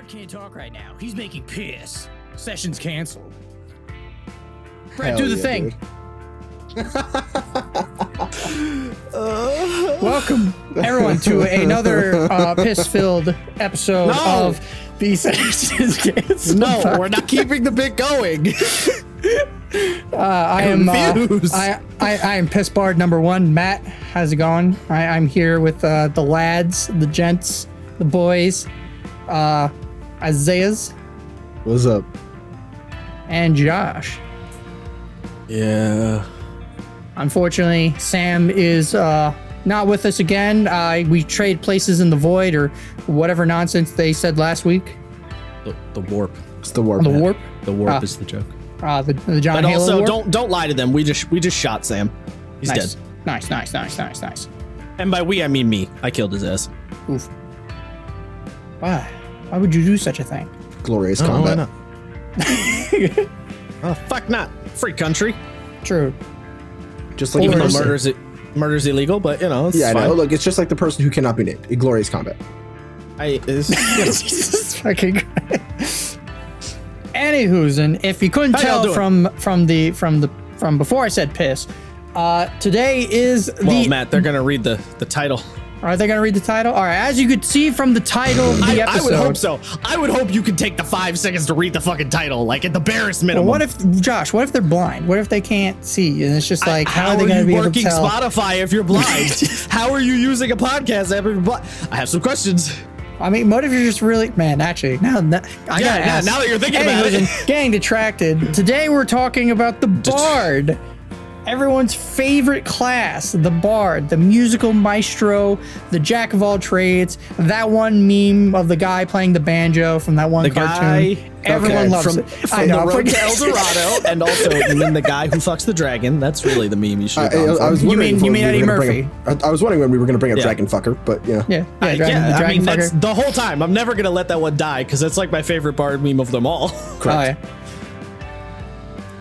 Bard can't talk right now. He's making piss. Session's canceled. Brett, do the thing. Welcome, everyone, to another piss-filled episode of the Session's Canceled. No, we're not keeping the bit going. I am Piss Bard number 1. Matt, how's it going? I'm here with the lads, the gents, the boys, Isaiah's. What's up? And Josh. Yeah. Unfortunately, Sam is not with us again. We trade places in the void or whatever nonsense they said last week. The warp. It's the warp. The warp. The warp is the joke. The John But Halo also, warp? don't lie to them. We just shot Sam. He's Nice. dead. Nice. And by we, I mean me. I killed his ass. Oof. Why? Why would you do such a thing? Glorious Why combat. not? Oh, fuck not. Free country. True. Just like Even the though person- murder's illegal, but you know, it's Yeah, I fine. know. Look, it's just like the person who cannot be named. A glorious combat. Jesus fucking Christ. Anywho's, and if you couldn't How y'all tell from before I said piss, today is the. Well, Matt, they're gonna read the title. Are they gonna read the title? All right, as you could see from the title of the episode. I would hope so. I would hope you could take the 5 seconds to read the fucking title, like at the barest minimum. Well, what if Josh? What if they're blind? What if they can't see? And it's just like, how are they gonna be able to tell? How are you working Spotify if you're blind? How are you using a podcast app if you're blind? I have some questions. I mean, what if you're just really, man, actually, now I gotta ask. Now that you're thinking about Anyways, it. Getting detracted. Today we're talking about the Bard. Everyone's favorite class, the Bard, the musical maestro, the jack of all trades, that one meme of the guy playing the banjo from that one cartoon. Everyone loves it. From the road to El Dorado, and also you mean the guy who fucks the dragon. That's really the meme you should have gone for. You mean Eddie Murphy? I was wondering when we were going to bring up Dragon Fucker, but yeah. Yeah, I dragon mean, that's fucker. the whole time. I'm never going to let that one die because it's like my favorite Bard meme of them all. Oh, yeah.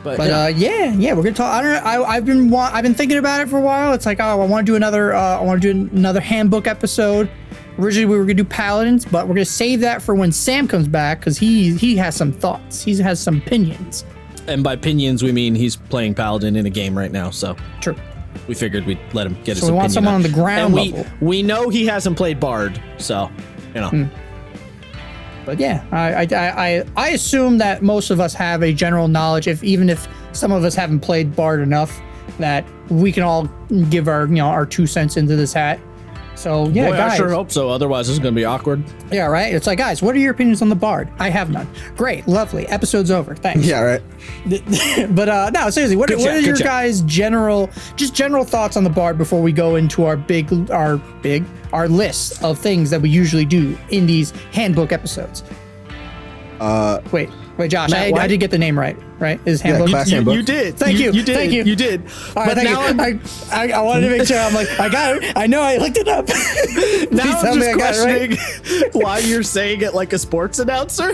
But We're gonna talk. I don't know. I've been thinking about it for a while. It's like, oh, I want to do another handbook episode. Originally, we were gonna do paladins, but we're gonna save that for when Sam comes back because he has some thoughts. He has some opinions. And by opinions, we mean he's playing paladin in a game right now. So True. we figured we'd let him get his So we opinion. want someone on the ground and level. we know he hasn't played Bard, so you know. But yeah, I assume that most of us have a general knowledge, even if some of us haven't played Bard enough, that we can all give our 2 cents into this hat. So yeah, Boy, guys. I sure hope so. Otherwise, this is going to be awkward. Yeah, right. It's like, guys, what are your opinions on the Bard? I have none. Great, lovely. Episode's over. Thanks. Yeah, right. But no, seriously, what are your chat. guys' general thoughts on the Bard before we go into our list of things that we usually do in these handbook episodes? Wait, Josh, Matt, I did get the name right? Is handbook? Class Handbook. You did. Thank you. You did. Thank you. You did. All right, But now I wanted to make sure. I'm like, I got it. I know I looked it up. Now Please tell I'm me just I got it right. questioning why you're saying it like a sports announcer.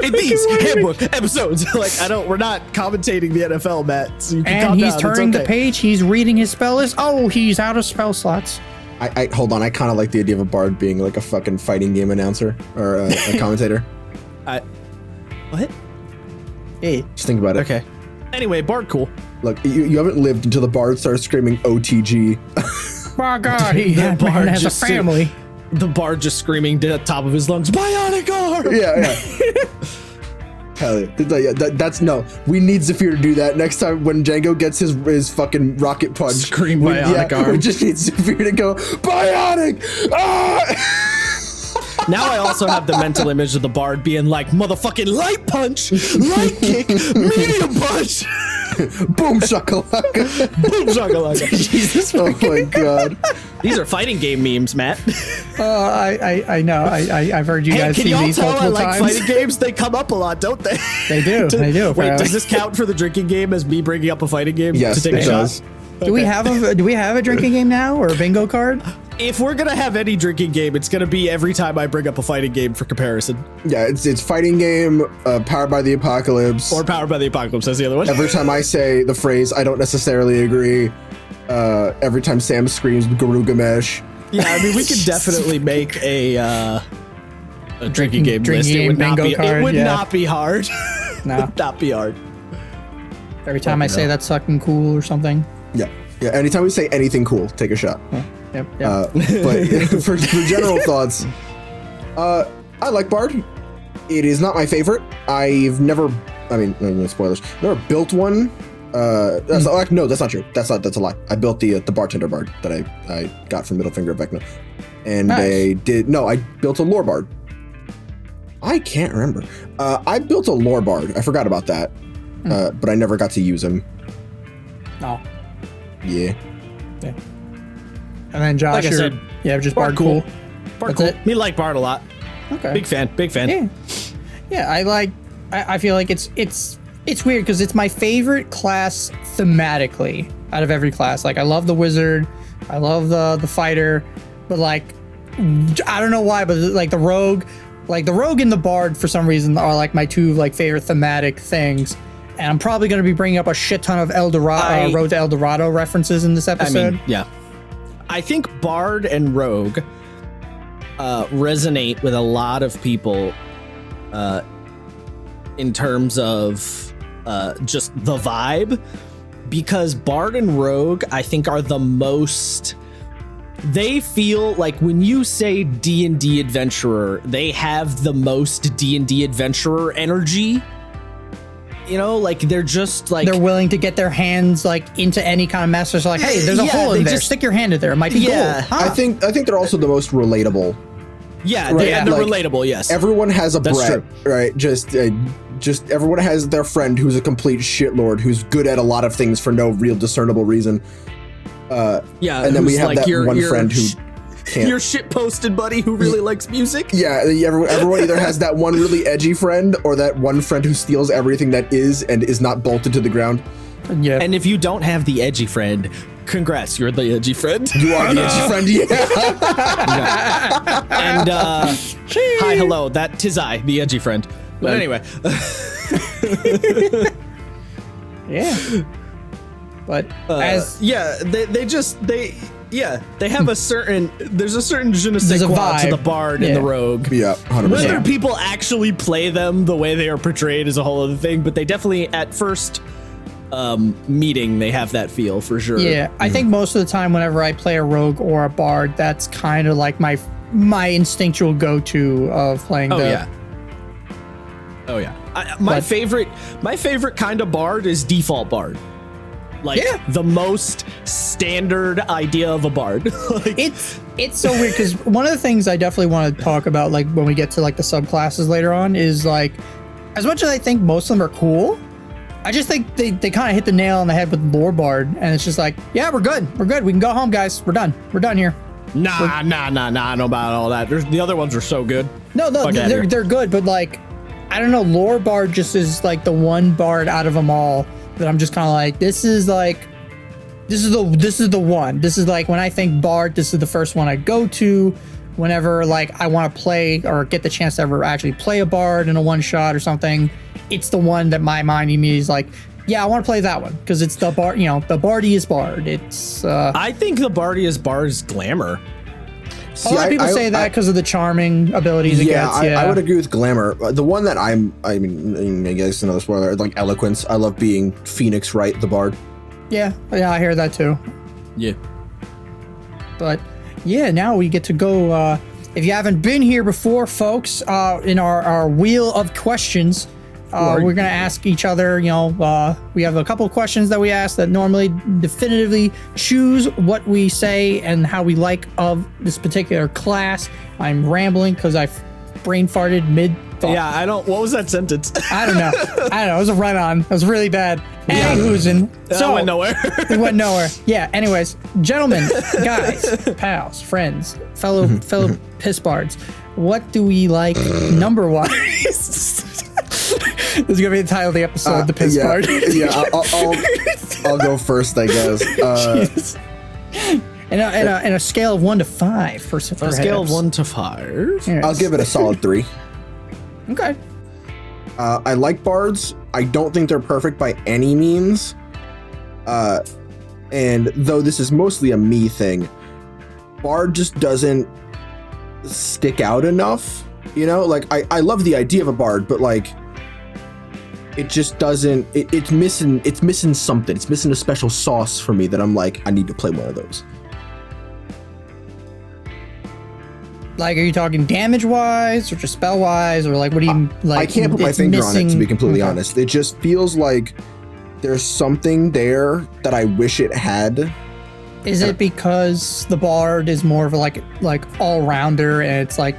In these handbook episodes, we're not commentating the NFL, Matt. So you can And calm he's down. turning It's the okay. page. He's reading his spell list. Oh, he's out of spell slots. I hold on. I kind of like the idea of a Bard being like a fucking fighting game announcer or a commentator. What? Hey. Just think about it. Okay. Anyway, Bard, cool. Look, you haven't lived until the Bard starts screaming OTG. My God, he The Bard has a just family. The Bard just screaming to the top of his lungs, "Bionic arm!" Yeah. Hell yeah. That's no. We need Zephyr to do that next time when Django gets his fucking rocket punch. Scream bionic arm. We just need Zephyr to go bionic. Ah! Now I also have the mental image of the Bard being like, "Motherfucking light punch, light kick, medium punch, Boom shakalaka. boom shakalaka." Jesus. Oh my God. These are fighting game memes, Matt. I know. I've heard you guys Can see y'all these tell I multiple like times. fighting games? They come up a lot, don't they? They do. They do. Wait, does this count for the drinking game as me bringing up a fighting game Yes, to take a it shot? does. Do we have a drinking game now or a bingo card? If we're gonna have any drinking game, it's gonna be every time I bring up a fighting game for comparison. Yeah, it's fighting game, powered by the apocalypse. Or Powered by the Apocalypse, that's the other one. Every time I say the phrase, I don't necessarily agree. Every time Sam screams Guru Gamesh. Yeah, I mean, we could definitely make a a drinking game list. It would not bingo be. card, It would yeah. not be hard. No. It would not be hard. Every time I say that's fucking cool or something. Yeah. Anytime we say anything cool, take a shot. Yep. But for general thoughts, I like Bard. It is not my favorite. I've never. I mean, no spoilers. Never built one. That's no, that's not true. That's a lie. I built the bartender bard that I got from Middle Finger of Vecna, and Nice. I built a lore bard. I can't remember. I built a lore bard. I forgot about that, but I never got to use him. No. Yeah. And then Josh, Like I said, just Bard Bard cool. Bard That's cool. it? Me like Bard a lot. Okay. Big fan. Yeah. I feel like it's weird because it's my favorite class thematically out of every class. Like I love the wizard, I love the fighter, but like I don't know why, but like the rogue and the bard for some reason are like my two like favorite thematic things. And I'm probably going to be bringing up a shit ton of Road to El Dorado references in this episode. I mean, yeah. I think Bard and Rogue resonate with a lot of people in terms of just the vibe, because Bard and Rogue, I think, are the most... They feel like when you say D&D adventurer, they have the most D&D adventurer energy. You know, like they're just like they're willing to get their hands like into any kind of mess. So like, hey, there's a hole in there. Stick your hand in there. It might be cool. I think they're also the most relatable. Yeah, Right, they're like, relatable. Yes, Everyone has a That's Brett, true. right? Just everyone has their friend who's a complete shitlord who's good at a lot of things for no real discernible reason. Yeah, and then we who's have like that your one friend who can't. your shit-posted buddy who really likes music. Yeah, everyone either has that one really edgy friend or that one friend who steals everything that is and is not bolted to the ground. Yeah. And if you don't have the edgy friend, congrats, you're the edgy friend. You are the edgy friend, yeah. And hi, hello, that tis I, the edgy friend. But anyway, Yeah. But they have a certain, there's a certain je ne sais There's a quoi to vibe. the Bard and Yeah. the Rogue. Yeah, 100%. Whether people actually play them the way they are portrayed is a whole other thing, but they definitely, at first meeting, they have that feel for sure. yeah, I think most of the time whenever I play a rogue or a bard, that's kind of like my instinctual go-to of playing Oh yeah. My favorite kind of bard is default bard. Like the most standard idea of a bard. Like, It's so weird because one of the things I definitely want to talk about, like when we get to like the subclasses later on, is like as much as I think most of them are cool, I just think they kind of hit the nail on the head with lore bard, and it's just like, yeah, we're good, we can go home, guys, we're done here. Nah, I don't know about all that. The other ones are so good. No, Fuck outta here. they're good, but like I don't know, lore bard just is like the one bard out of them all that I'm just kind of like, this is the one. This is like when I think bard, this is the first one I go to whenever like I want to play or get the chance to ever actually play a bard in a one shot or something. It's the one that my mind immediately is like, yeah, I want to play that one because it's the bard, the bardiest bard. It's I think the bardiest bard is glamour. a lot of people say that because of the charming abilities it gets. I would agree with glamour. The one that I guess another spoiler, like eloquence. I love being Phoenix Wright, the bard. Yeah, I hear that too. Yeah. But yeah, now we get to go. If you haven't been here before, folks, in our wheel of questions, we're going to ask each other, we have a couple of questions that we ask that normally definitively choose what we say and how we like of this particular class. I'm rambling because I brain farted mid-thought. Yeah, what was that sentence? I don't know. It was a run-on. It was really bad. Yeah. So it went nowhere. It went nowhere. Yeah, anyways, gentlemen, guys, pals, friends, fellow piss bards, what do we like number-wise? This is gonna be the title of the episode, the piss bard. Yeah, I'll go first, I guess. And a scale of 1 to 5 for On a scale of heads. 1 to 5. Yes. I'll give it a solid 3. Okay. I like bards. I don't think they're perfect by any means. And though this is mostly a me thing, bard just doesn't stick out enough You know, like I love the idea of a bard, but like it just doesn't. It's missing. It's missing something. It's missing a special sauce for me that I'm like, I need to play one of those. Like, are you talking damage wise or just spell wise, or like what do you like? I can't put my finger on it, to be completely honest. It just feels like there's something there that I wish it had. Is it because the bard is more of a like all rounder, and it's like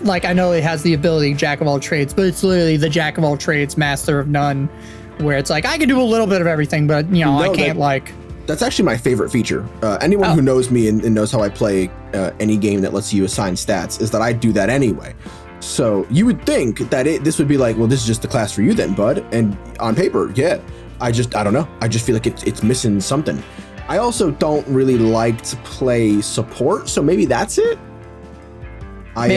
like I know it has the ability jack of all trades, but it's literally the jack of all trades, master of none, where it's like I can do a little bit of everything, but you know, I can't like. That's actually my favorite feature. Anyone who knows me and knows how I play any game that lets you assign stats is that I do that anyway. So you would think that this would be like, well, this is just the class for you then, bud. And on paper, yeah. I don't know. I just feel like it's missing something. I also don't really like to play support, so maybe that's it. I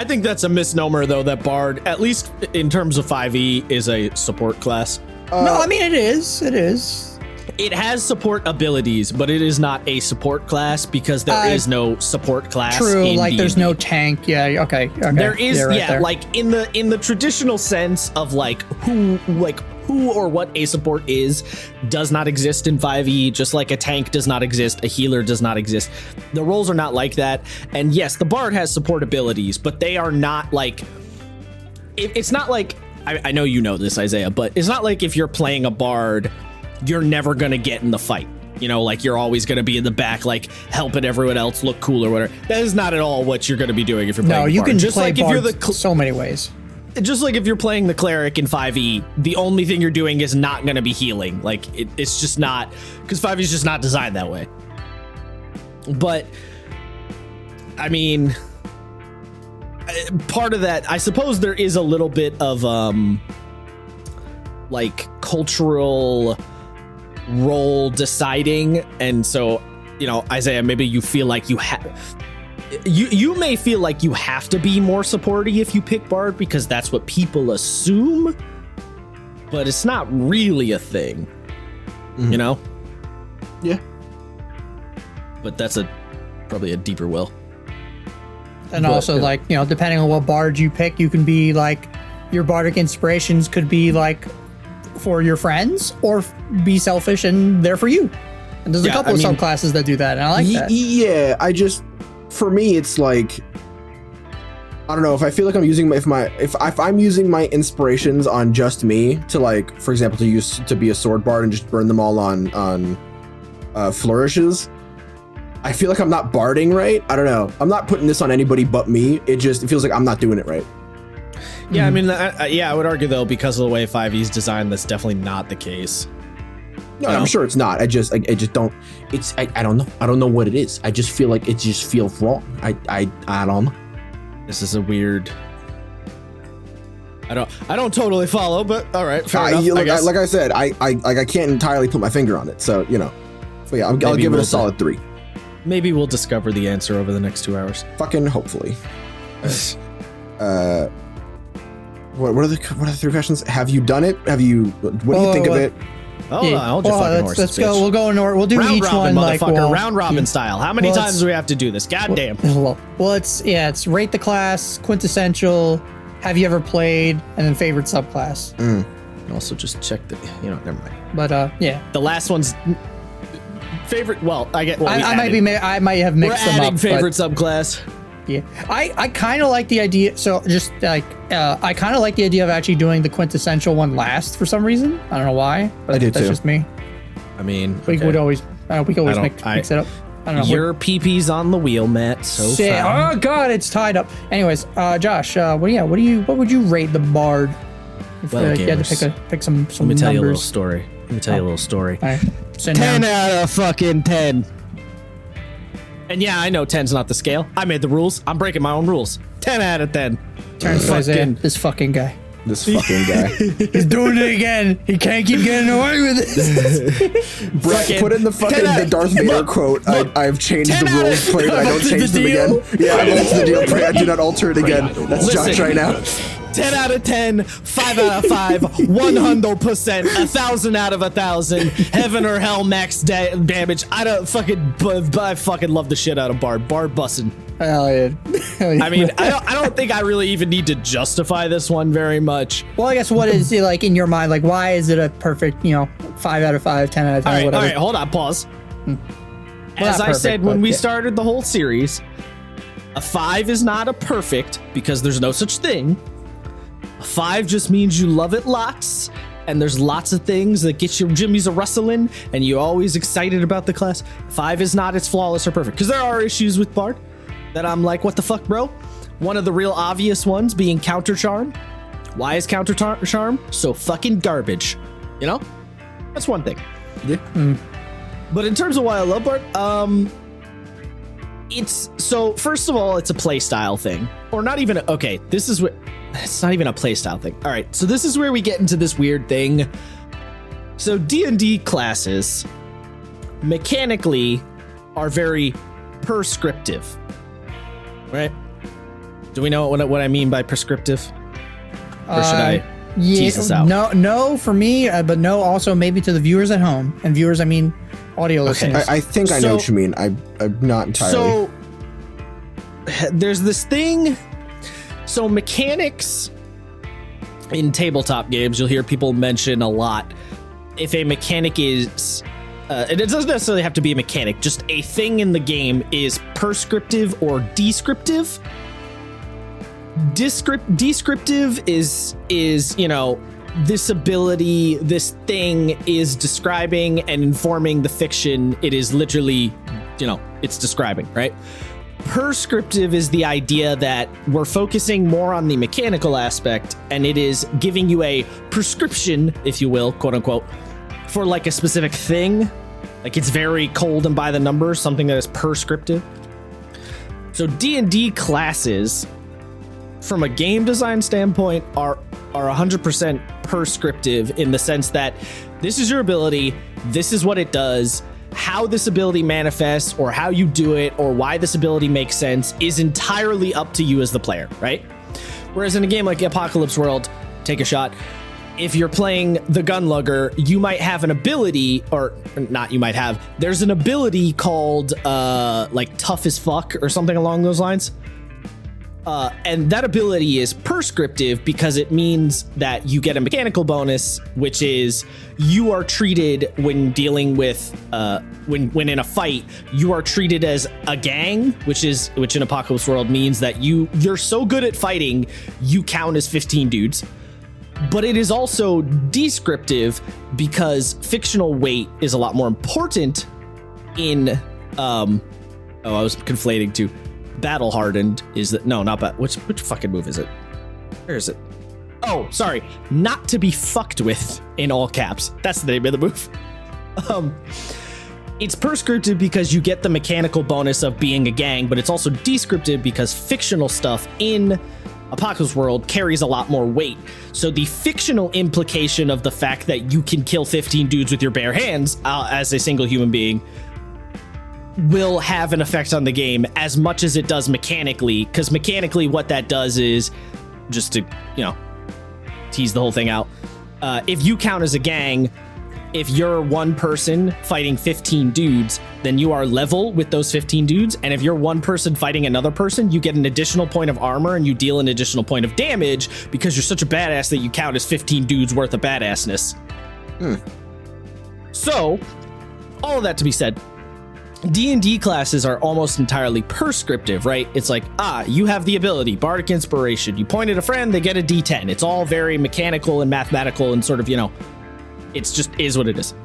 think that's a misnomer, though, that Bard, at least in terms of 5e, is a support class. No, I mean, it is. It is. It has support abilities, but it is not a support class because there is no support class. True, like D&D. there's no tank. Yeah, okay. There is, there. like in the traditional sense of like who or what a support is does not exist in 5e, just like a tank does not exist, a healer does not exist. The roles are not like that. And yes, the bard has support abilities, but they are not like, it's not like, I know you know this, Isaiah, but it's not like if you're playing a bard, you're never gonna get in the fight. You know, like you're always gonna be in the back, like helping everyone else look cool or whatever. That is not at all what you're gonna be doing if you're playing. No, you bard. can just play like if you're the so many ways. Just like if you're playing the cleric in 5e, the only thing you're doing is not going to be healing. Like it's just not, because 5e is just not designed that way. But I mean, part of that, I suppose there is a little bit of like cultural role deciding. And so, you know, Isaiah, maybe you feel like you have, you may feel like you have to be more supporty if you pick bard because that's what people assume, but it's not really a thing, you know? Yeah. But that's probably a deeper well. And also, like, you know, depending on what bard you pick, you can be like, your bardic inspirations could be like for your friends or be selfish and they're for you. And there's a couple of subclasses that do that, and I like that. Yeah, for me, it's like, I don't know, if I feel like I'm using if I'm using my inspirations on just me to, like, for example, to be a sword bard and just burn them all on flourishes, I feel like I'm not barding right. I don't know. I'm not putting this on anybody but me. It feels like I'm not doing it right. Yeah, I mean, I would argue though, because of the way 5e is designed, that's definitely not the case. No, I'm sure it's not. I just don't. I don't know. I don't know what it is. I just feel like it just feels wrong. I don't know. This is a weird. I don't totally follow, but all right, fair enough. Like I said, I can't entirely put my finger on it. So, you know, but yeah, I'll give it a solid 3. Maybe we'll discover the answer over the next 2 hours. Fucking hopefully. What are the 3 questions? Have you done it? What do you think of it? Oh, yeah. Hold your fucking horses, let's go. We'll go in order. We'll do round each robin, one motherfucker. Round robin style. How many times do we have to do this? God damn. Well, it's rate the class, quintessential, have you ever played, and then favorite subclass. Also, just check the. Never mind. But yeah, the last one's favorite. Well, I get. Well, I might have mixed them up. We're adding favorite subclass. Yeah, I kind of like the idea. So just like I kind of like the idea of actually doing the quintessential one last for some reason. I don't know why. But I do that's too. just me. I mean, we could always mix it up. I don't know. Your pee-pee's on the wheel, Matt. So oh god, it's tied up. Anyways, Josh, what would you rate the bard? If, well, you had to pick some Let me tell you a little story. All right. 10 out of fucking 10. And yeah, I know 10's not the scale. I made the rules. I'm breaking my own rules. 10 out of 10. Turns to Isaiah. This fucking guy. This fucking guy. He's doing it again. He can't keep getting away with it. Brett, put in the Darth Vader quote. I've changed the rules. Pray I don't change them again. Yeah, I've altered the deal. Pray I do not alter it again. That's Josh right now. 10 out of 10, 5 out of 5, 100%, 1,000 out of 1,000, heaven or hell max damage. I fucking love the shit out of Bard. Bard bussin'. Hell yeah. I mean, I don't think I really even need to justify this one very much. Well, I guess what is it like in your mind? Like, why is it a perfect, 5 out of 5, 10 out of 10, whatever? All right, hold on, pause. Well, As not I perfect, said when but we yeah. started the whole series, a 5 is not a perfect because there's no such thing. A 5 just means you love it lots, and there's lots of things that get your jimmies a rustling, and you're always excited about the class. 5 is not, it's flawless or perfect, because there are issues with Bard that I'm like, what the fuck, bro? One of the real obvious ones being counter charm. Why is counter charm so fucking garbage? That's one thing. Yeah. But in terms of why I love Bard, it's so first of all, it's a play style thing, or not even. Okay, this is what it's not even a play style thing. All right, so this is where we get into this weird thing. So D&D classes mechanically are very prescriptive, right? Do we know what I mean by prescriptive, or should I tease this out? No, for me, but no, also maybe to the viewers at home. And viewers, I mean audio listeners. I think I know what you mean. I'm not entirely. So there's this thing. So mechanics in tabletop games, you'll hear people mention a lot. If a mechanic is, and it doesn't necessarily have to be a mechanic, just a thing in the game is prescriptive or descriptive. Descriptive is this ability, this thing is describing and informing the fiction. It is literally, it's describing, right? Prescriptive is the idea that we're focusing more on the mechanical aspect, and it is giving you a prescription, if you will, quote unquote, for like a specific thing. Like it's very cold and by the numbers, something that is prescriptive. So D&D classes, from a game design standpoint, are 100% prescriptive in the sense that this is your ability, this is what it does, how this ability manifests or how you do it or why this ability makes sense is entirely up to you as the player, right? Whereas in a game like Apocalypse World, take a shot, if you're playing the Gunlugger, you might have an ability, or not you might have, there's an ability called like Tough as Fuck or something along those lines. And that ability is prescriptive because it means that you get a mechanical bonus, which is you are treated when dealing with when in a fight, you are treated as a gang, which in Apocalypse World means that you're so good at fighting, you count as 15 dudes. But it is also descriptive because fictional weight is a lot more important in I was conflating too. Battle hardened is that no, not bad. Which fucking move is it? Where is it? Oh, sorry, not to be fucked with in all caps. That's the name of the move. It's prescriptive because you get the mechanical bonus of being a gang, but it's also descriptive because fictional stuff in Apocalypse World carries a lot more weight. So the fictional implication of the fact that you can kill 15 dudes with your bare hands as a single human being will have an effect on the game as much as it does mechanically, because mechanically what that does is, just to tease the whole thing out, if you count as a gang, if you're one person fighting 15 dudes, then you are level with those 15 dudes, and if you're one person fighting another person, you get an additional point of armor and you deal an additional point of damage because you're such a badass that you count as 15 dudes worth of badassness. So all of that to be said, D&D classes are almost entirely prescriptive, right? It's like, you have the ability, Bardic Inspiration. You point at a friend, they get a D10. It's all very mechanical and mathematical and sort of, it's just is what it is.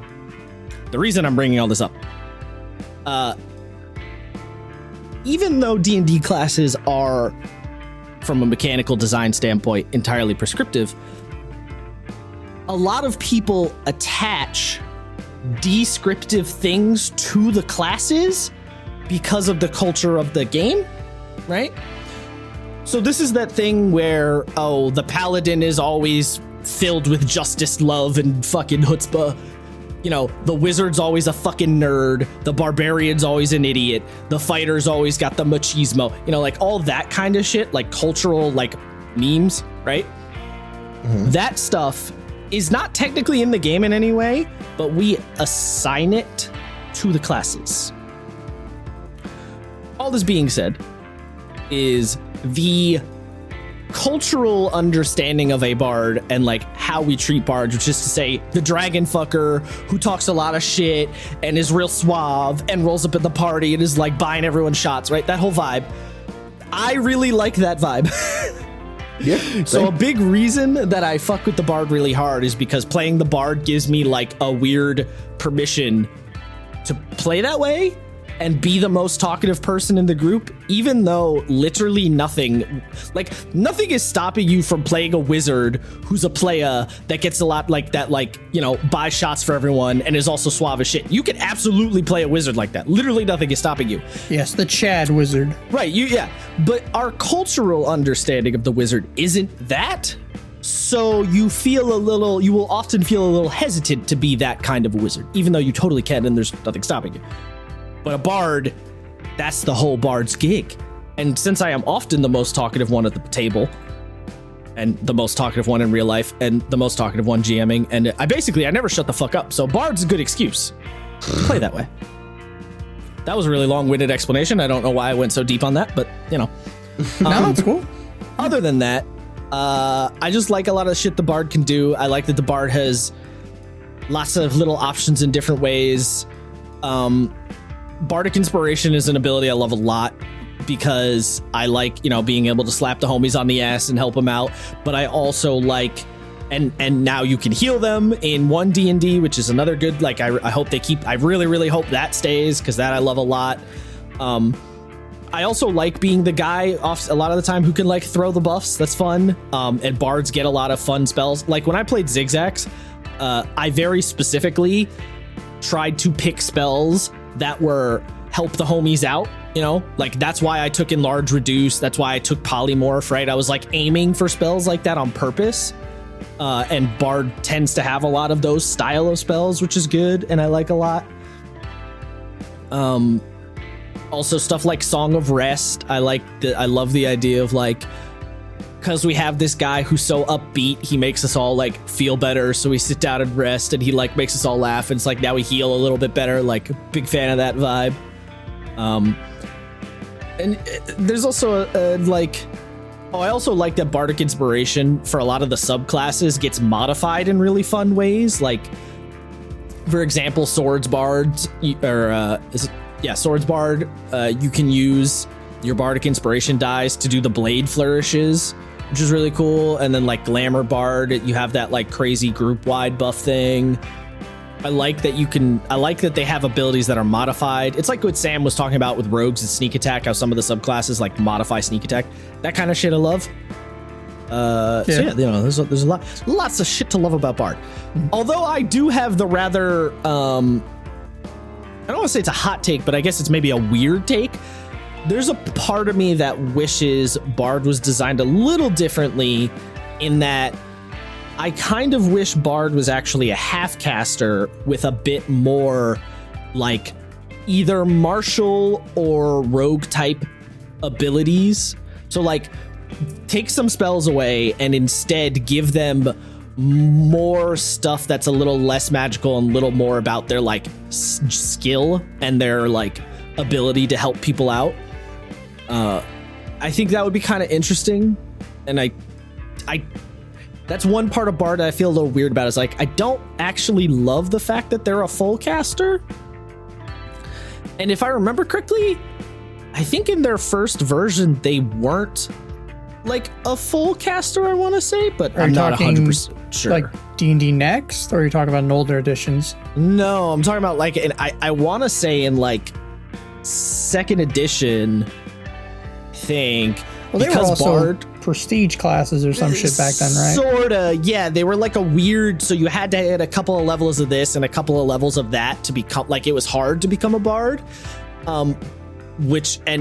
The reason I'm bringing all this up, even though D&D classes are, from a mechanical design standpoint, entirely prescriptive, a lot of people attach descriptive things to the classes because of the culture of the game, right? So this is that thing where, the paladin is always filled with justice, love, and fucking chutzpah. The wizard's always a fucking nerd. The barbarian's always an idiot. The fighter's always got the machismo. Like all that kind of shit, like cultural, like memes, right? Mm-hmm. That stuff is not technically in the game in any way, but we assign it to the classes. All this being said, is the cultural understanding of a bard and like how we treat bards, which is to say the dragon fucker who talks a lot of shit and is real suave and rolls up at the party and is like buying everyone shots, right? That whole vibe. I really like that vibe. Yeah. So a big reason that I fuck with the bard really hard is because playing the bard gives me like a weird permission to play that way and be the most talkative person in the group, even though literally nothing is stopping you from playing a wizard who's a player that gets a lot like that, like, you know, buys shots for everyone and is also suave as shit. You can absolutely play a wizard like that. Literally nothing is stopping you. Yes, the Chad wizard. Right, yeah. But our cultural understanding of the wizard isn't that. So you will often feel a little hesitant to be that kind of a wizard, even though you totally can and there's nothing stopping you. But a bard, that's the whole bard's gig. And since I am often the most talkative one at the table, and the most talkative one in real life, and the most talkative one GMing, and I never shut the fuck up. So bard's a good excuse to play that way. That was a really long-winded explanation. I don't know why I went so deep on that, but you know. No, it's cool. Other than that, I just like a lot of the shit the bard can do. I like that the bard has lots of little options in different ways. Bardic Inspiration is an ability I love a lot because I like, you know, being able to slap the homies on the ass and help them out. But I also like, and now you can heal them in one D&D, which is another good, like, I hope they keep, I really, really hope that stays because that I love a lot. I also like being the guy off a lot of the time who can like throw the buffs. That's fun. And bards get a lot of fun spells. Like when I played Zigzags, I very specifically tried to pick spells that were help the homies out, you know, like that's why I took Enlarge Reduce. That's why I took Polymorph, right? I was like aiming for spells like that on purpose. And bard tends to have a lot of those style of spells, which is good. And I like a lot. Also stuff like Song of Rest. I love the idea of like, because we have this guy who's so upbeat, he makes us all like feel better. So we sit down and rest and he like makes us all laugh. And it's like now we heal a little bit better. Like big fan of that vibe. And there's also I also like that Bardic Inspiration for a lot of the subclasses gets modified in really fun ways. Like, for example, Swords Bards, Swords Bard, you can use your Bardic Inspiration dice to do the blade flourishes, which is really cool. And then like Glamour Bard, you have that like crazy group-wide buff thing. I like that they have abilities that are modified. It's like what Sam was talking about with rogues and sneak attack, how some of the subclasses like modify sneak attack. That kind of shit I love. So yeah, you know, there's lots of shit to love about Bard. Although I do have the rather, I don't want to say it's a hot take, but I guess it's maybe a weird take. There's a part of me that wishes Bard was designed a little differently in that I kind of wish Bard was actually a half caster with a bit more like either martial or rogue type abilities. So like take some spells away and instead give them more stuff that's a little less magical and a little more about their like skill and their like ability to help people out. I think that would be kind of interesting. And I that's one part of Bard that I feel a little weird about is like, I don't actually love the fact that they're a full caster. And if I remember correctly, I think in their first version, they weren't like a full caster, I want to say, but I'm not 100% sure. Like D&D Next, or are you talking about in older editions? No, I'm talking about like, I want to say in like second edition, I think. Well, they were also prestige classes or some shit back then, right? Sorta, yeah. They were like a weird, so you had to add a couple of levels of this and a couple of levels of that to become, like it was hard to become a bard. And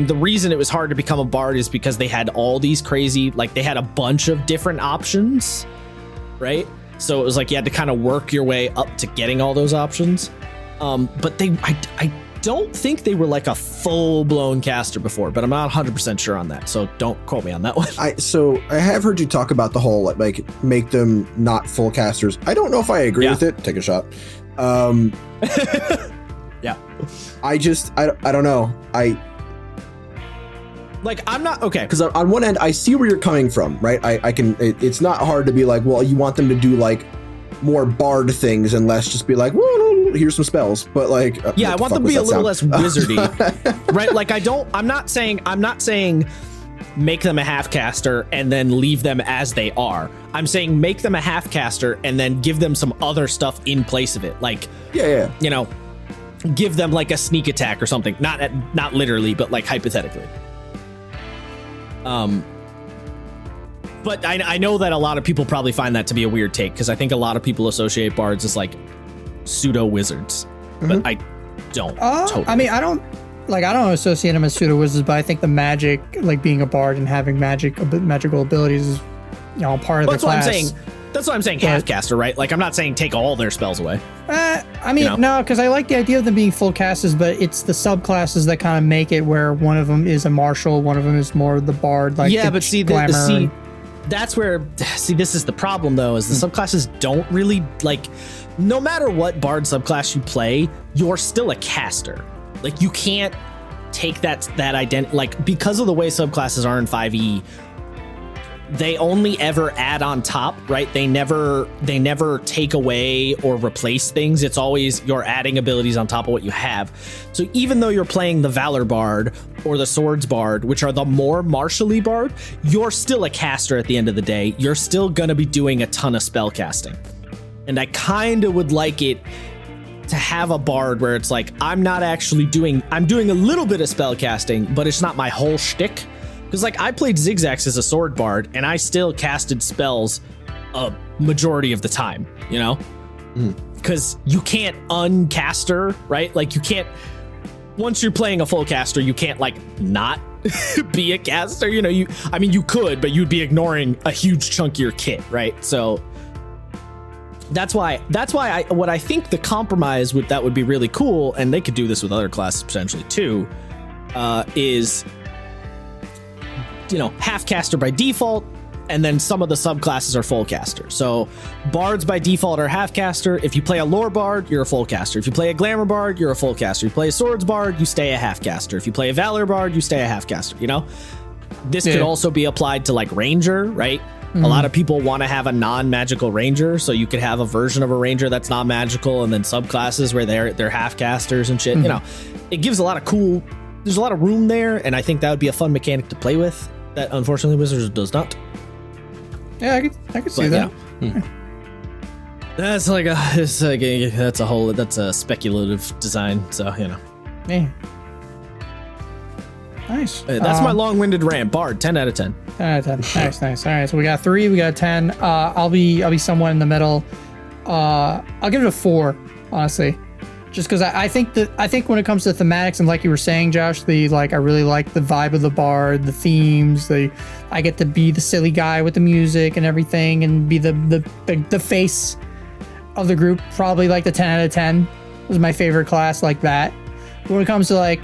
the reason it was hard to become a bard is because they had all these crazy, like they had a bunch of different options, right? So it was like you had to kind of work your way up to getting all those options. But I don't think they were like a full-blown caster before, but I'm not 100% sure on that, so don't quote me on that one. So I have heard you talk about the whole like make them not full casters. I don't know if I agree with it. Take a shot. Yeah. I don't know. Like, I'm not okay. Because on one end, I see where you're coming from, right? I can. It's not hard to be like, well, you want them to do like more bard things and less just be like, well, here's some spells. But like, yeah, I want them to be a little less wizardy, right? Like, I'm not saying make them a half caster and then leave them as they are. I'm saying make them a half caster and then give them some other stuff in place of it. Like, yeah. You know, give them like a sneak attack or something. Not literally, but like hypothetically. But I know that a lot of people probably find that to be a weird take because I think a lot of people associate bards as like pseudo wizards, but I don't. Totally. I mean, I don't associate them as pseudo wizards, but I think the magic, like being a bard and having magical abilities, is part of the class. That's what I'm saying. Half caster, right? Like, I'm not saying take all their spells away. I mean, no, because I like the idea of them being full casters, but it's the subclasses that kind of make it where one of them is a martial, one of them is more the bard. Like, yeah, but see, that's where this is the problem though, is the subclasses don't really like. No matter what bard subclass you play, you're still a caster. Like, you can't take that identity, like, because of the way subclasses are in 5e. They only ever add on top, right? They never take away or replace things. It's always you're adding abilities on top of what you have. So even though you're playing the Valor Bard or the Swords Bard, which are the more martially bard, you're still a caster at the end of the day. You're still gonna be doing a ton of spell casting. And I kind of would like it to have a bard where it's like, I'm doing a little bit of spell casting, but it's not my whole shtick. Because, like, I played Zigzags as a sword bard, and I still casted spells a majority of the time, you know? Because you can't uncaster, right? Like, you can't, once you're playing a full caster, you can't, like, not be a caster, you know? You could, but you'd be ignoring a huge chunk of your kit, right? So that's why what I think the compromise with that would be really cool, and they could do this with other classes potentially too, is, half caster by default, and then some of the subclasses are full caster. So bards by default are half caster. If you play a lore bard, you're a full caster. If you play a glamour bard, you're a full caster. If you play a swords bard, you stay a half caster. If you play a valor bard, you stay a half caster, This could also be applied to like ranger, right? A lot of people want to have a non-magical ranger, so you could have a version of a ranger that's not magical, and then subclasses where they're half casters and shit. It gives a lot of cool. There's a lot of room there, and I think that would be a fun mechanic to play with. That unfortunately Wizards does not. Yeah, I could see that. Yeah. That's that's a speculative design. So Yeah. Nice. That's my long-winded rant. Bard, 10 out of 10. 10 out of 10. Nice. All right, so we got 3, we got 10. I'll be somewhere in the middle. I'll give it a 4, honestly. Just because I think when it comes to thematics, and like you were saying, Josh, I really like the vibe of the bard, the themes. I get to be the silly guy with the music and everything, and be the face of the group. Probably like the 10 out of 10 was my favorite class like that. But when it comes to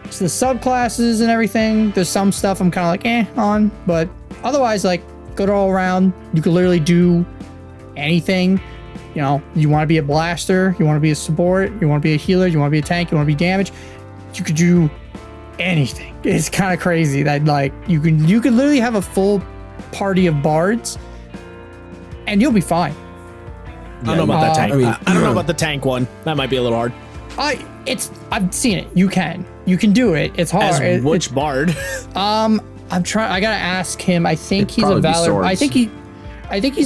so the subclasses and everything, there's some stuff I'm kind of like on, but otherwise, like, good all around. You could literally do anything. You want to be a blaster, you want to be a support, you want to be a healer, you want to be a tank, you want to be damage. You could do anything. It's kind of crazy that you can literally have a full party of bards and you'll be fine. I don't know about that tank. I don't know about the tank one. That might be a little hard. I've seen it. You can do it. It's hard. As which bard? I'm trying. I gotta ask him. I think he's a valor. I think he's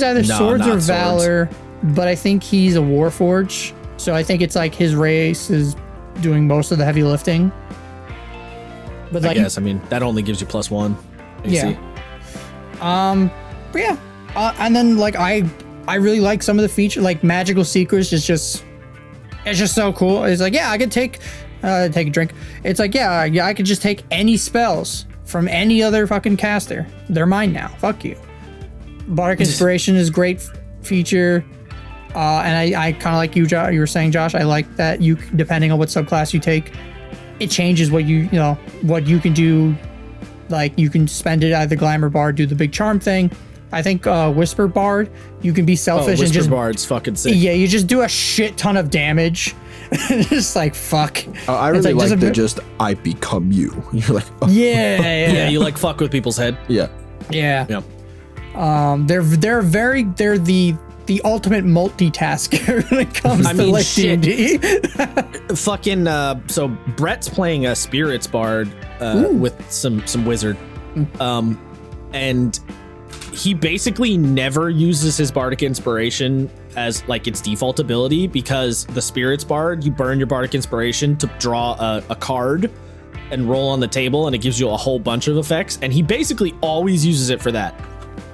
either swords or valor. Swords. But I think he's a Warforged, so I think it's like his race is doing most of the heavy lifting. But I guess that only gives you +1. Yeah. But yeah. And then I really like some of the features, like Magical Secrets is just so cool. It's like, I could take a drink. It's like, I could just take any spells from any other fucking caster. They're mine now. Fuck you. Bardic Inspiration is great feature. And I kind of like you were saying, Josh, I like that you, depending on what subclass you take, it changes what what you can do. Like, you can spend it either Glamour Bard, do the big charm thing. I think Whisper Bard, you can be selfish and just... Bard's fucking sick. Yeah, you just do a shit ton of damage, Just like fuck. I really like the just I become you. You're like, oh. Yeah, you like fuck with people's head. Yeah. They're the ultimate multitasker when it comes to like D&D. Fucking so Brett's playing a spirits bard with some wizard, and he basically never uses his bardic inspiration as like its default ability, because the spirits bard, you burn your bardic inspiration to draw a card and roll on the table, and it gives you a whole bunch of effects, and he basically always uses it for that.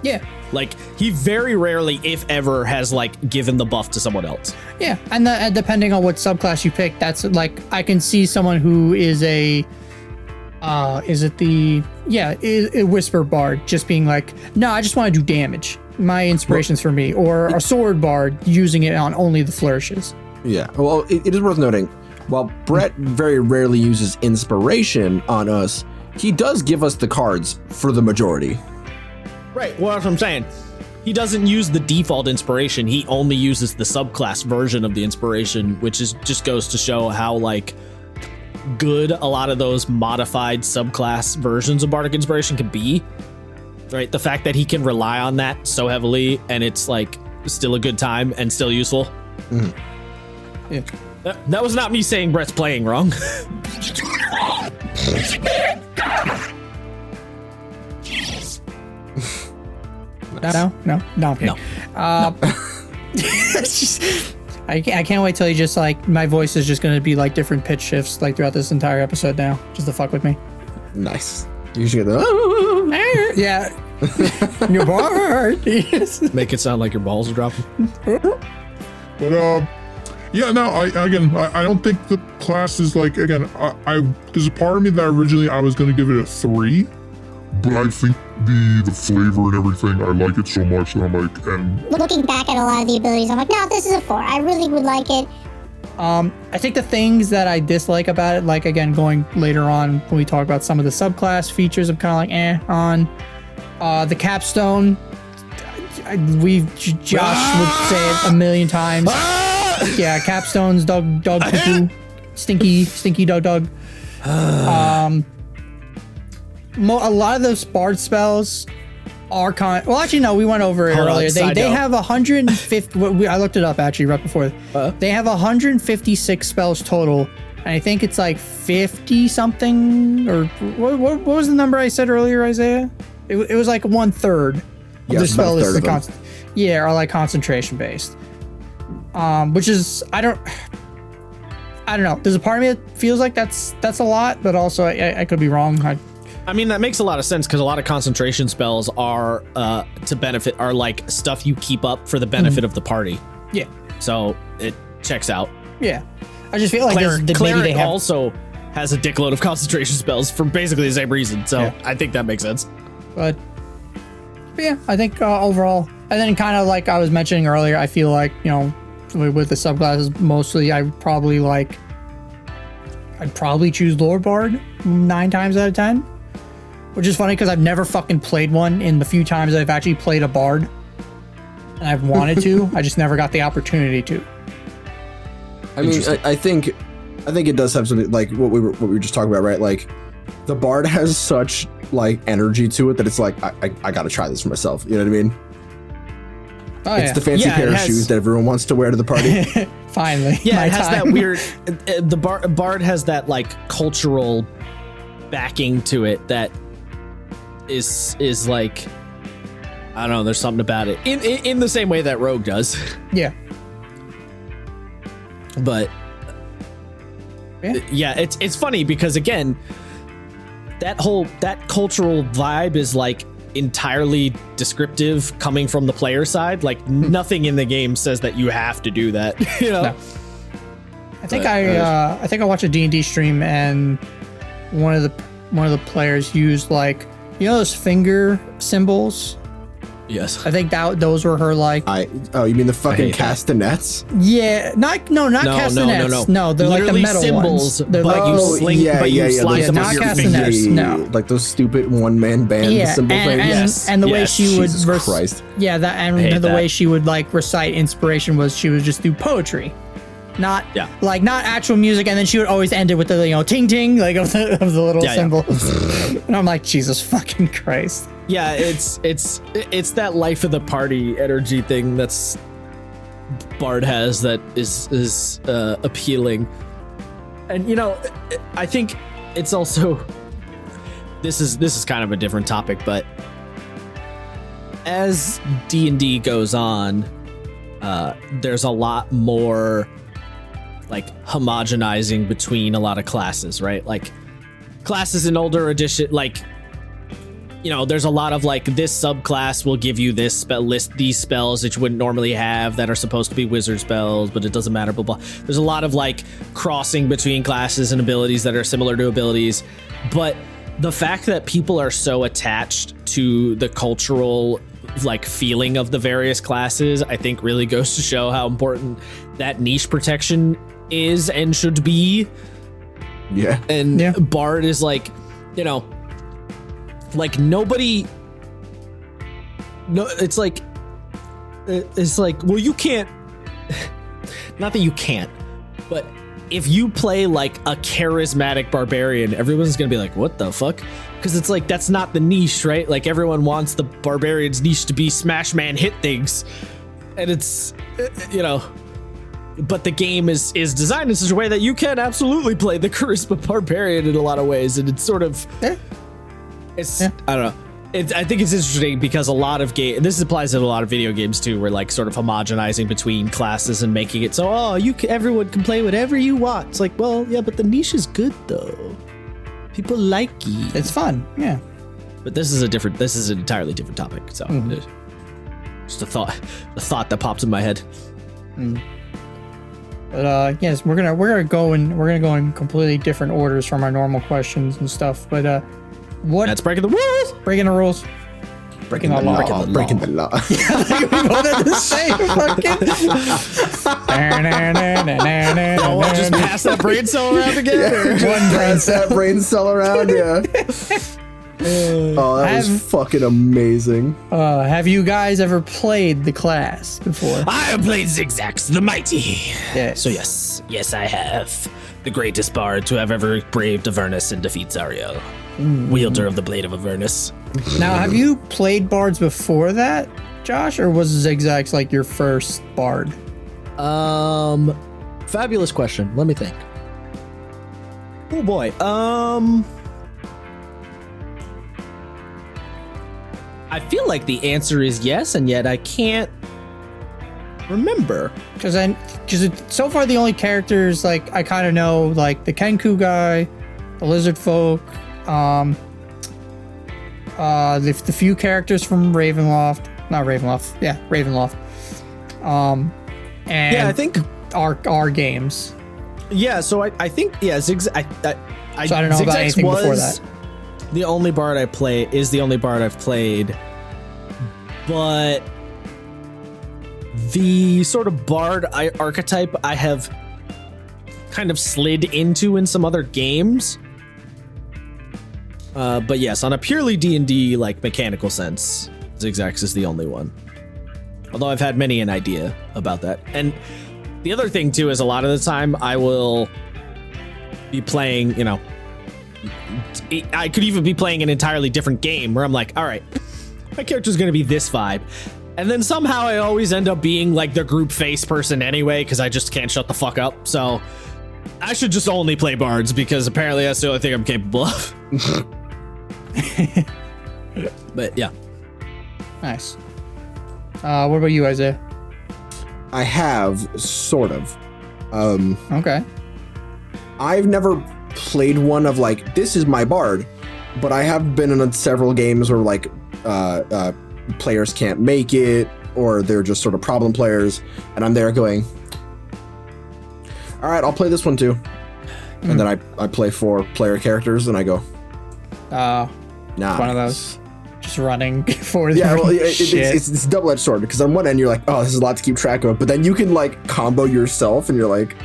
Yeah. Like, he very rarely, if ever, has like given the buff to someone else. Yeah, and depending on what subclass you pick, that's like, I can see someone who is a whisper bard just being like, no, I just want to do damage. My inspiration's for me. Or a sword bard using it on only the flourishes. Yeah, well, it is worth noting, while Brett very rarely uses inspiration on us, he does give us the cards for the majority. Right, well, that's what I'm saying. He doesn't use the default inspiration. He only uses the subclass version of the inspiration, which is just goes to show how like good a lot of those modified subclass versions of bardic inspiration can be. Right, the fact that he can rely on that so heavily and it's like still a good time and still useful. Yeah. That was not me saying Brett's playing wrong. No. Okay. It's just, I can't wait till you just like, my voice is just going to be like different pitch shifts like throughout this entire episode now, just to fuck with me. Nice. You should get the yeah. Your bard. Make it sound like your balls are dropping. But yeah, no, I don't think the class is like, again, I there's a part of me that originally I was going to give it a 3, but I think the flavor and everything, I like it so much that I'm like, and looking back at a lot of the abilities, I'm like, no, this is a 4. I really would like it. I think the things that I dislike about it, like again, going later on when we talk about some of the subclass features, I'm kind of like on. The capstone, Josh would say it a million times. Yeah, capstones, dog, poo, stinky, dog. A lot of those bard spells are well, actually, no, we went over it earlier. They have 150. I looked it up actually right before. They have 156 spells total, and I think it's like 50 something. Or what was the number I said earlier, Isaiah? It was like 1/3 of the spell is the or like concentration based. Which is I don't know. There's a part of me that feels like that's a lot, but also I could be wrong. I mean, that makes a lot of sense because a lot of concentration spells are are like stuff you keep up for the benefit of the party. Yeah. So it checks out. Yeah. I just feel like Cleric also has a dickload of concentration spells for basically the same reason. So yeah. I think that makes sense. But yeah, I think overall, and then kind of like I was mentioning earlier, I feel like, you know, with the subclasses, mostly I'd probably choose Lord Bard 9 times out of 10, which is funny because I've never fucking played one in the few times I've actually played a Bard, and I've wanted to. I just never got the opportunity to. I mean, I think it does have something like what we were just talking about, right? Like the Bard has such like energy to it that it's like I gotta try this for myself. You know what I mean? Oh, it's the fancy pair of shoes that everyone wants to wear to the party. Finally. Yeah, it has that weird. The Bard has that like cultural backing to it that is like, I don't know. There's something about it in the same way that Rogue does. Yeah. But yeah, it's funny because again, that cultural vibe is like entirely descriptive coming from the player side. Like nothing in the game says that you have to do that. You know. No. I think I watched a D&D stream and one of the players used like, you know, those finger symbols. Yes. I think those were her like. You mean the fucking castanets? Yeah, not castanets. No, they're literally like the metal symbols. Ones. They're like you sling, you slide them not with your castanets. fingers. No, like those stupid one-man band symbol things. And the way she would Christ. Yeah, the way she would like recite inspiration was she would just do poetry. not Yeah. like not actual music, and then she would always end it with the ting ting like of the little symbol. And I'm like, Jesus fucking Christ. Yeah, it's that life of the party energy thing that's Bard has that is appealing. And I think it's also this is kind of a different topic, but as D&D goes on, there's a lot more like homogenizing between a lot of classes, right? Like classes in older edition, like there's a lot of like this subclass will give you this these spells that you wouldn't normally have that are supposed to be wizard spells, but it doesn't matter, blah blah. There's a lot of like crossing between classes and abilities that are similar to abilities, but the fact that people are so attached to the cultural like feeling of the various classes, I think really goes to show how important that niche protection is and should be. Yeah. And Bard is like, like nobody. No, it's like, well, you can't. Not that you can't, but if you play like a charismatic barbarian, everyone's gonna be like, what the fuck? Because it's like, that's not the niche, right? Like everyone wants the barbarian's niche to be smash man hit things. And it's, but the game is designed in such a way that you can absolutely play the charisma barbarian in a lot of ways. And it's sort of, I don't know. I think it's interesting because a lot of this applies to a lot of video games too, where like sort of homogenizing between classes and making it so, everyone can play whatever you want. It's like, well, yeah, but the niche is good though. People like it. It's fun, yeah. But this is an entirely different topic. So just a thought that popped in my head. But yes, we're gonna go in completely different orders from our normal questions and stuff. But what? That's breaking the rules. Breaking the rules. Breaking the law. Breaking the law. We both had the same fucking. Just pass that brain cell around again. One pass that brain cell around. Yeah. Oh, that was fucking amazing. Have you guys ever played the class before? I have played Zigzags the Mighty. Yes. So yes, I have. The greatest bard to have ever braved Avernus and defeat Zariel, wielder of the Blade of Avernus. Now, have you played bards before that, Josh, or was Zigzags like your first bard? Fabulous question. Let me think. Oh boy. I feel like the answer is yes, and yet I can't remember. Because so far the only characters like I kind of know, like the Kenku guy, the lizard folk, the few characters from Ravenloft, and yeah, I think our games. Yeah, so I think Zigzag. So I don't know about anything before that. The only bard I've played, but the sort of bard archetype I have kind of slid into in some other games. But yes, on a purely D&D like mechanical sense, Zigzags is the only one. Although I've had many an idea about that. And the other thing too is a lot of the time I will be playing, I could even be playing an entirely different game where I'm like, all right, my character's going to be this vibe. And then somehow I always end up being like the group face person anyway, because I just can't shut the fuck up. So I should just only play bards because apparently that's the only thing I'm capable of. But yeah. Nice. What about you, Isaiah? I have, sort of. Okay. I've never played one of like, this is my bard, but I have been in several games where like players can't make it, or they're just sort of problem players, and I'm there going, all right, I'll play this one too. And then I play 4 player characters and I go, nah. One of those. Just running for the it's a double-edged sword, because on one end you're like, oh, this is a lot to keep track of, but then you can like combo yourself and you're like,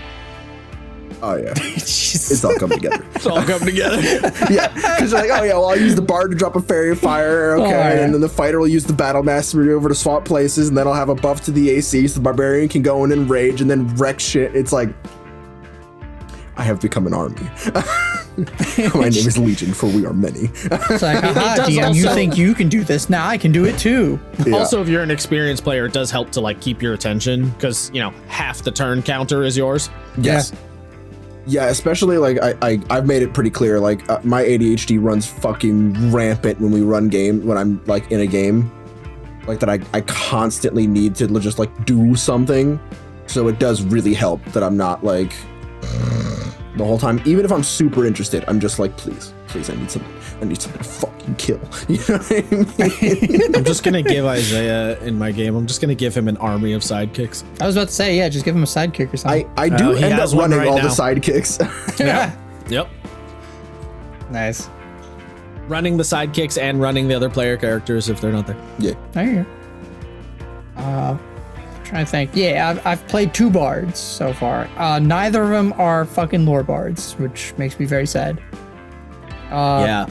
Oh yeah, Jeez. it's all coming together. It's all coming together. Yeah, because you're like, oh yeah, well I'll use the bard to drop a fairy fire, okay, yeah. and then the fighter will use the battle master over to swap places, and then I'll have a buff to the AC, so the barbarian can go in and rage and then wreck shit. It's like, I have become an army. My name is Legion, for we are many. It's like, aha, does DM, you also- think you can do this? Now I can do it too. Yeah. Also, if you're an experienced player, it does help to like keep your attention because half the turn counter is yours. Yes. Yeah, especially like I've made it pretty clear. Like my ADHD runs fucking rampant when I'm like in a game, like that. I constantly need to just like do something. So it does really help that I'm not like the whole time. Even if I'm super interested, I'm just like, please, I need something to fucking kill. You know what I mean? I'm just gonna give Isaiah in my game. I'm just gonna give him an army of sidekicks. I was about to say, yeah, just give him a sidekick or something. I do he end up has one running right all now. the sidekicks. Yeah. Yep. Nice. Running the sidekicks and running the other player characters if they're not there. Yeah. There you go. Trying to think. Yeah, I've played 2 bards so far. Neither of them are fucking lore bards, which makes me very sad. Yeah.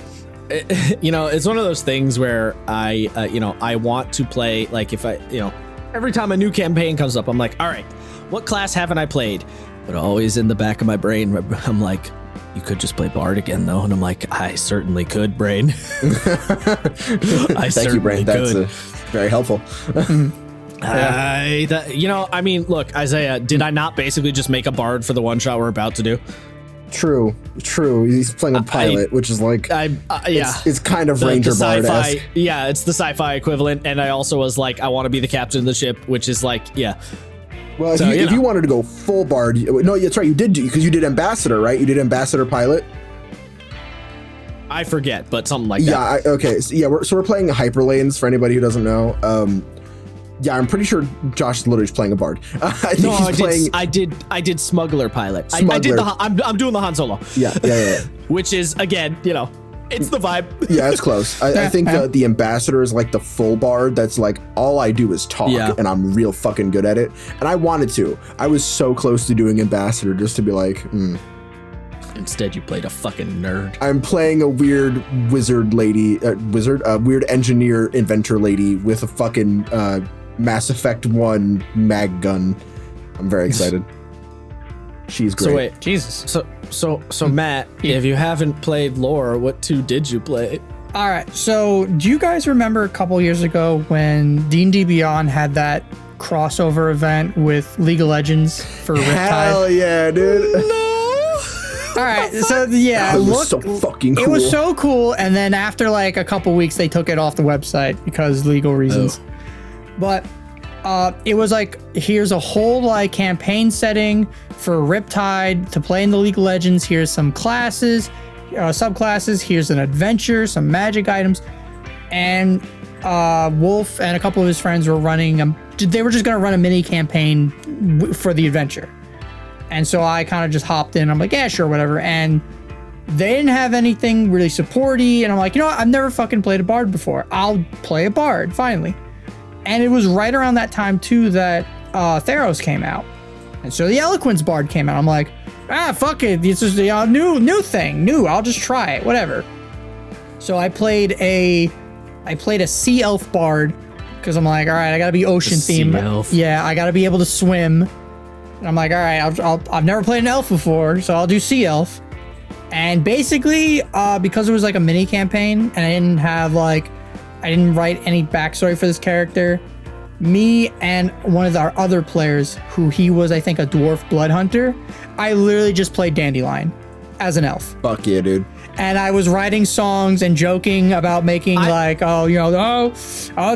It's one of those things where I want to play, like if every time a new campaign comes up, I'm like, all right, what class haven't I played? But always in the back of my brain, I'm like, you could just play bard again though. And I'm like, I certainly could, brain. Thank you, Brain. That's very helpful. Look, Isaiah, did I not basically just make a bard for the one shot we're about to do? True. He's playing a pilot, which is like, it's kind of Ranger Bard-esque. Yeah, it's the sci-fi equivalent. And I also was like, I want to be the captain of the ship, which is like, yeah. Well, So, if you wanted to go full Bard, no, that's right. You did, because you did Ambassador, right? You did Ambassador Pilot. I forget, but something like that. Yeah. Okay. So we're playing Hyperlanes for anybody who doesn't know. Yeah, I'm pretty sure Josh is literally playing a Bard. I think he's playing. I did Smuggler Pilot. I did Smuggler. I'm doing the Han Solo. Yeah. Which is again, it's the vibe. Yeah, it's close. I think the Ambassador is like the full Bard. That's like all I do is talk, and I'm real fucking good at it. And I wanted to. I was so close to doing Ambassador just to be like. Instead, you played a fucking nerd. I'm playing a weird wizard lady, weird engineer inventor lady with a fucking Mass Effect 1 mag gun. I'm very excited. She's great. So wait, Jesus. So Matt, if you haven't played lore, what 2 did you play? All right. So do you guys remember a couple years ago when D&D Beyond had that crossover event with League of Legends for Riptide? Hell yeah, dude. No. All right, so yeah, It was so fucking cool. It was so cool, and then after like a couple weeks, they took it off the website because legal reasons. But it was like, here's a whole like campaign setting for Riptide to play in the League of Legends. Here's some classes, subclasses. Here's an adventure, some magic items, and Wolf and a couple of his friends were running. They were just gonna run a mini campaign for the adventure. And so I kind of just hopped in. I'm like, yeah, sure, whatever. And they didn't have anything really supporty. And I'm like, you know what? I've never fucking played a bard before. I'll play a bard, finally. And it was right around that time, too, that Theros came out. And so the Eloquence bard came out. I'm like, fuck it. This is the new thing. I'll just try it, whatever. So I played a sea elf bard because I'm like, all right, I got to be ocean themed. Yeah, I got to be able to swim. And I'm like, all right, I've never played an elf before, so I'll do sea elf. And basically, because it was like a mini campaign, and I didn't write any backstory for this character, me and one of our other players, who he was, I think, a dwarf blood hunter, I literally just played Dandelion as an elf. Fuck yeah, dude. And I was writing songs and joking about making I'll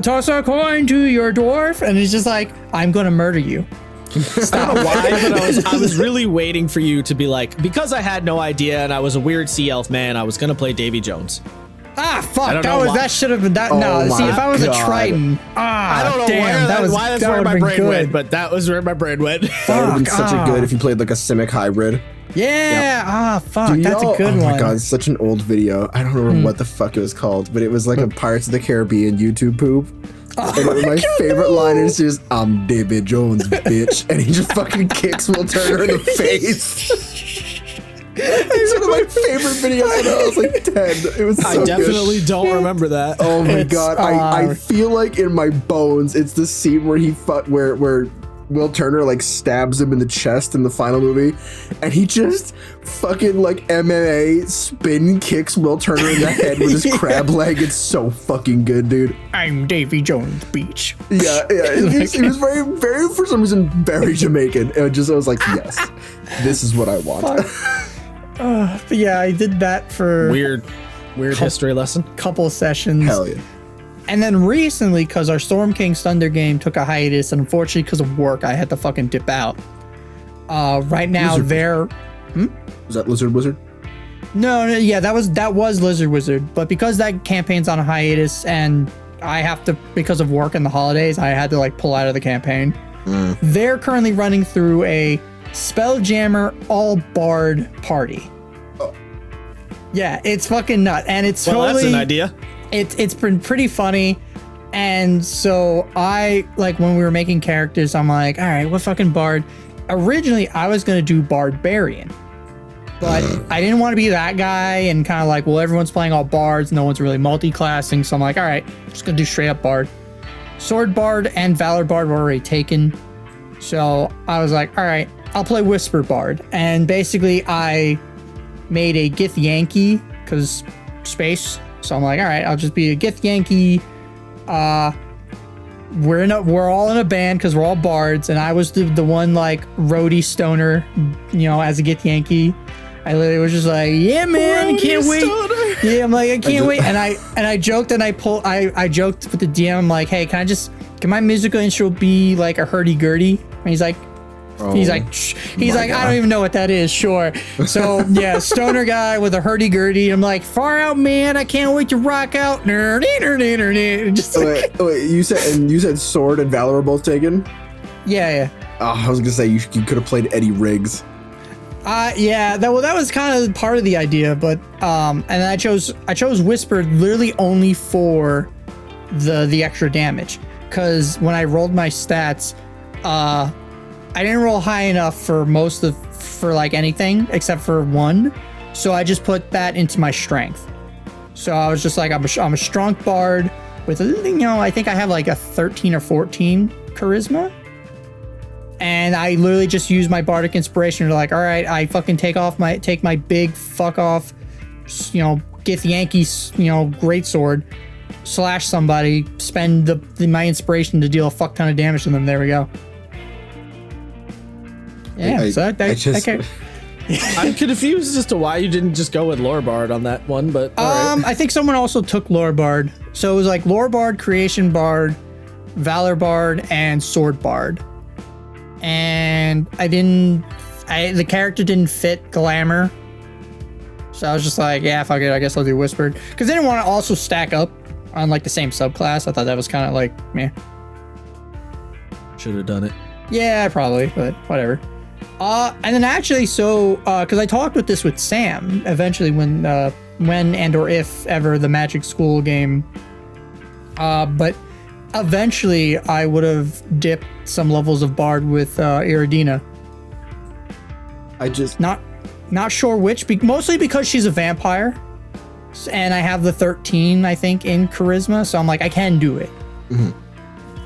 toss a coin to your dwarf. And it's just like, I'm going to murder you. I don't know why, but I was really waiting for you to be like, because I had no idea and I was a weird sea elf man, I was gonna play Davy Jones. Fuck! That should have been that. No, see, if I was a Triton, I don't know why that's where my brain went, but that was where my brain went. That would have been such a good if you played like a Simic hybrid. Yeah. Fuck, Dude, that's a good one. Oh my god, it's such an old video. I don't remember what the fuck it was called, but it was like a Pirates of the Caribbean YouTube poop. And my favorite line is just, I'm David Jones, bitch. And he just fucking kicks Will Turner in the face. my favorite videos when I was like 10. It was so I definitely good. don't remember that. Oh my It's, god, I feel like in my bones, it's the scene where where Will Turner like stabs him in the chest in the final movie, and he just fucking like MMA spin kicks Will Turner in the head with his crab leg. It's so fucking good, dude. I'm Davy Jones Beach. Yeah. It was very, very, for some reason, very Jamaican. I was like, yes, this is what I want. But yeah, I did that for Weird history lesson. couple sessions. Hell yeah. And then recently, because our Storm King's Thunder game took a hiatus, and unfortunately because of work, I had to fucking dip out. Right now, Lizard Was that Lizard Wizard? No, yeah, that was Lizard Wizard. But because that campaign's on a hiatus, and I have to, because of work and the holidays, I had to like pull out of the campaign. They're currently running through a Spelljammer all Bard party. Oh. Yeah, it's fucking nut, and it's Well, totally, that's an idea. It's been pretty funny. And so I, like, when we were making characters, I'm like, all right, what fucking bard? Originally, I was going to do Barbarian, but I didn't want to be that guy and kind of like, well, everyone's playing all bards. No one's really multi-classing. So I'm like, all right, I'm just going to do straight up bard. Sword Bard and Valor Bard were already taken. So I was like, all right, I'll play Whisper Bard. And basically, I made a Gith Yankee because space. So I'm like, all right, I'll just be a Gith Yankee. We're all in a band because we're all bards, and I was the one like roadie stoner, as a Gith Yankee. I literally was just like, yeah, man, I can't wait. Yeah, I'm like, I can't wait. And I joked and I joked with the DM. I'm like, hey, can my musical instrument be like a hurdy-gurdy? And he's like, I don't even know what that is. Sure. So yeah, stoner guy with a hurdy-gurdy. I'm like, far out, man. I can't wait to rock out. Just like, wait, you said Sword and Valor were both taken? yeah. Oh, I was gonna say you could have played Eddie Riggs. Yeah. That was kind of part of the idea, but and then I chose Whisper literally only for the extra damage, because when I rolled my stats, I didn't roll high enough for like anything except for one, so I just put that into my strength. So I was just like, I'm a strong bard with I think I have like a 13 or 14 charisma, and I literally just use my bardic inspiration to like, all right, I fucking take my big fuck off, Gith Yankee, great sword, slash somebody, spend my inspiration to deal a fuck ton of damage to them. There we go. Yeah, I'm confused as to why you didn't just go with Lore Bard on that one, but all right. I think someone also took Lore Bard. So it was like Lore Bard, Creation Bard, Valor Bard, and Sword Bard. And the character didn't fit Glamour. So I was just like, yeah, fuck it, I guess I'll do Whispered. Because I didn't want to also stack up on like the same subclass. I thought that was kind of like, meh. Should have done it. Yeah, probably, but whatever. And then actually, so because I talked with Sam eventually when and or if ever the Magic School game, but eventually I would have dipped some levels of Bard with Iridina. I just not sure which, mostly because she's a vampire, and I have the 13 I think in charisma, so I'm like, I can do it. Mm-hmm.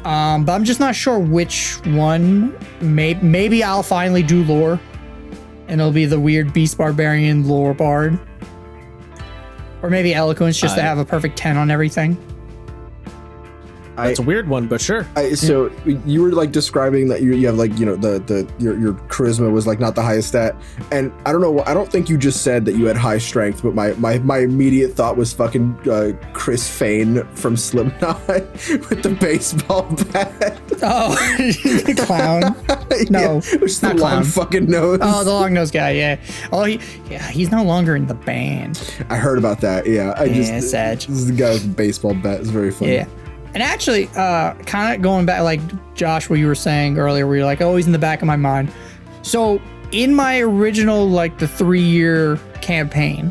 But I'm just not sure which one. Maybe I'll finally do lore, and it'll be the weird Beast Barbarian lore bard, or maybe Eloquence just to have a perfect 10 on everything. That's a weird one, but sure. So you were like describing that you have like your charisma was like not the highest stat, and I don't know, I don't think you just said that you had high strength, but my immediate thought was fucking Chris Fane from Slipknot with the baseball bat. Oh, the clown. No, yeah, which the not long clown. fucking nose. Oh, the long nose guy. Yeah. Oh, he's no longer in the band. I heard about that. Yeah, sad. This is the guy with the baseball bat. It's very funny. Yeah. And actually, kind of going back, like Josh, what you were saying earlier, where you're like, oh, he's in the back of my mind. So in my original, like the 3-year campaign,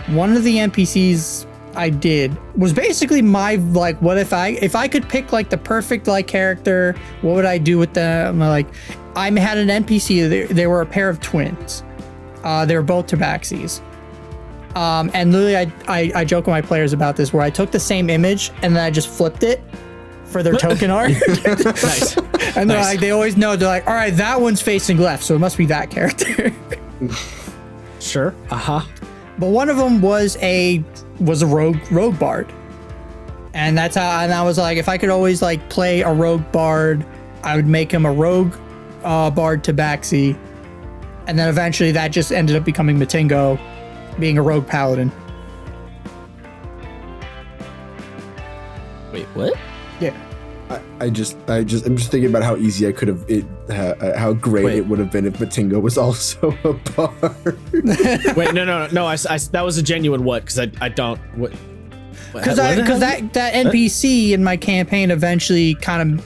one of the NPCs I did was basically my, like, what if I could pick like the perfect like character, what would I do with them? Like, I had an NPC, they were a pair of twins. They were both tabaxis. And literally, I joke with my players about this, where I took the same image and then I just flipped it for their token art. Nice. And they're like, they always know. They're like, all right, that one's facing left, so it must be that character. Sure. But one of them was a rogue bard, and that's how. And I was like, if I could always like play a rogue bard, I would make him a rogue bard tabaxi, and then eventually that just ended up becoming Matingo, being a rogue paladin. Wait, what? Yeah. I'm just thinking about how easy I could have how great it would have been if Matingo was also a bard. Wait, no. That was a genuine what? Because I don't. What? Because that NPC in my campaign eventually kind of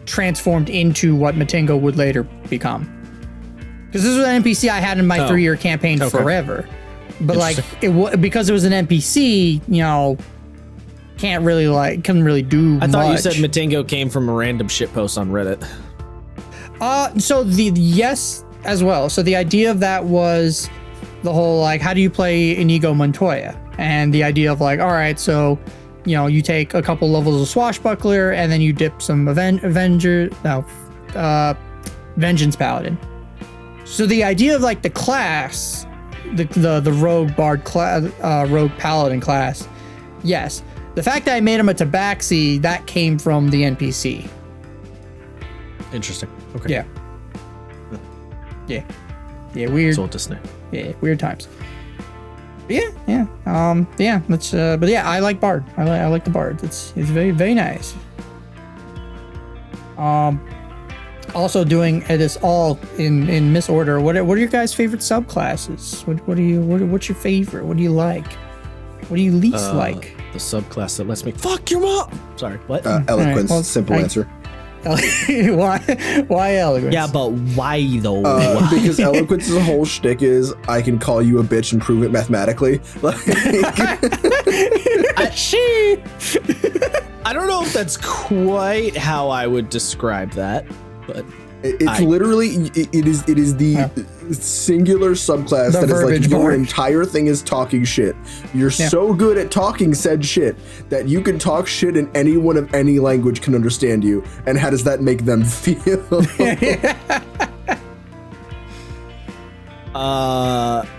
transformed into what Matingo would later become. Because this was an NPC I had in my 3-year campaign forever, but like because it was an NPC, you know, couldn't really do. I thought much. you said Matingo came from a random shitpost on Reddit. So yes as well. So the idea of that was the whole like, how do you play Inigo Montoya? And the idea of like, all right, so you know, you take a couple levels of Swashbuckler and then you dip some Vengeance Paladin. So the idea of like the class, the Rogue Bard class, Rogue Paladin class, yes. The fact that I made him a Tabaxi, that came from the NPC. Interesting. Okay. Yeah. Weird. Sold to snake. Yeah, weird times. But yeah. Let's. But yeah, I like Bard. I like the Bard. It's very, very nice. Also doing this all in misorder. What are your guys' favorite subclasses? What's your favorite? What do you like? What do you least like? The subclass that lets me fuck your mom. Sorry, what? Eloquence. Right, well, simple answer. Why eloquence? Yeah, but why though? Because eloquence's whole shtick is I can call you a bitch and prove it mathematically. I don't know if that's quite how I would describe that, but it's literally it is the singular subclass The that is like verbiage your board. entire thing is talking shit. You're so good at talking said shit that you can talk shit and anyone of any language can understand you. And how does that make them feel?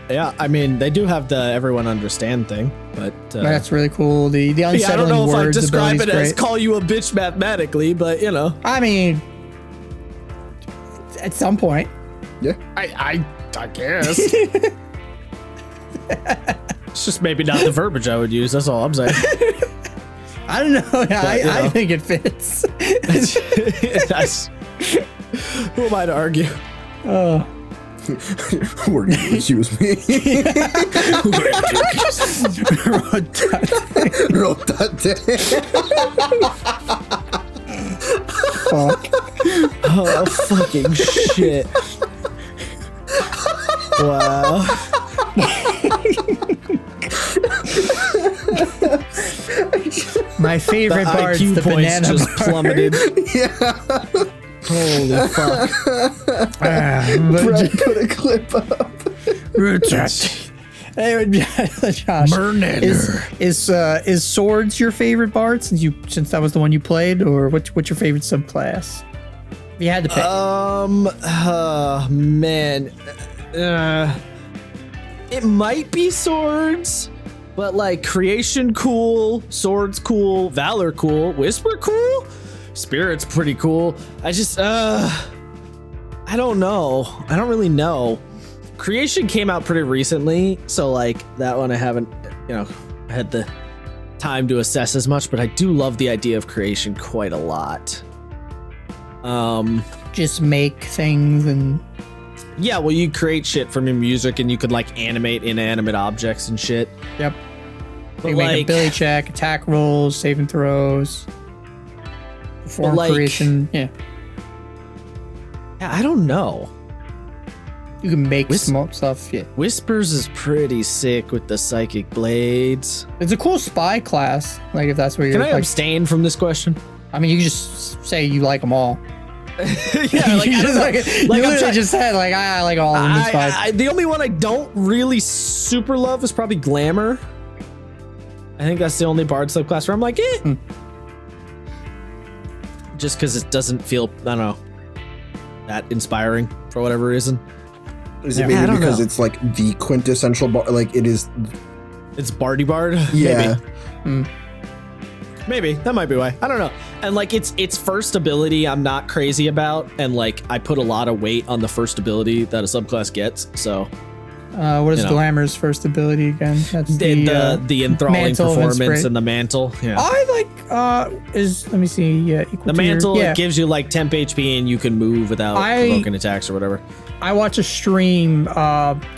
Yeah, I mean they do have the everyone understand thing, but that's really cool. The unsettling I don't know if I words describe it ability's as great. call you a bitch mathematically, but you know. I mean, at some point. Yeah. I guess. It's just maybe not the verbiage I would use. That's all I'm saying. I don't know. I think it fits. Who am I to argue? Who are you to accuse me? Fuck. Oh, fucking shit. Wow. My favorite The bard's IQ the points banana just bard. plummeted. Holy fuck. Brad, put a clip up. Anyway, Josh, is swords your favorite bard since that was the one you played, or what's your favorite subclass? If you had to pick. Man. It might be swords, but like creation cool, swords cool, valor cool, whisper cool, spirit's pretty cool. I just I don't know. I don't really know. Creation came out pretty recently, so like that one I haven't, had the time to assess as much, but I do love the idea of creation quite a lot. Just make things and yeah, well, you create shit from your music and you could like animate inanimate objects and shit. yep. But You like, make ability check, attack rolls, saving throws, perform like- creation. Yeah, I don't know. you can make small stuff. Yeah, Whispers is pretty sick with the psychic blades. it's a cool spy class. Like if that's where you're. Can I like, abstain from this question? I mean, you can just say you like them all. Yeah, like, I don't know. you Like, I'm literally try- just said like I like all of them. It's fine. the only one I don't really super love is probably Glamour. I think that's the only bard subclass where I'm like, just because it doesn't feel, I don't know, that inspiring for whatever reason. Is it I maybe don't because know. it's like the quintessential bard? Like it is. It's Bardy Bard. Yeah. Maybe that might be why. I don't know. And like its first ability, I'm not crazy about, and like I put a lot of weight on the first ability that a subclass gets. So What is you know. Glamour's first ability again? That's the enthralling Mantle of performance Inspiration. and the mantle. Yeah. I like let me see. Yeah, equal The to your- mantle, yeah. it gives you like temp HP and you can move without provoking attacks or whatever. I watch a stream, The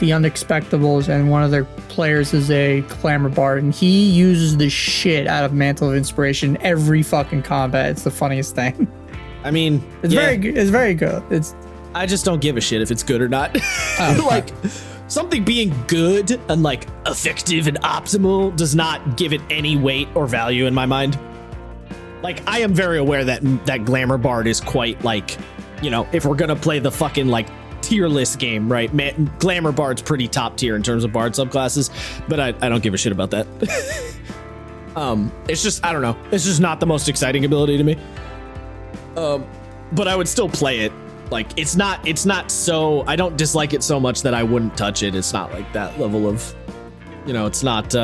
Unexpectables, and one of their players is a Glamour Bard, and he uses the shit out of Mantle of Inspiration every fucking combat. It's the funniest thing. I mean, It's very good. It's very good. It's I just don't give a shit if it's good or not. Like something being good and like effective and optimal does not give it any weight or value in my mind. Like I am very aware that Glamour Bard is quite like, you know, if we're gonna play the fucking like tier list game, right? Man, Glamour Bard's pretty top tier in terms of Bard subclasses, but I don't give a shit about that. It's just, I don't know. It's just not the most exciting ability to me. But I would still play it. Like it's not so, I don't dislike it so much that I wouldn't touch it. It's not like that level of, you know, it's not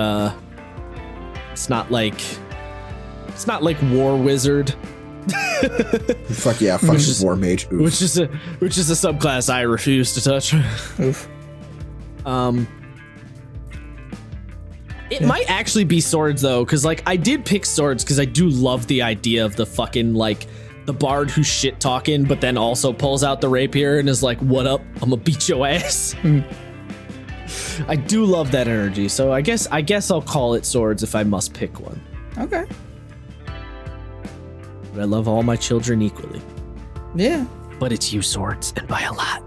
like War Wizard. Fuck yeah, fuck War Mage. Oof. Which is a subclass I refuse to touch. oof. It might actually be swords though, because like I did pick swords because I do love the idea of the fucking like the bard who's shit talking, but then also pulls out the rapier and is like, "What up? I'm gonna beat your ass." I do love that energy, so I guess I'll call it swords if I must pick one. Okay. But I love all my children equally. Yeah. But it's you, swords, and by a lot.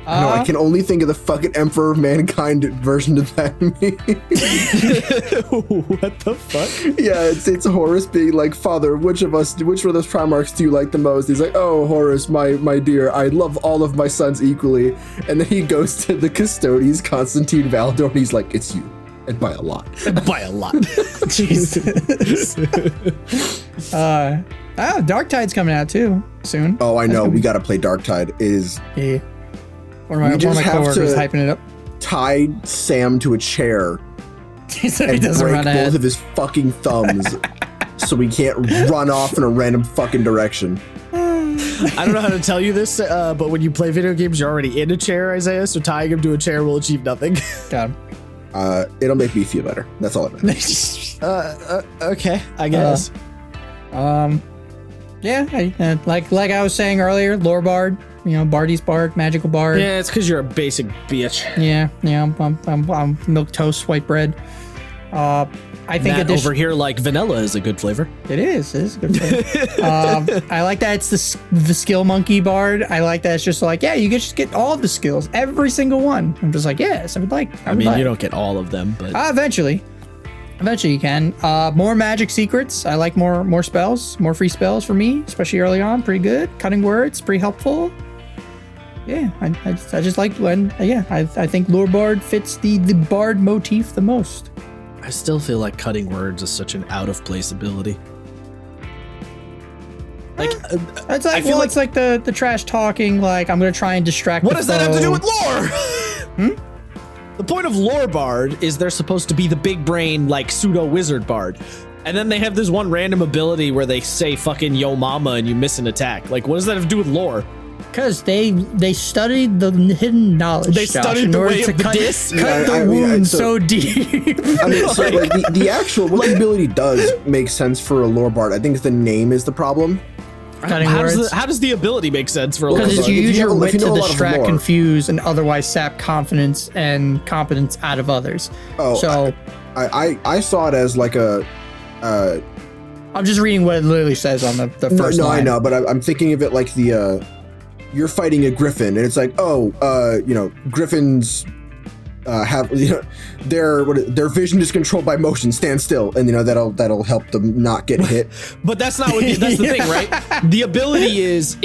No, I can only think of the fucking Emperor of Mankind version of that meme. What the fuck? Yeah, it's Horus being like, "Father, which of those Primarchs do you like the most?" He's like, "Oh, Horus, my dear, I love all of my sons equally." And then he goes to the Custodes, Constantine Valdor, and he's like, "It's you, and by a lot." By a lot. Jesus. Dark Tide's coming out too soon. Oh, I know. We gotta play Darktide. It is Yeah. One of my just have coworkers to- hyping it up. tie Sam to a chair So he and doesn't break run both ahead. of his fucking thumbs so we can't run off in a random fucking direction. I don't know how to tell you this, but when you play video games, you're already in a chair, Isaiah, so tying him to a chair will achieve nothing. Got him. It'll make me feel better. That's all it matters. Okay, I guess. Yeah, like I was saying earlier, lore bard, you know, Bardy's bard, magical bard. Yeah, it's because you're a basic bitch. Yeah, I'm milk toast, white bread. I think Matt over here like vanilla is a good flavor. It is a good flavor. I like that it's the skill monkey bard. I like that it's just like, yeah, you can just get all of the skills, every single one. I'm just like, yes, I would like. I mean, you don't get all of them, but Eventually you can. More magic secrets. I like more spells, more free spells for me, especially early on. Pretty good. Cutting words, pretty helpful. Yeah, I just like when, I think lore bard fits the bard motif the most. I still feel like cutting words is such an out of place ability. Like, It's like, I feel it's like the trash talking. Like I'm gonna try and distract. what the does that have to do foe. with lore? The point of lore bard is they're supposed to be the big brain, like pseudo wizard bard. And then they have this one random ability where they say fucking yo mama and you miss an attack. Like, what does that have to do with lore? Because they studied the hidden knowledge. They Josh, studied in the order way to of the cut, disc? cut Yeah, the I mean, wound so- so deep. I mean, so like the actual what the ability does make sense for a lore bard. I think the name is the problem. Cutting How words. does the ability make sense for a lore Because Because bard? you if use you your know- if wit you know to a lot of distract, lore- confuse, and otherwise sap confidence and competence out of others. Oh, So I saw it as like a. I'm just reading what it literally says on the first No, line. I know, but I'm thinking of it like the. You're fighting a griffin, and it's like, oh, griffins have their vision is controlled by motion. Stand still, and that'll help them not get hit. But that's not what that's the thing, right? The ability is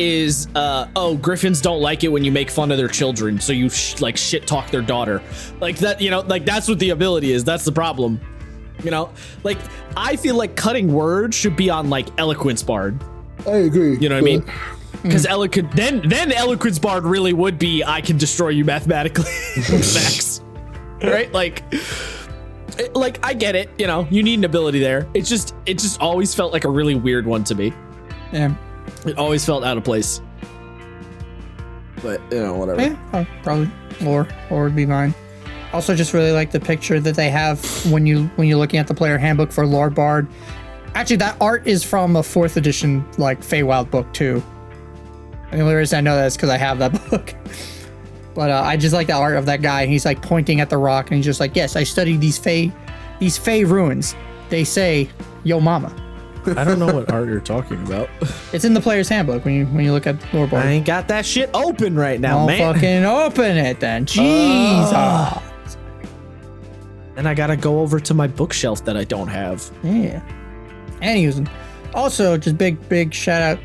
griffins don't like it when you make fun of their children, so you shit talk their daughter, like that. That's what the ability is. That's the problem. I feel like cutting words should be on eloquence bard. I agree. You know what I mean? Because then eloquence bard really would be I can destroy you mathematically. Max. Right? I get it. You need an ability there. It just always felt like a really weird one to me. Yeah. It always felt out of place. But whatever. Yeah, probably lore would be mine. Also, just really like the picture that they have when you're looking at the player handbook for Lore Bard. Actually, that art is from a 4th edition Feywild book too. And the only reason I know that is because I have that book. But I just like the art of that guy. He's pointing at the rock, and he's just like, "Yes, I studied these Fey ruins. They say, yo mama." I don't know what art you're talking about. It's in the player's handbook when you look at Lore Bard. I ain't got that shit open right now, man. Fucking open it then. Jesus. And I gotta go over to my bookshelf that I don't have. Yeah. And also just big shout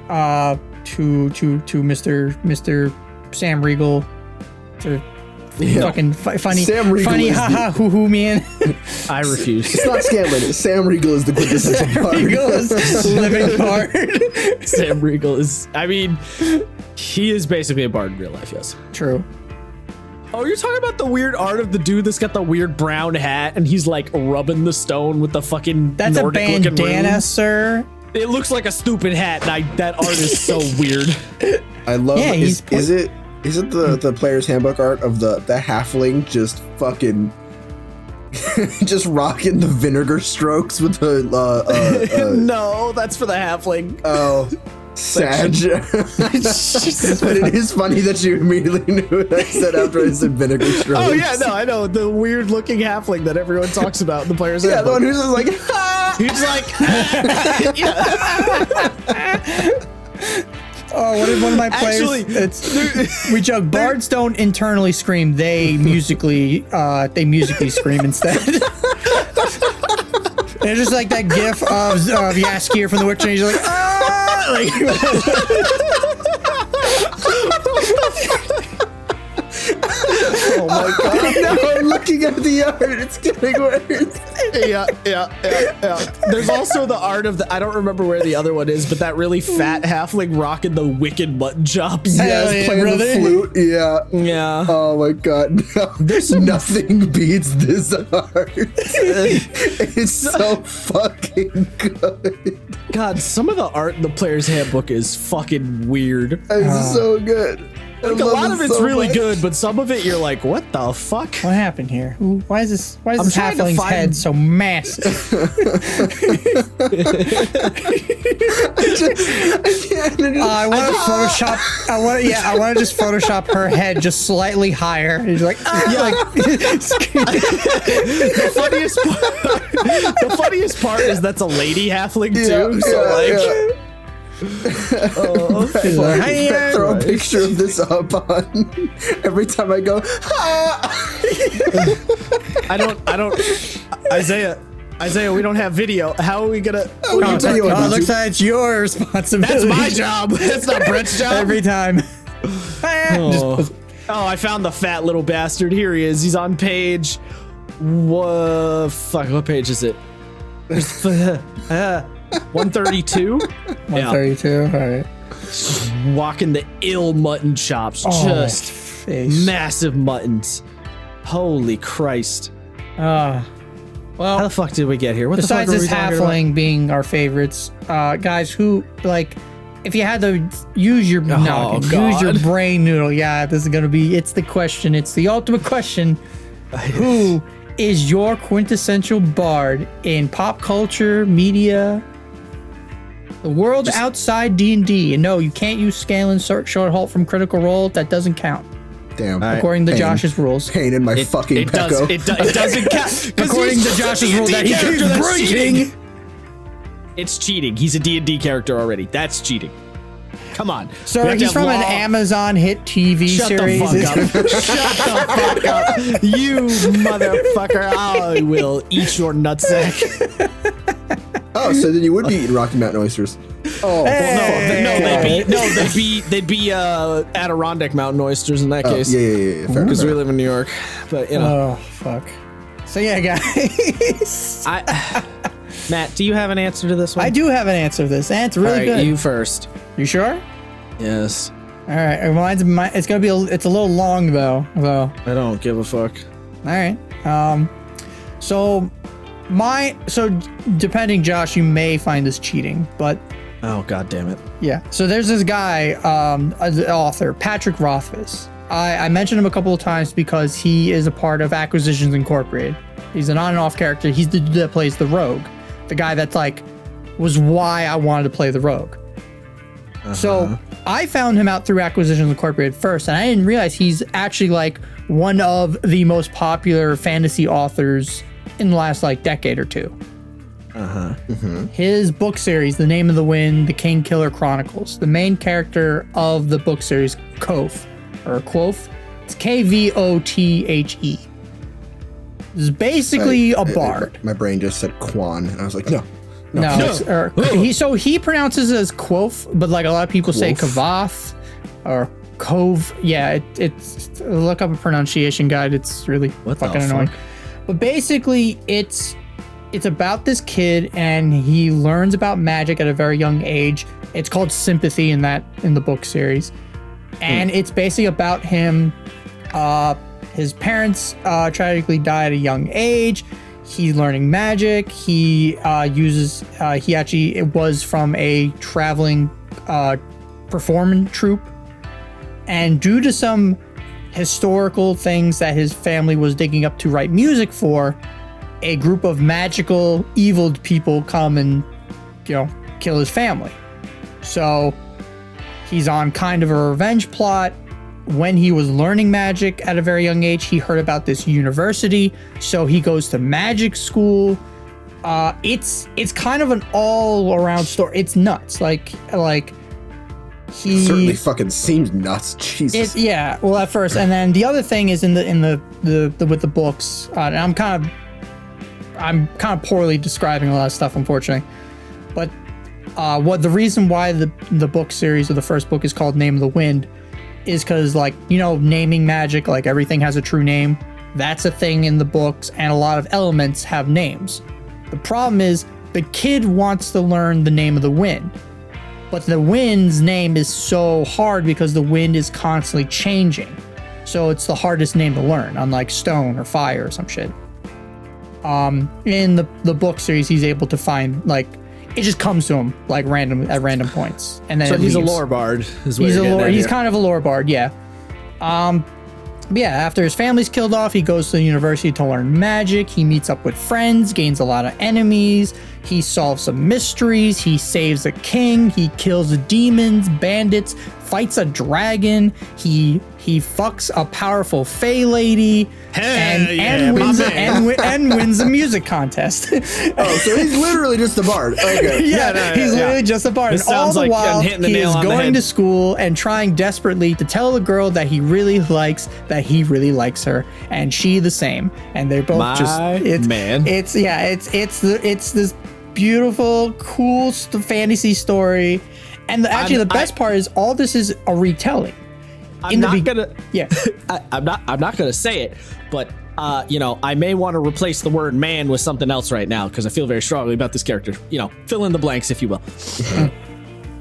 out to Mr. Sam Riegel, to fucking funny Sam Riegel funny haha hoo hoo man. I refuse. It's not Scanlan. Sam Riegel is the quintessential Sam bard. Riegel is living bard. Sam Riegel is. I mean, he is basically a bard in real life. Yes. True. Oh, you're talking about the weird art of the dude that's got the weird brown hat and he's rubbing the stone with the fucking That's Nordic a bandana, looking sir. It looks like a stupid hat, and that art is so weird. I love. Yeah, Is it the player's handbook art of the halfling just fucking just rocking the vinegar strokes with the No, that's for the halfling. oh. Sag. But it is funny that you immediately knew what I said after I said vinegar strokes. Oh yeah, no, I know the weird looking halfling that everyone talks about in the player's Yeah, handbook. the one who's just like, ah! He's like, Oh, one of my players? Actually, we joke. Bards don't internally scream; they musically scream instead. It's just like that gif of Yaskir from The Witcher. And he's like, ah! Oh my god. Now I'm looking at the art. It's getting worse. Yeah. There's also the art of I don't remember where the other one is, but that really fat halfling rocking the wicked mutton chops. Yes, playing the flute. Yeah. Yeah. Oh my god. No, nothing beats this art. It's so fucking good. God, some of the art in the player's handbook is fucking weird. It's so good. A lot of it's so really good, but some of it you're like, what the fuck? What happened here? Why is this trying to halfling's find- head so massive? I can't. I want to Photoshop. I want to just Photoshop her head just slightly higher. And you're like, The funniest part is that's a lady halfling too. Throw a picture of this up on every time I go. I don't. Isaiah, we don't have video. How are we gonna? it looks like it's your responsibility. That's my job. That's not Brett's job. Every time. Oh, I found the fat little bastard. Here he is. He's on page. What page is it? 132. 132. All right. Walking the ill mutton chops. Just face. massive muttons. Holy Christ. Well, How the fuck did we get here? What besides the fuck this were we talking about? halfling being our favorites, guys, who if you had to use your use your brain noodle, this is gonna be. It's the question. It's the ultimate question. Who is your quintessential bard in pop culture, media, the world outside D&D? And no, you can't use Scanlan Shorthalt from Critical Role. That doesn't count. Damn. According to Josh's rules. Pain in my fucking pecco. It doesn't count. According to Josh's rule that he keeps breaking. It's cheating. He's a D&D character already. That's cheating. Come on. We So have to he's have from an law- Amazon hit TV Shut series. the fuck up. Shut the fuck up. You motherfucker. I will eat your nutsack. Oh, so then you would be eating Rocky Mountain oysters. Oh, They'd be Adirondack mountain oysters in that case. yeah. Fair, Because fair. we live in New York. But, you know. Oh, fuck. So yeah, guys. Matt, do you have an answer to this one? I do have an answer to this, and it's really All right, good. you first. You sure? Yes. All right. It's gonna be. It's a little long though. I don't give a fuck. All right. So depending, Josh, you may find this cheating, but Oh, god damn it. yeah. So there's this guy, the author, Patrick Rothfuss. I mentioned him a couple of times because he is a part of Acquisitions Incorporated. He's an on and off character. He's the dude that plays the rogue, the guy that's like was why I wanted to play the rogue. So I found him out through Acquisitions Incorporated first, and I didn't realize he's actually like one of the most popular fantasy authors in the last like decade or two. His book series, The Name of the Wind, The King Killer Chronicles, the main character of the book series, Quoth, it's Kvothe. Is basically a bard. My brain just said Quan, and I was like, no. He pronounces it as Quoth, but like a lot of people say Kavath or Cove. Yeah, it's look up a pronunciation guide. It's really fucking annoying. But basically, it's about this kid, and he learns about magic at a very young age. It's called Sympathy in the book series, and it's basically about him. His parents tragically died at a young age. He's learning magic. He was from a traveling performing troupe, and due to some historical things that his family was digging up to write music for, a group of magical evil people come and kill his family. So he's on kind of a revenge plot. When he was learning magic at a very young age, he heard about this university, so he goes to magic school. It's kind of an all-around story. It's nuts. Like he certainly fucking seems nuts. Jesus. Well, at first, and then the other thing is in the with the books, and I'm kind of poorly describing a lot of stuff, unfortunately. But the reason why the book series or the first book is called Name of the Wind is because, naming magic, like everything has a true name. That's a thing in the books, and a lot of elements have names. The problem is the kid wants to learn the name of the wind, but the wind's name is so hard because the wind is constantly changing. So it's the hardest name to learn, unlike stone or fire or some shit. In the book series, he's able to find it just comes to him at random points, and then he's a lore bard. He's kind of a lore bard, yeah. After his family's killed off, he goes to the university to learn magic. He meets up with friends, gains a lot of enemies. He solves some mysteries. He saves a king. He kills demons, bandits, fights a dragon. He fucks a powerful fae lady and wins a music contest. Oh, so he's literally just a bard. Okay. He's literally just a bard. This And all sounds the like while, I'm hitting the he nail is on the going head. to school and trying desperately to tell the girl that he really likes that he really likes her, and she the same. And they're both It's this beautiful, cool fantasy story. And the best part is all this is a retelling. I'm not gonna say it, but I may want to replace the word man with something else right now because I feel very strongly about this character. Fill in the blanks, if you will.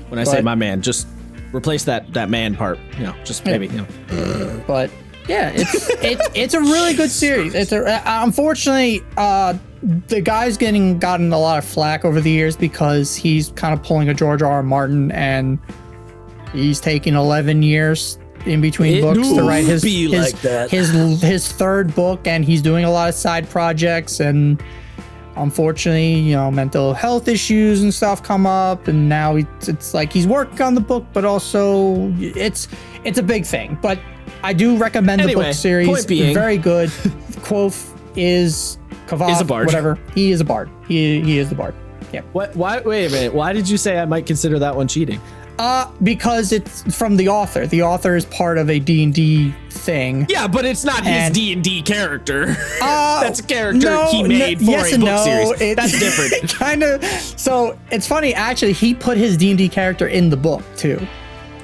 When I say my man, just replace that man part. Maybe. But yeah, it's a really good series. Unfortunately, the guy's gotten a lot of flack over the years because he's kind of pulling a George R.R. Martin, and he's taking 11 years in between books to write his third book, and he's doing a lot of side projects, and unfortunately, mental health issues and stuff come up, and now it's like he's working on the book, but also it's a big thing. But I do recommend the book series. Point being, very good. Quoth is Kavath, a bard. Whatever. He is a bard. He is the bard. Yeah. What? Why? Wait a minute. Why did you say I might consider that one cheating? Because it's from the author. The author is part of a D&D thing. Yeah, but it's not his And- D&D character. That's a character he made for yes a and book no, series. That's different. Kind of. So it's funny, actually, he put his D&D character in the book too.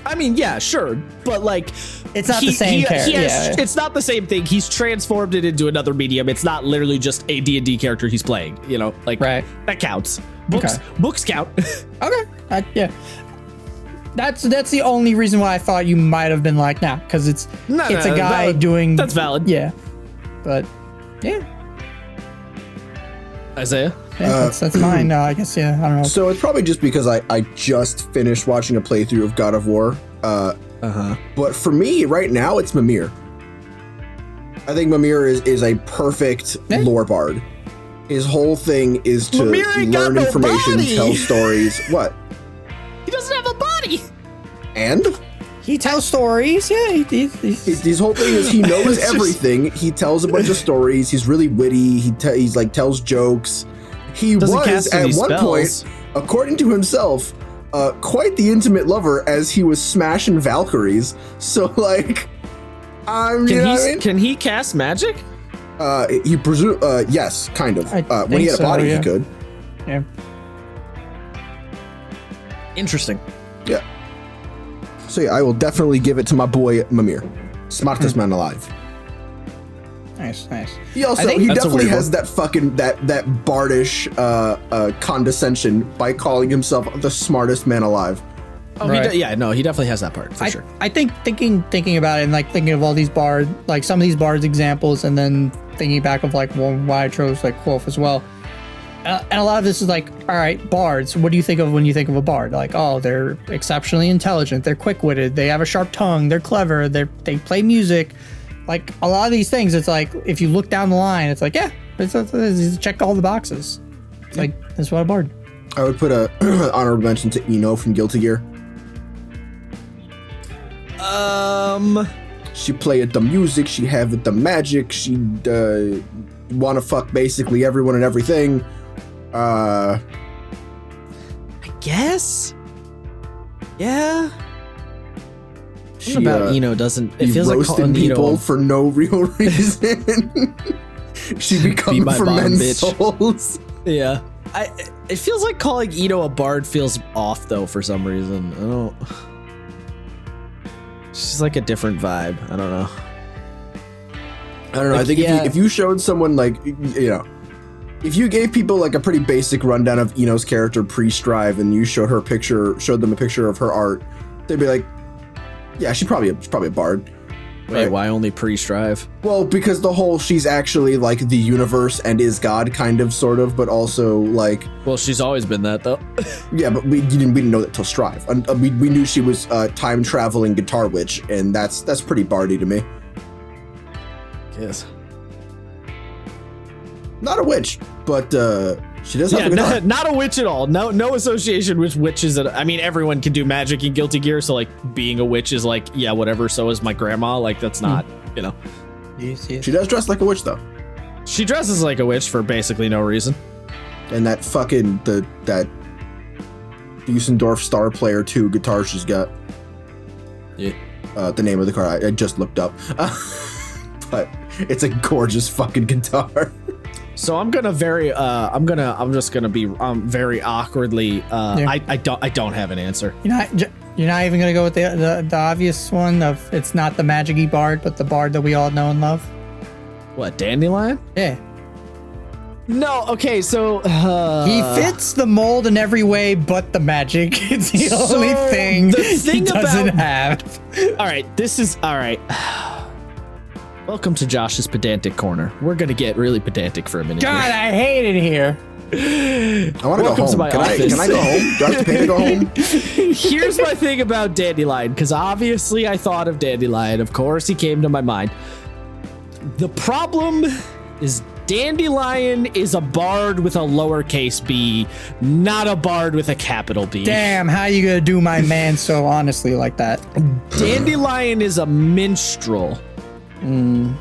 I mean, yeah, sure, but like, It's not the same character. Yeah. It's not the same thing. He's transformed it into another medium. It's not literally just a D&D character he's playing. You know, like Right. that counts. Books, Okay. books count. Okay. Yeah. That's the only reason why I thought you might have been like, nah, because it's a guy valid. doing. That's valid. Yeah. But yeah. Isaiah. Yeah, that's mine. I guess, yeah, I don't know. So it's probably just because I just finished watching a playthrough of God of War. But for me, right now, it's Mimir. I think Mimir is a perfect lore bard. His whole thing is to Mimir ain't got learn no information, body. tell stories. What? He doesn't have a body. And? He tells stories. Yeah, His whole thing is he knows everything. He tells a bunch of stories. He's really witty. He's like tells jokes. He Doesn't was cast at any one spells. point, according to himself, quite the intimate lover as he was smashing Valkyries. So like, you know what I mean? Can he cast magic? He presume yes, kind of. I When he think had a so, body, yeah. he could. yeah. Interesting. Yeah. So yeah, I will definitely give it to my boy Mimir, smartest man alive. Nice. He also think he that's a definitely weird has that fucking that bardish condescension by calling himself the smartest man alive. Oh, Right. he definitely has that part for sure. I think thinking about it and like thinking of all these bards, like some of these bards examples, and then thinking back of like why I chose like Quoth as well. And a lot of this is like, all right, bards. What do you think of when you think of a bard? Like, oh, they're exceptionally intelligent. They're quick-witted. They have a sharp tongue. They're clever. They play music. Like a lot of these things, it's like if you look down the line, it's like, yeah, it's check all the boxes. It's like that's what a bard. I would put a honorable mention to Eno from Guilty Gear. She played the music. She had the magic. She wanna fuck basically everyone and everything. I guess. Yeah. She Something about Eno doesn't. It He feels like roasted calling people Eno. for no real reason. She Be become my for bottom men's bitch. souls. Yeah. It feels like calling Eno a bard feels off though for some reason. I don't. She's like a different vibe. I don't know. I don't know. Like, I think yeah. if you showed someone like, you know, if you gave people like a pretty basic rundown of Eno's character pre-Strive and you showed them a picture of her art, they'd be like, yeah, she's probably a bard. Wait, Right. why only pre-Strive? Well, because the whole she's actually like the universe and is God kind of sort of, but also like, Well, she's always been that though. yeah, but we didn't know that till Strive. We knew she was time traveling guitar witch, and that's pretty bardy to me. Yes. Not a witch, but she does have a guitar. Not a witch at all. No association with witches. I mean, everyone can do magic in Guilty Gear, so like being a witch is like, yeah, whatever. So is my grandma. Like that's not, you know. Yes. She does dress like a witch though. She dresses like a witch for basically no reason. And that fucking that Dusseldorf Star Player 2 guitar she's got. Yeah. The name of the car I just looked up. But it's a gorgeous fucking guitar. So I'm just gonna be very awkwardly. I don't have an answer. You're not even gonna go with the obvious one of it's not the magic-y bard, but the bard that we all know and love. What, Dandelion? Yeah. No. Okay. So He fits the mold in every way, but the magic. It's the So, only thing the he thing doesn't about- have. All right. This is all right. Welcome to Josh's pedantic corner. We're gonna get really pedantic for a minute. God, here. I hate it here. I want to go Welcome to home. my Can office. I go home? Do I have to pay to go home? Here's my thing about Dandelion, because obviously I thought of Dandelion. Of course, he came to my mind. The problem is Dandelion is a bard with a lowercase b, not a bard with a capital B. Damn, how you gonna do my man so honestly like that? Dandelion is a minstrel,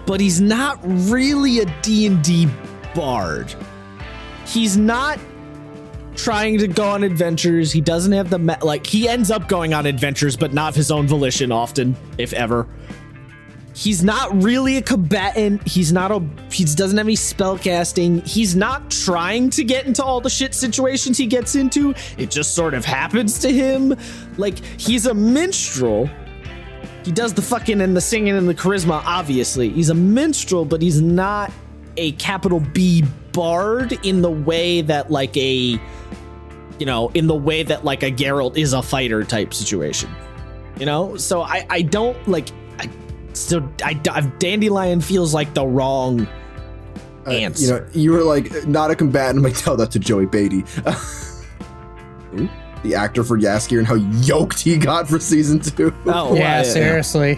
but he's not really a D&D bard. He's not trying to go on adventures. He doesn't have the he ends up going on adventures, but not of his own volition often, if ever. He's not really a combatant. He doesn't have any spell casting. He's not trying to get into all the shit situations he gets into. It just sort of happens to him. Like, he's a minstrel. He does the fucking and the singing and the charisma, obviously. He's a minstrel, but he's not a capital B bard in the way that like a Geralt is a fighter type situation. So I don't like. Dandelion feels like the wrong answer. You were like, not a combatant. I'm like, tell that to Joey Beatty. The actor for Jaskier, and how yoked he got for season 2. Oh, yeah, seriously.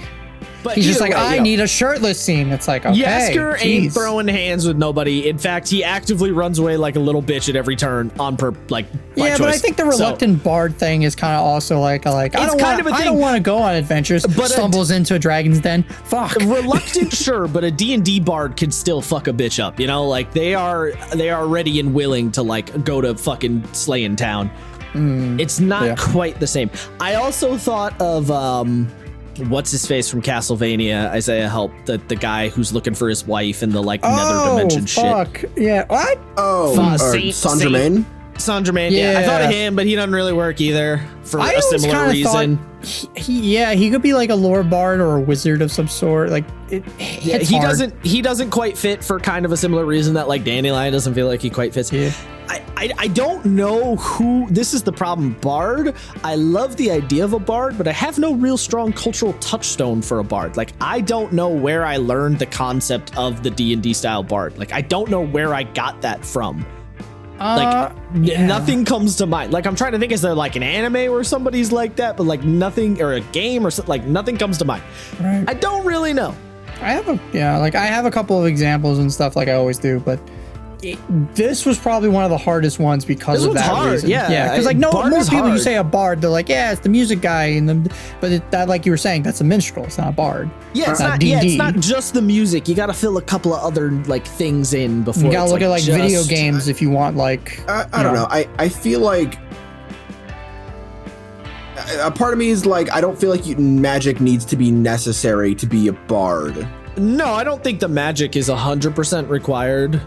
But he's just like, I need a shirtless scene. It's like, okay. Jaskier ain't throwing hands with nobody. In fact, he actively runs away like a little bitch at every turn by yeah, choice. But I think the reluctant bard thing is kind of also like I don't want to go on adventures, but stumbles into a dragon's den. Fuck. Reluctant, sure, but a D&D bard can still fuck a bitch up. Like they are ready and willing to like go to fucking Slayin Town. It's not quite the same. I also thought of what's his face from Castlevania, Isaiah Help, the guy who's looking for his wife in the like nether dimension fuck. Yeah, what? Saint Germain. Saint Germain, yeah. I thought of him, but he doesn't really work either for a similar reason. He could be like a lore bard or a wizard of some sort. Like he doesn't quite fit for kind of a similar reason that like Dandelion doesn't feel like he quite fits. Yeah. I don't know who. This is the problem. Bard. I love the idea of a bard, but I have no real strong cultural touchstone for a bard. Like, I don't know where I learned the concept of the D&D style bard. Like, I don't know where I got that from. Nothing comes to mind. Like, I'm trying to think, is there like an anime where somebody's like that, but like nothing, or a game or something, like nothing comes to mind. Right. I don't really know. I have a couple of examples and stuff like I always do, but this was probably one of the hardest ones because of that reason. Yeah, because like most people, you say a bard, they're like, yeah, it's the music guy, but that, like you were saying, that's a minstrel. It's not a bard. Yeah, it's not. Yeah, it's not just the music. You got to fill a couple of other like things in before. You got to look at like video games if you want. Like, I don't know. I feel like a part of me is like, I don't feel like magic needs to be necessary to be a bard. No, I don't think the magic is 100% required.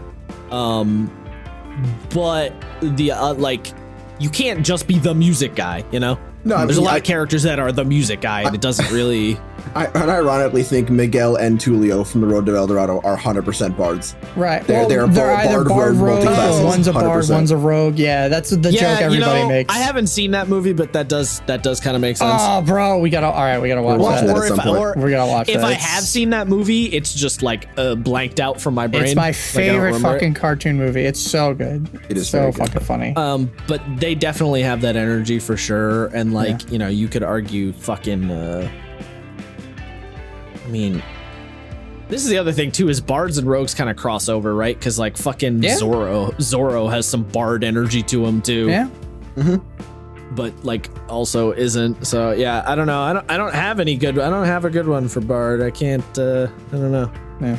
But the like, you can't just be the music guy, No, there's a lot of characters that are the music guy, and it doesn't really. I ironically think Miguel and Tulio from the Road to El Dorado are 100% bards. Right. They're either bard rogue, one's a bard, 100%. One's a rogue. Yeah, that's the joke everybody makes. I haven't seen that movie, but that does kind of make sense. Oh, bro, we gotta watch that. We gotta watch that. If I have seen that movie, it's just like blanked out from my brain. It's my favorite fucking cartoon movie. It's so good. It is so fucking funny. But they definitely have that energy for sure, and like you could argue fucking. I mean, this is the other thing too, is bards and rogues kind of cross over, right? Because like fucking Zorro has some bard energy to him too. Yeah. Mm-hmm. But like also isn't. So yeah, I don't know. I don't have a good one for bard. I can't. I don't know. Yeah.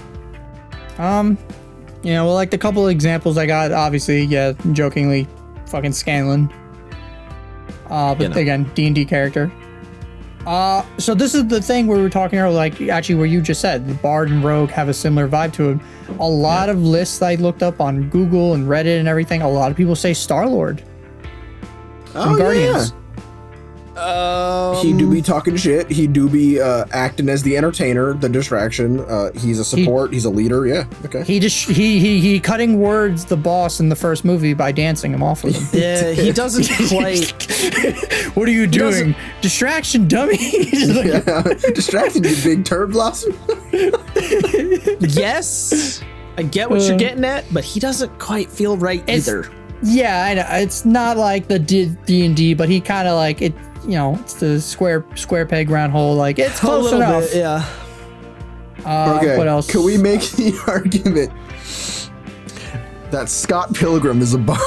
Well, like the couple of examples I got, obviously, jokingly, fucking Scanlan. But again, D&D character. So this is the thing where we were talking earlier, like actually where you just said the bard and rogue have a similar vibe to them. A lot of lists I looked up on Google and Reddit and everything, a lot of people say Star-Lord from Guardians. He do be talking shit. He do be acting as the entertainer, the distraction. He's a support. He's a leader. Yeah. Okay. He cutting words the boss in the first movie by dancing him off of him. Yeah, he doesn't quite. What are you doing? Distraction, dummy. Distraction, you big turd blossom. Yes, I get what you're getting at, but he doesn't quite feel right either. Yeah, I know. It's not like the D&D, but he kind of like it. It's the square peg round hole. Like it's close enough. Bit, yeah. Okay. What else? Can we make the argument that Scott Pilgrim is a bard.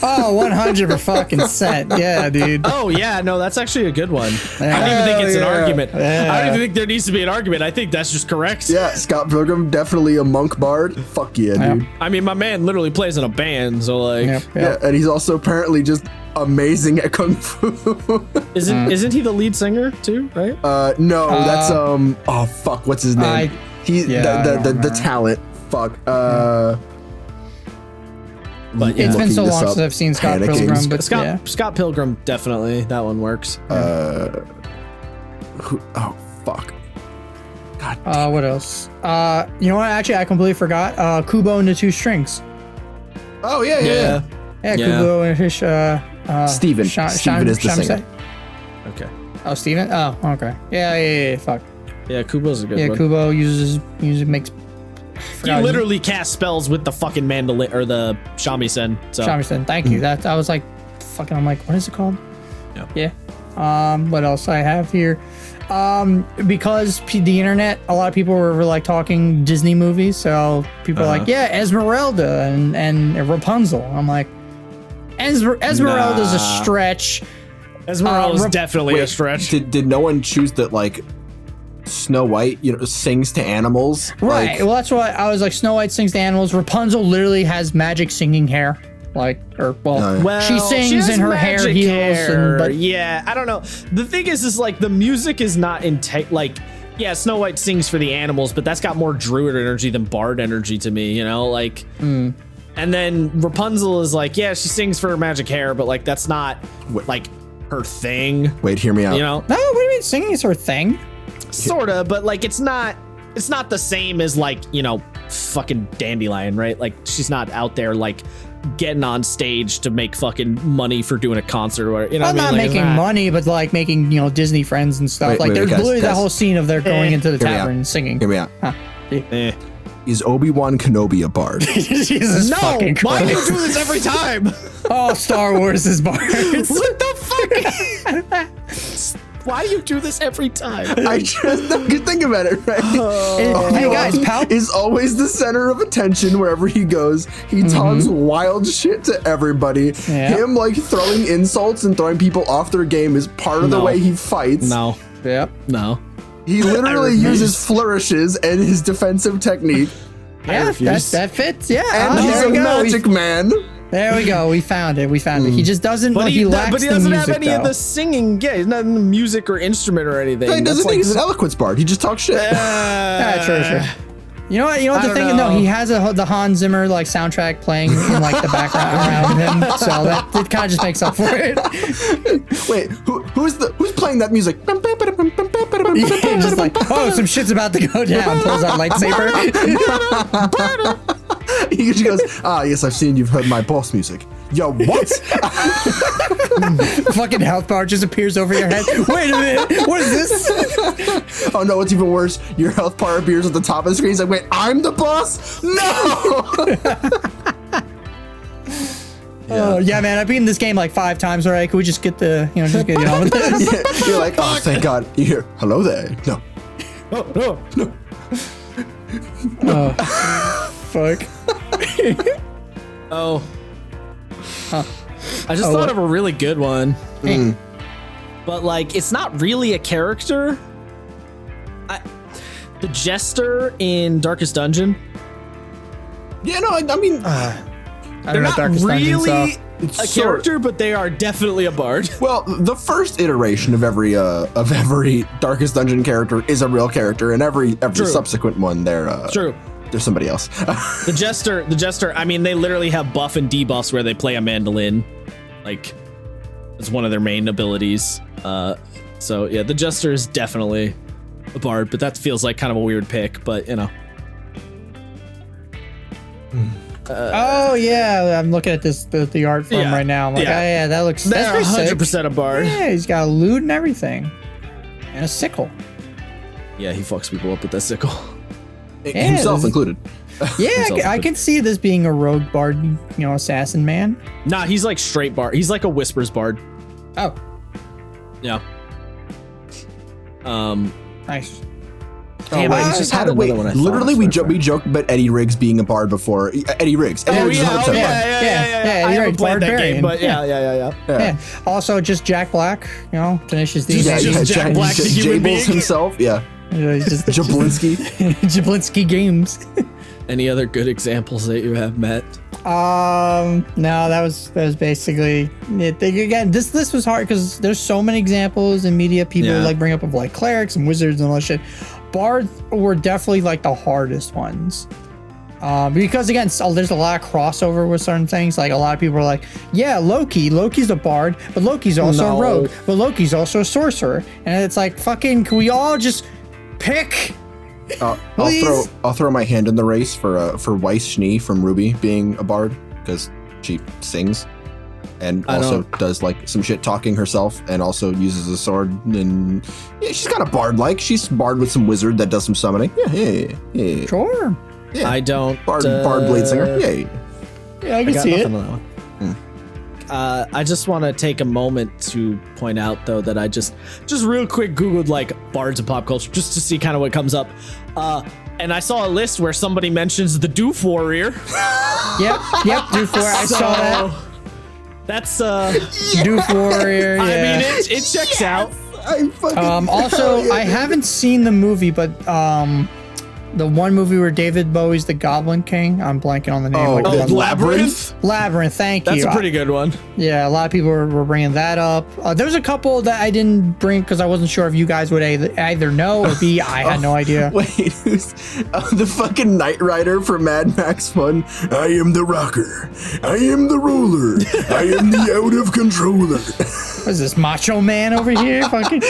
Oh, 100%. Yeah, dude. Oh yeah, no, that's actually a good one. Yeah. I don't even think it's an argument. Yeah. I don't even think there needs to be an argument. I think that's just correct. Yeah, Scott Pilgrim, definitely a monk bard. Fuck yeah, Yep. dude. I mean, my man literally plays in a band, so like, Yep, Yeah, yep. and he's also apparently just amazing at kung fu. isn't he the lead singer too? Right? No, that's oh fuck, what's his name? Yeah, I don't The remember. talent. Fuck. But yeah, It's been so looking this long up, since I've seen Scott panicking. Pilgrim, but Scott yeah. Scott Pilgrim definitely that one works. Oh fuck. God. What else? You know what? Actually, I completely forgot. Kubo and the Two Strings. Oh yeah. Yeah, Yeah. Kubo and his Steven. Steven is the singer. Okay. Oh, Steven? Oh, okay. Yeah. Fuck. Yeah, Kubo's a good Yeah, one. Kubo uses music, makes. You literally cast spells with the fucking mandolin or the shamisen. So Shamisen. Thank you. That I was like, fucking. I'm like, what is it called? Yeah. What else I have here? Because the internet, a lot of people were like talking Disney movies, so people are like, yeah, Esmeralda and Rapunzel. I'm like, Esmeralda's a stretch. Esmeralda's definitely a stretch. Did no one choose that like Snow White, sings to animals? Right. Like, Well, that's why I was like, Snow White sings to animals. Rapunzel literally has magic singing hair. Well, she sings has and her hair magic heals. hair. But yeah, I don't know. The thing is like the music is not like, yeah, Snow White sings for the animals, but that's got more druid energy than bard energy to me, like. And then Rapunzel is like, yeah, she sings for her magic hair, but like that's not like her thing. wait, hear me out. no, what do you mean singing is her thing? Sorta, but like it's not the same as like, fucking Dandelion, right? Like she's not out there like getting on stage to make fucking money for doing a concert or I'm not making money, but like making Disney friends and stuff. Wait, there's guys, literally that whole scene of they're going into the Hear me out. tavern and singing. Hear me out. Eh. Is Obi-Wan Kenobi a bard? Jesus No, fucking why do you Christ. do this every time? Oh, Star Wars is bards. What the fuck? Why do you do this every time? I just could think about it, right? Hey guys, is always the center of attention wherever he goes. He talks wild shit to everybody. Yeah. Him like throwing insults and throwing people off their game is part of the No. way he fights. No, Yep. no. He literally uses flourishes and his defensive technique. Yeah, refuse. that fits. Yeah. And he's there a we go. magic man. There we go. We found it. He just doesn't. But he lacks but he the doesn't music, have any of though. the singing. Yeah, he's not in the music or instrument or anything. He That's doesn't think he's an eloquence bard. He just talks shit. Yeah, true. You know what? I The don't thing? No, know. he has the Hans Zimmer like soundtrack playing in like the background around him, so that it kind of just makes up for it. Wait, who's playing that music? He's just like, oh, some shit's about to go down. Pulls out lightsaber. He just goes, yes, I've seen you've heard my boss music. Yo, what? Fucking health bar just appears over your head. Wait a minute, what is this? Oh no, what's even worse? Your health bar appears at the top of the screen. He's like, wait, I'm the boss? No! Oh yeah, man, I've beaten this game like 5 times already. Can we just get on with this? You're like, oh, thank God. You hear, hello there. No. Fuck. Oh. I just thought of a really good one. But like, it's not really a character. The Jester in Darkest Dungeon. Yeah, no, I mean, I They're don't know not Darkest Dungeon, really so- a character, but they are definitely a bard. well, the first iteration of every Darkest Dungeon character is a real character, and every True. subsequent one, they're True. There's somebody else. The Jester, I mean, they literally have buff and debuffs where they play a mandolin. Like, it's one of their main abilities. So yeah, the Jester is definitely a bard, but that feels like kind of a weird pick, but Oh yeah, I'm looking at the art form right now. I'm like, yeah. oh yeah, that looks. That's they're pretty sick. 100% a bard. Yeah, he's got a lute and everything, and a sickle. Yeah, he fucks people up with that sickle. Himself included. Yeah, Himself I can see this being a rogue bard, assassin man. Nah, he's like straight bard. He's like a whispers bard. Oh, Yeah. nice. Damn, I just had wait, another one. I literally, thought. we joked about Eddie Riggs being a bard before. Eddie Riggs. Eddie Oh Riggs is yeah, 100% bard. Yeah, I you're haven't right, played that Barbarian. game, but yeah. Yeah. Also, just Jack Black, Tenacious D. Yeah, just Jack Black, the human being. himself. Yeah. Just Jablinski. Jablinski Games. Any other good examples that you have, Matt? No, that was basically it. Again, this list was hard because there's so many examples in media. People like bring up of like clerics and wizards and all that shit. Bards were definitely like the hardest ones. Because again, there's a lot of crossover with certain things. Like a lot of people are like, yeah, Loki's a bard, but Loki's also a rogue, but Loki's also a sorcerer. And it's like, fucking, can we all just pick? I'll throw my hand in the race for Weiss Schnee from Ruby being a bard because she sings and also does like some shit talking herself and also uses a sword and yeah, she's kind of bard like. She's bard with some wizard that does some summoning. Yeah. Sure. Yeah. I don't. Bard blade singer. Yeah. Yeah, I can see it. I just want to take a moment to point out, though, that I just real quick Googled like bards of pop culture just to see kind of what comes up. And I saw a list where somebody mentions the Doof Warrior. Yep, Doof Warrior. I saw that. That's Doof Warrior. Yeah. I mean, it checks out. Also, I haven't seen the movie, but the one movie where David Bowie's the Goblin King. I'm blanking on the name. Labyrinth. Labyrinth. Thank you. That's a pretty good one. Yeah, a lot of people were bringing that up. There's a couple that I didn't bring because I wasn't sure if you guys would either know or B. I had no idea. Wait, who's the fucking Knight Rider from Mad Max 1? I am the rocker. I am the ruler. I am the out of controller. What is this, Macho Man over here? Fucking.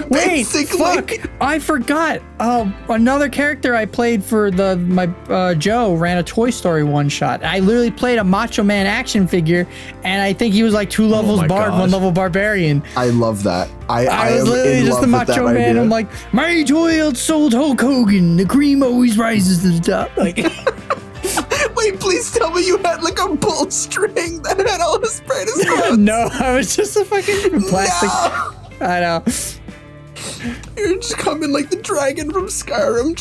Wait, fuck! I forgot. Another character I played for my Joe ran a Toy Story one shot. I literally played a Macho Man action figure, and I think he was like 2 levels bard, 1 level barbarian. I love that. I was literally just the Macho Man. Idea. I'm like, my toy outsold Hulk Hogan. The cream always rises to the top. Like. Wait, please tell me you had like a bull string that had all his brightest ones. No, I was just a fucking plastic. No. I know. You're just coming like the dragon from Skyrim.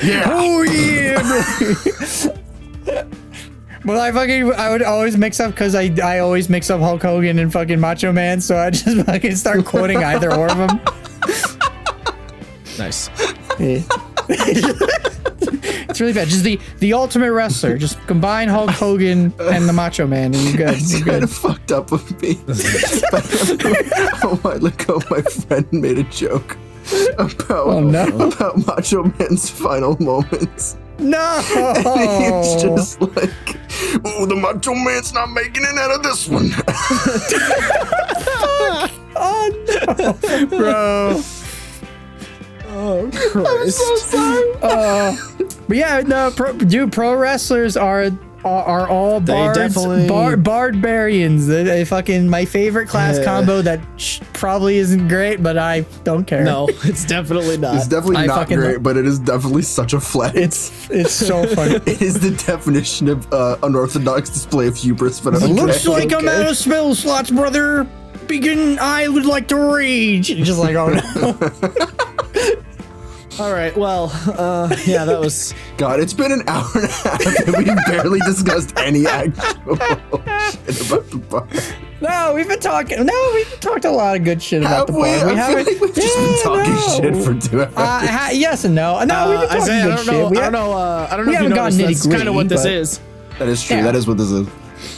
Yeah. Oh yeah. Well, I would always mix up because I always mix up Hulk Hogan and fucking Macho Man, so I just fucking start quoting either or of them. Nice. Yeah. It's really bad. Just the ultimate wrestler. Just combine Hulk Hogan and the Macho Man, and you're good. It's kind of fucked up with me. My friend made a joke about Macho Man's final moments. No! And he's just like, oh, the Macho Man's not making it out of this one. Oh no, bro. Oh Christ! I'm so sorry. But yeah, no, pro wrestlers are all barbarians. They fucking my favorite class combo that probably isn't great, but I don't care. No, it's definitely not. It's definitely not great, but it is definitely such a flex. It's so funny. It is the definition of unorthodox display of hubris. But looks like I'm out of spell slots, brother. Begin. I would like to rage. Just like, oh no. All right, well, yeah, that was... God, it's been an hour and a half and we've barely discussed any actual shit about the bar. No, we've talked a lot of good shit about the bar. I feel like we've just been talking shit for 2 hours. Yes and no. No, we've been talking good shit. I don't know if you noticed, that's kind of what this is. That is true. Yeah. That is what this is.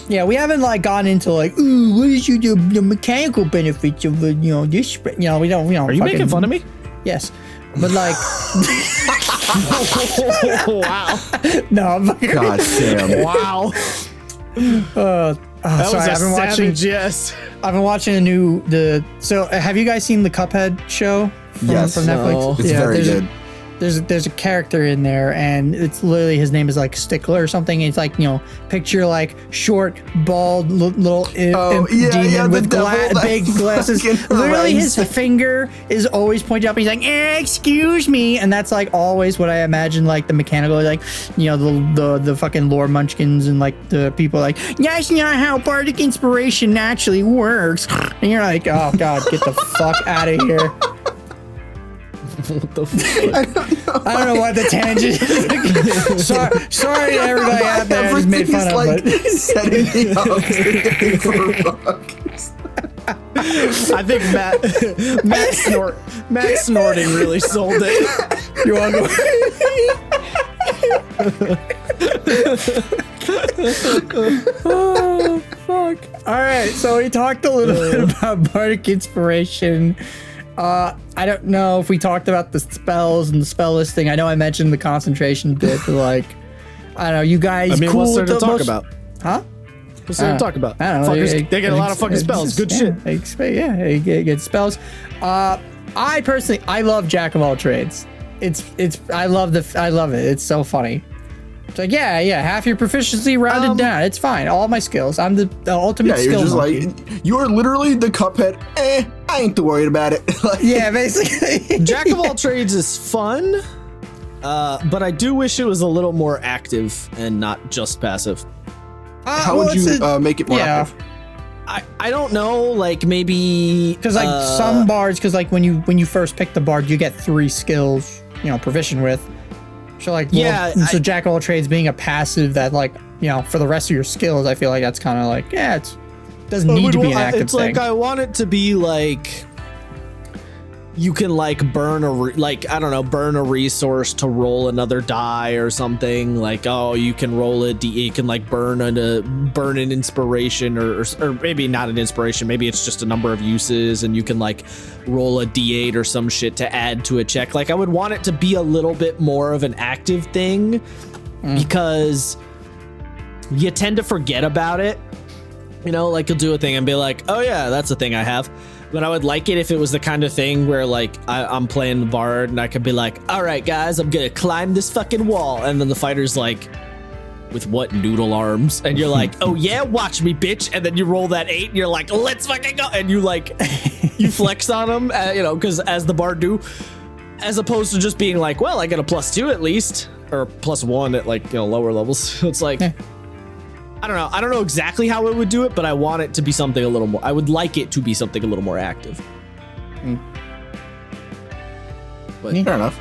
Yeah, we haven't like gone into like, ooh, what is the mechanical benefits of this? We don't. Are you making fun of me? Yes. But like, wow! No, I'm fucking. God damn! Wow! That was I've been watching. Yes, I've been watching So, have you guys seen the Cuphead show from Netflix? No. It's very good. There's a character in there, and it's literally his name is like Stickler or something. It's like, picture like short, bald, little demon with big glasses. Literally, his finger is always pointed up. And he's like, "Excuse me," and that's like always what I imagine. Like the mechanical, like the fucking lore munchkins and like the people like, that's not how bardic inspiration actually works. And you're like, oh god, get the fuck out of here. What the fuck? I don't know what the tangent is. Sorry to everybody out there I just made fun of, but setting me up for bugs. I think Matt snorting really sold it. you're welcome. Oh, fuck. All right, so we talked a little bit about bardic inspiration. I don't know if we talked about the spells and the spell listing. I know I mentioned the concentration bit, but like, I don't know, you guys. I mean, cool what's there with to the talk most- about? Huh? What's there to talk about? I don't know. Fuckers, they get a lot of fucking spells. Good shit. You get spells. I personally, I love Jack of all trades. I love it. It's so funny. It's like, yeah, half your proficiency rounded down. It's fine. All my skills. I'm the ultimate Yeah, you're skill just monkey. like, you are literally the Cuphead. I ain't too worried about it. Like, Yeah, basically. Jack of all trades is fun, but I do wish it was a little more active and not just passive. how would you make it more active? I don't know, like maybe Because like some bards, because like when you first pick the bard, you get 3 skills, proficient with. So like, so Jack of all trades being a passive that like, for the rest of your skills, I feel like that's kind of like, it doesn't need to be an active it's thing. like I want it to be like you can like burn a resource to roll another die or something. Like, oh, you can roll a D, you can like burn an inspiration or maybe not an inspiration, maybe it's just a number of uses and you can like roll a D8 or some shit to add to a check. Like I would want it to be a little bit more of an active thing because you tend to forget about it. Like you'll do a thing and be like, oh yeah, that's a thing I have. But I would like it if it was the kind of thing where like I'm playing the bard and I could be like, all right, guys, I'm gonna climb this fucking wall. And then the fighter's like, with what noodle arms? And you're like, oh yeah, watch me, bitch. And then you roll that 8 and you're like, let's fucking go. And you like, you flex on them, because as the bard do, as opposed to just being like, well, I got a +2 at least, or +1 at like, lower levels. It's like, I don't know. I don't know exactly how it would do it, but I want it to be something a little more. I would like it to be something a little more active. But Fair enough.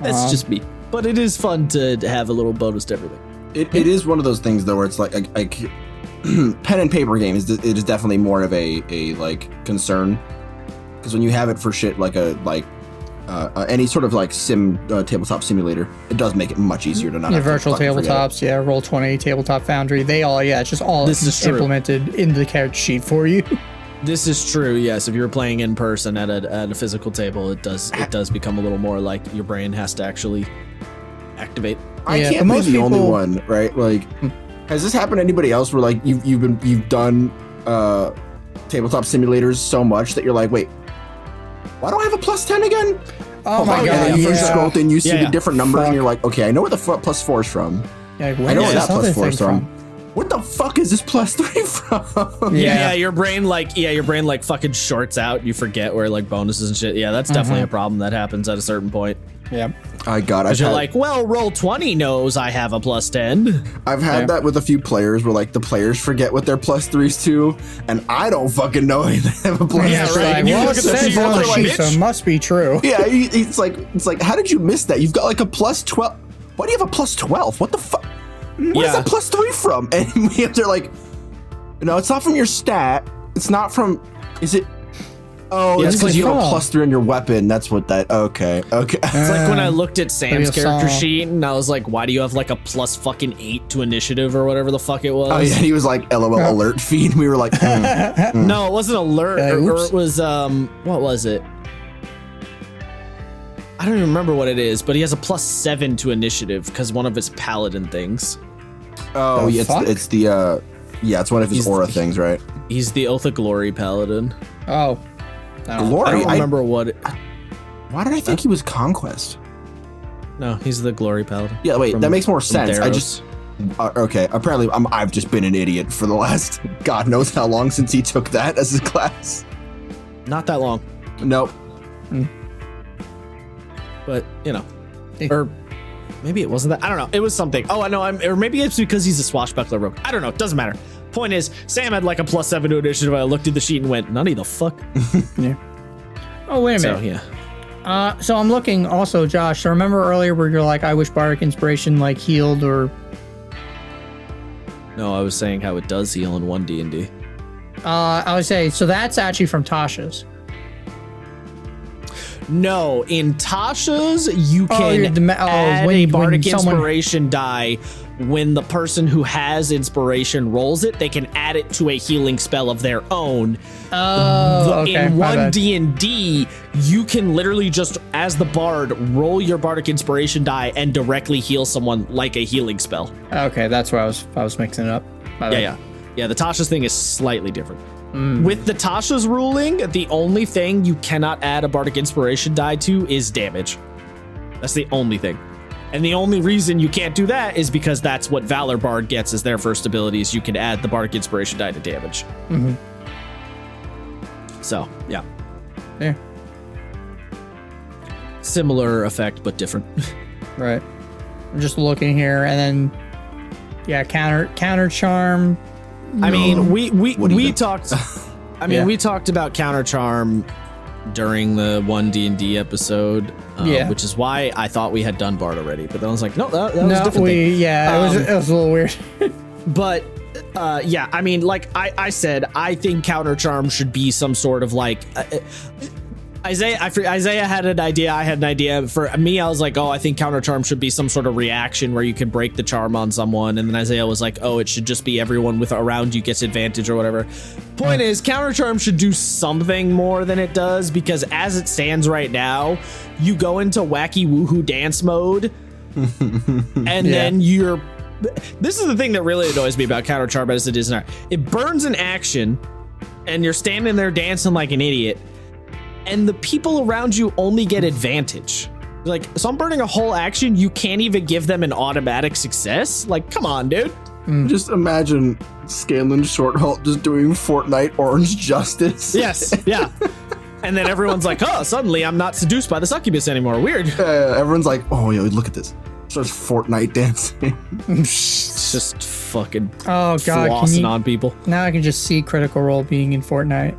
that's just me. But it is fun to have a little bonus to everything. It is one of those things though where it's like pen and paper game it is definitely more of a like concern because when you have it for shit like any sort of like tabletop simulator, it does make it much easier to not have virtual to fucking forget tabletops, Roll20, Tabletop Foundry, they all, it's just all This is true. implemented in the character sheet for you. This is true. Yes, if you're playing in person at a physical table, it does become a little more like your brain has to actually activate. I Yeah, can't but be most the only people- one, right? Like, has this happened to anybody else where like you've done tabletop simulators so much that you're like, wait, why do I have a +10 again? Oh my And god, then you first scroll through and you see Yeah. the different number Fuck. and you're like, okay, I know where the +4 is from. Yeah, like, I where know is where that this other +4 is thing from. What the fuck is this +3 from? Yeah. Your brain like fucking shorts out. You forget where like bonuses and shit. Yeah, that's definitely a problem that happens at a certain point. Yeah. I got it. You're like, well, Roll20 knows I have a +10. I've had that with a few players where like the players forget what their +3s to, and I don't fucking know they have a +3. Yeah, right. right. And you Well, look it at the says sheet, on the you're like, sheet, so bitch. it must be true. Yeah, it's like, how did you miss that? You've got like a +12. Why do you have a +12? What the fuck? Where's Yeah. that +3 from? And they're like, no, it's not from your stat. It's not from. Is it? Oh, Yeah, it's it's because you have a from. +3 on your weapon. That's what that. Okay. It's like when I looked at Sam's you character saw- sheet and I was like, why do you have like a +8 to initiative or whatever the fuck it was? Oh yeah, he was like LOL alert feed. We were like, No, it wasn't alert, or oops. it was what was it? I don't even remember what it is, but he has a +7 to initiative because one of his paladin things. oh The yeah, fuck? it's the it's one of his He's- aura things, right? He's the Oath of Glory paladin. Oh. Glory. I don't remember what. Why did I think he was Conquest? No, he's the Glory paladin. Yeah, wait, From- that makes more from sense. I Theros. just okay. Apparently, I've just been an idiot for the last God knows how long since he took that as his class. Not that long, Nope. but or maybe it wasn't that. I don't know. It was something. Oh, I know. Or maybe it's because he's a swashbuckler rogue. I don't know. It doesn't matter. Point is, Sam had like a +7 to initiative. I looked at the sheet and went, none of the fuck. Yeah. Oh, wait a minute. So yeah. So I'm looking also, Josh. So remember earlier where you're like, I wish Bardic Inspiration like healed or. No, I was saying how it does heal in 1 D&D. I would say so. That's actually from Tasha's. No, in Tasha's, you can add when a Bardic someone- Inspiration die. When the person who has Inspiration rolls it, they can add it to a healing spell of their own. Oh, okay. In my 1 bad. D&D, you can literally just, as the Bard, roll your Bardic Inspiration die and directly heal someone like a healing spell. Okay, that's where I was mixing it up. My bad. Yeah, the Tasha's thing is slightly different. With the Tasha's ruling, the only thing you cannot add a Bardic Inspiration die to is damage. That's the only thing. And the only reason you can't do that is because that's what Valor Bard gets as their first ability, is you can add the Bardic Inspiration die to damage. Mm-hmm. So, yeah. Yeah. Similar effect, but different. Right. I'm just looking here, and then yeah, counter charm. I mean, we What do you talked. I mean, Yeah. we talked about counter charm during the 1 D&D episode, which is why I thought we had done Bard already. But then I was like, no, that was a different thing. It was a little weird. But yeah, I mean, like I said, I think counter charm should be some sort of like. Isaiah had an idea. I had an idea. For me, I was like, oh, I think counter charm should be some sort of reaction where you can break the charm on someone. And then Isaiah was like, oh, it should just be everyone with around you gets advantage or whatever. Point is, counter charm should do something more than it does, because as it stands right now, you go into wacky woohoo dance mode, and then you're. This is the thing that really annoys me about counter charm as it is now. It burns an action, and you're standing there dancing like an idiot. And the people around you only get advantage. Like, so I'm burning a whole action. You can't even give them an automatic success. Like, come on, dude. Just imagine Scanlan Shorthalt just doing Fortnite Orange Justice. Yes, yeah. And then everyone's like, oh, suddenly I'm not seduced by the succubus anymore. Weird. Everyone's like, oh, yo, look at this. Starts Fortnite dancing. It's just fucking Oh god, flossing on people. now I can just see Critical Role being in Fortnite.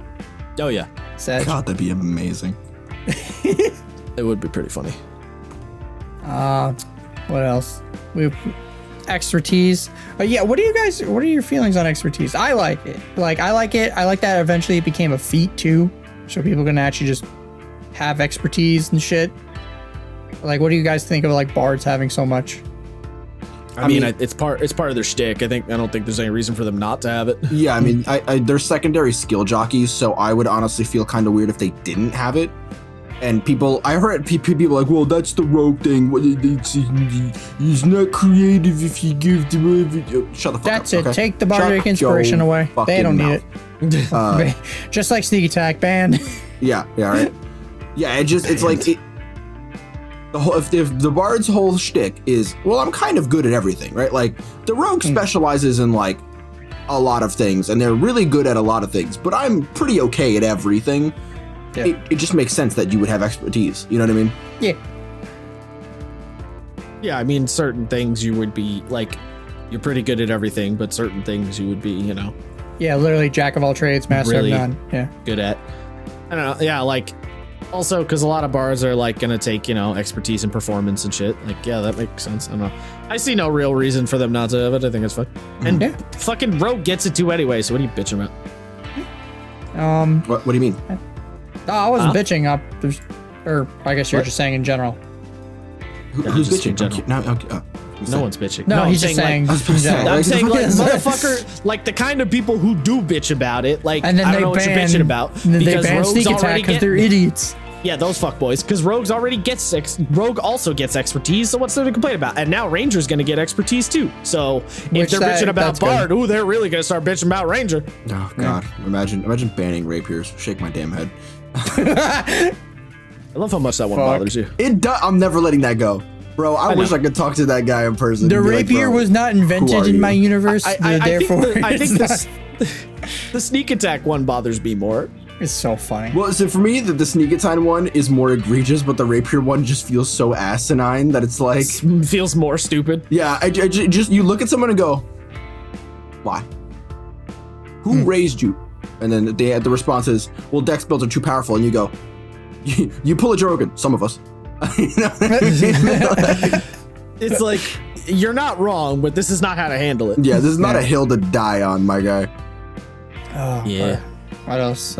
Oh, yeah. Said. God, that'd be amazing. It would be pretty funny. What else? We expertise. Yeah, what are your feelings on expertise? I like it. I like that eventually it became a feat too. So people can actually just have expertise and shit. Like, what do you guys think of like bards having so much? I mean, it's part of their shtick. I don't think there's any reason for them not to have it. Yeah, I mean, they're secondary skill jockeys, so I would honestly feel kind of weird if they didn't have it. And I heard people like, well, that's the rogue thing. He's not creative if you give them everything. Shut the fuck That's up. it. Okay? Take the bardic Shut inspiration your away. They fucking don't need mouth. it. Just like sneak attack ban. Yeah, right. Yeah, it's like the whole if the bard's whole shtick is, well, I'm kind of good at everything, right? Like the rogue specializes in like a lot of things, and they're really good at a lot of things, but I'm pretty okay at everything. Yeah. It just makes sense that you would have expertise. You know what I mean? Yeah. Yeah, I mean, certain things you would be like, you're pretty good at everything, but certain things you would be, Yeah, literally jack of all trades, master Really? of none. Yeah. good at. I don't know. Yeah, like also because a lot of bards are like gonna take expertise and performance and shit. Like, yeah, that makes sense. I don't know. I see no real reason for them not to have it. I think it's fun. And Yeah. fucking rogue gets it too anyway. So what are you bitching about? What do you mean? No, I wasn't Huh? bitching up. Or I guess you're What? just saying in general. Who's just in bitching? general. No one's bitching. No, I'm he's just saying. like, in general. I'm saying like Fucking- motherfucker, like the kind of people who do bitch about it. Like, And then I they don't know what you're ban. bitching about And then they because ban rogues sneak attack already because get. they're idiots. Yeah, those fuckboys. Because rogues already gets rogue also gets expertise. So what's there to complain about? And now ranger's gonna get expertise too. So Which if they're bitching about that's good. bard, ooh, they're really gonna start bitching about ranger. Oh god, imagine banning rapiers. Shake my damn head. I love how much that one bothers you. It does. I'm never letting that go, bro. I wish know. I could talk to that guy in person. The and be like, rapier bro, was not who invented are in you? my universe. I therefore, think it's the sneak attack one bothers me more. it's so funny. Well, so for me, the sneak attack one is more egregious, but the rapier one just feels so asinine that it's like, Feels more stupid. yeah, I just you look at someone and go, why? Who raised you? And then the response is, well, dex builds are too powerful, and you go, You pull a Joe Rogan, some of us. It's like, you're not wrong, but this is not how to handle it. Yeah, this is not a hill to die on, my guy. Oh, Yeah. What else?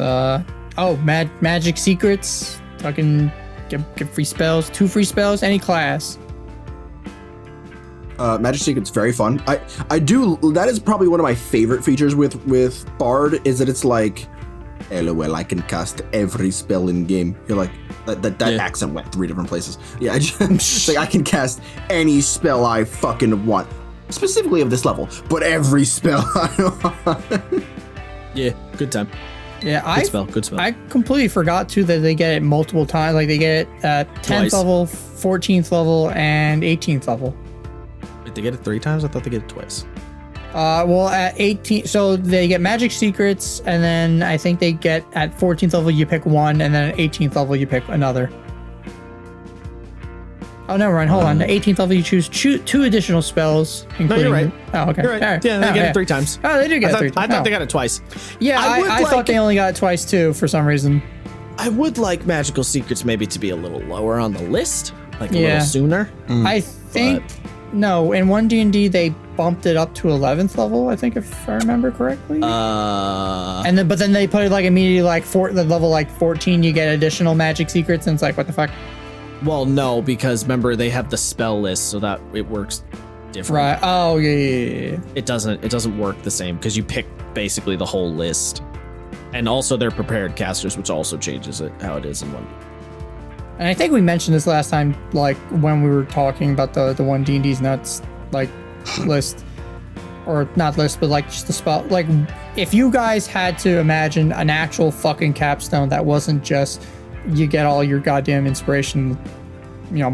Magic secrets. Fucking get free spells. 2 free spells. Any class. Magic Secret's very fun. I do. That is probably one of my favorite features with Bard is that it's like, LOL, I can cast every spell in game. You're like that accent went 3 different places. Yeah, it's like I can cast any spell I fucking want, specifically of this level, but every spell I want. Yeah, good time. Yeah, Good spell. I completely forgot too that they get it multiple times. Like they get it at 10th Twice. level, 14th level, and 18th level. Wait, they get it 3 times? I thought they get it twice. Well, at 18, so they get magic secrets, and then I think they get at 14th level you pick one, and then at 18th level you pick another. Oh, never mind. Hold on. At 18th level you choose 2 additional spells, including. you're right. Oh, okay. You're right. All right. Yeah, they Oh, get it 3 times. Oh, they do get it 3 I times. thought they got it twice. Yeah, I thought they only got it twice too for some reason. I would like magical secrets maybe to be a little lower on the list, like a Yeah. little sooner. I think no, in 1D&D they bumped it up to 11th level, I think, if I remember correctly. But then they put it like immediately like the level like 14 you get additional magic secrets, and it's like, what the fuck? Well, no, because remember they have the spell list, so that it works different. Right. Oh, yeah. It doesn't work the same because you pick basically the whole list, and also they're prepared casters, which also changes it how it is in 1D. And I think we mentioned this last time, like when we were talking about the 1D&D's nuts like list, or not list, but like just the spell. Like, if you guys had to imagine an actual fucking capstone that wasn't just you get all your goddamn inspiration,